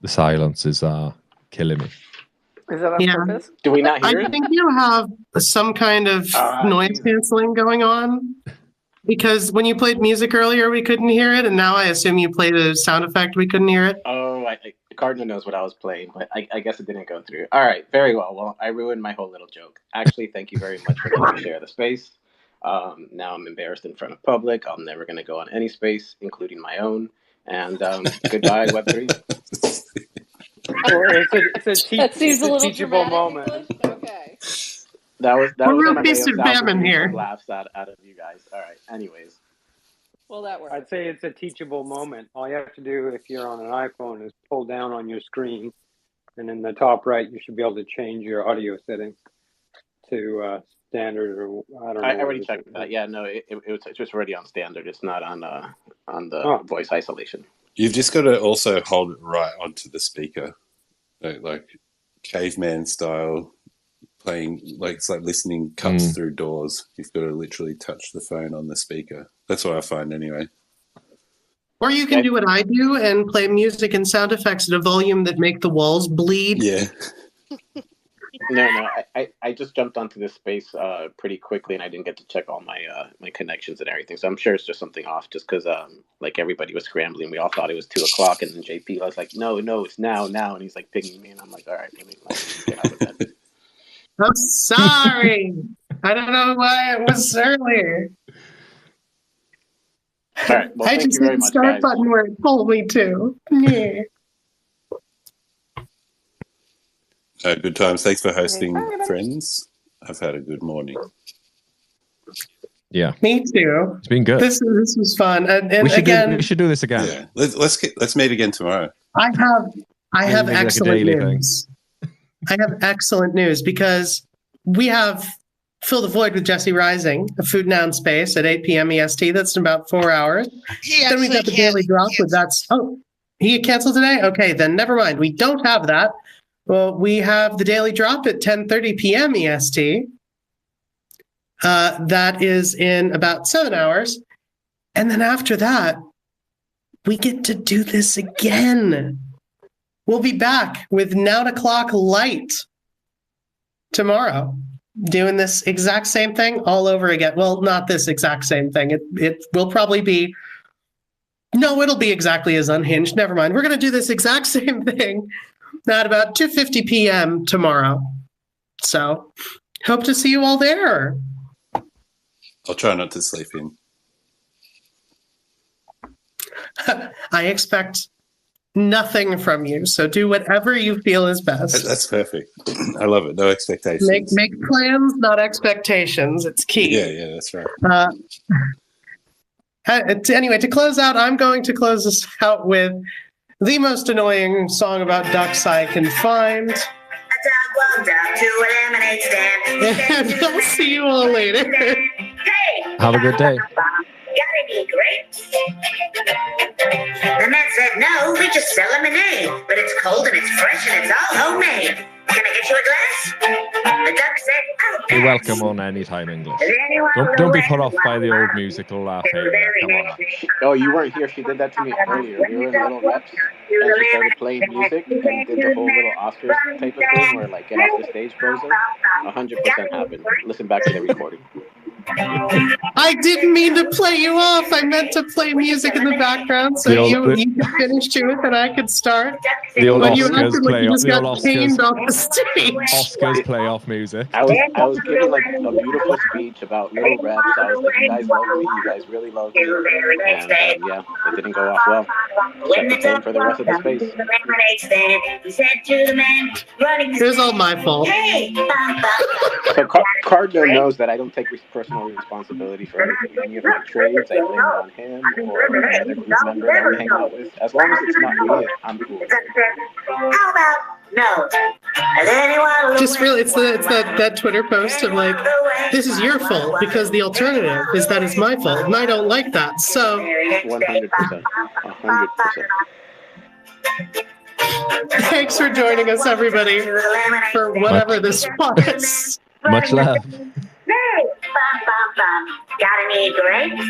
The silence is killing me. Is that on purpose? Do we not hear it? I think you have some kind of noise canceling going on. Because when you played music earlier, we couldn't hear it, and now I assume you played a sound effect, we couldn't hear it. Oh, Cardinal knows what I was playing, but I guess it didn't go through. All right, very well. Well, I ruined my whole little joke. Actually, thank you very much for letting me share the space. Now I'm embarrassed in front of public. I'm never going to go on any space, including my own. And goodbye, Web3. It's a teachable moment. Okay. That was real my feast and famine here. Laughs out of you guys. All right. Anyways. Well, that works. I'd say it's a teachable moment. All you have to do if you're on an iPhone is pull down on your screen, and in the top right, you should be able to change your audio settings to standard, or I don't know. I already checked that. Yeah, no, it's just already on standard. It's not on voice isolation. You've just got to also hold it right onto the speaker, like caveman style, playing like it's like listening cuts through doors. You've got to literally touch the phone on the speaker. That's what I find anyway. Or you can do what I do and play music and sound effects at a volume that make the walls bleed. Yeah. No, I just jumped onto this space pretty quickly, and I didn't get to check all my my connections and everything. So I'm sure it's just something off, just because like everybody was scrambling. We all thought it was 2:00, and then JP was like, "No, it's now," and he's like pinging me, and I'm like, "All right, let me get out of bed." I'm sorry. I don't know why it was earlier. All right, well, I thank just you very hit the much, start guys. button where it told me to. Yeah. Good times. Thanks for hosting, friends. I've had a good morning. Yeah, me too. It's been good. This was fun, and we should do this again. Yeah, let's meet again tomorrow. I have Maybe like a excellent daily news. I have excellent news because we have Fill the Void with Jesse Rising, a food noun space at 8 p.m. EST. That's in about 4 hours. Then we've got the Daily Drop with he canceled today? Okay, then never mind. We don't have that. Well, we have the Daily Drop at 10:30 p.m. EST. That is in about 7 hours. And then after that, we get to do this again. We'll be back with Noun O'Clock Light tomorrow, doing this exact same thing all over again. Well, not this exact same thing. It will probably be, no, it'll be exactly as unhinged. Never mind. We're going to do this exact same thing at about 2:50 p.m. tomorrow. So hope to see you all there. I'll try not to sleep in. I expect nothing from you, so do whatever you feel is best. That's perfect. I love it. No expectations. Make plans, not expectations. It's key. Yeah, that's right. Anyway, to close out, I'm going to close this out with the most annoying song about ducks I can find. And I'll see you all later. Have a good day. The man said, no, we just sell lemonade, but it's cold and it's fresh and it's all homemade. Can I get you a glass? The duck said, oh, You're welcome on Anytime English. Don't be put off by the old musical laugh. Come on. Oh, you weren't here. She did that to me earlier. We were in Little Reps, and she started playing music and did the whole little Oscars type of thing where, like, get off the stage frozen. 100% happened. Listen back to the recording. I didn't mean to play you off. I meant to play music in the background so you could finish to it and I could start. The old But you Oscars acted like you just got caned off the stage. Oscars playoff music. I was giving like a beautiful speech about Little Reps. I was like, you guys love me. You guys really love me. And yeah, it didn't go off well. Set the tone for the rest of the space. It was all my fault. So Cardno knows that I don't take personal responsibility for anything. Any of my trades, I blame it on him or another group member that we hang out with. As long as it's not me, I'm cool. How about no? Just really, it's that Twitter post of like, this is your fault because the alternative is that it's my fault and I don't like that. So 100%. 100%. Thanks for joining us, everybody, for whatever this was. Much love. Hey, bum, bum, bum. Got any grapes?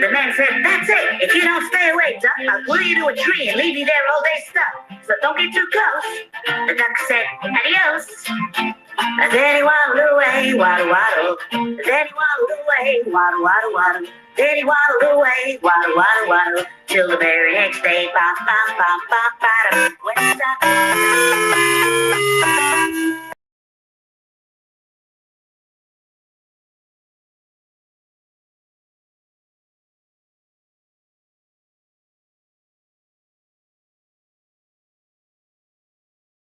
The man said, that's it. If you don't stay away, duck, I'll glue you to a tree and leave you there all day stuck. So don't get too close. The duck said, adios. Then he waddled away, waddle, waddle. Then he waddled away, waddle, waddle, waddle. Then he waddled away, waddle, waddle, waddle. Till the very next day, bop, bop, bop, bop, bop. When it's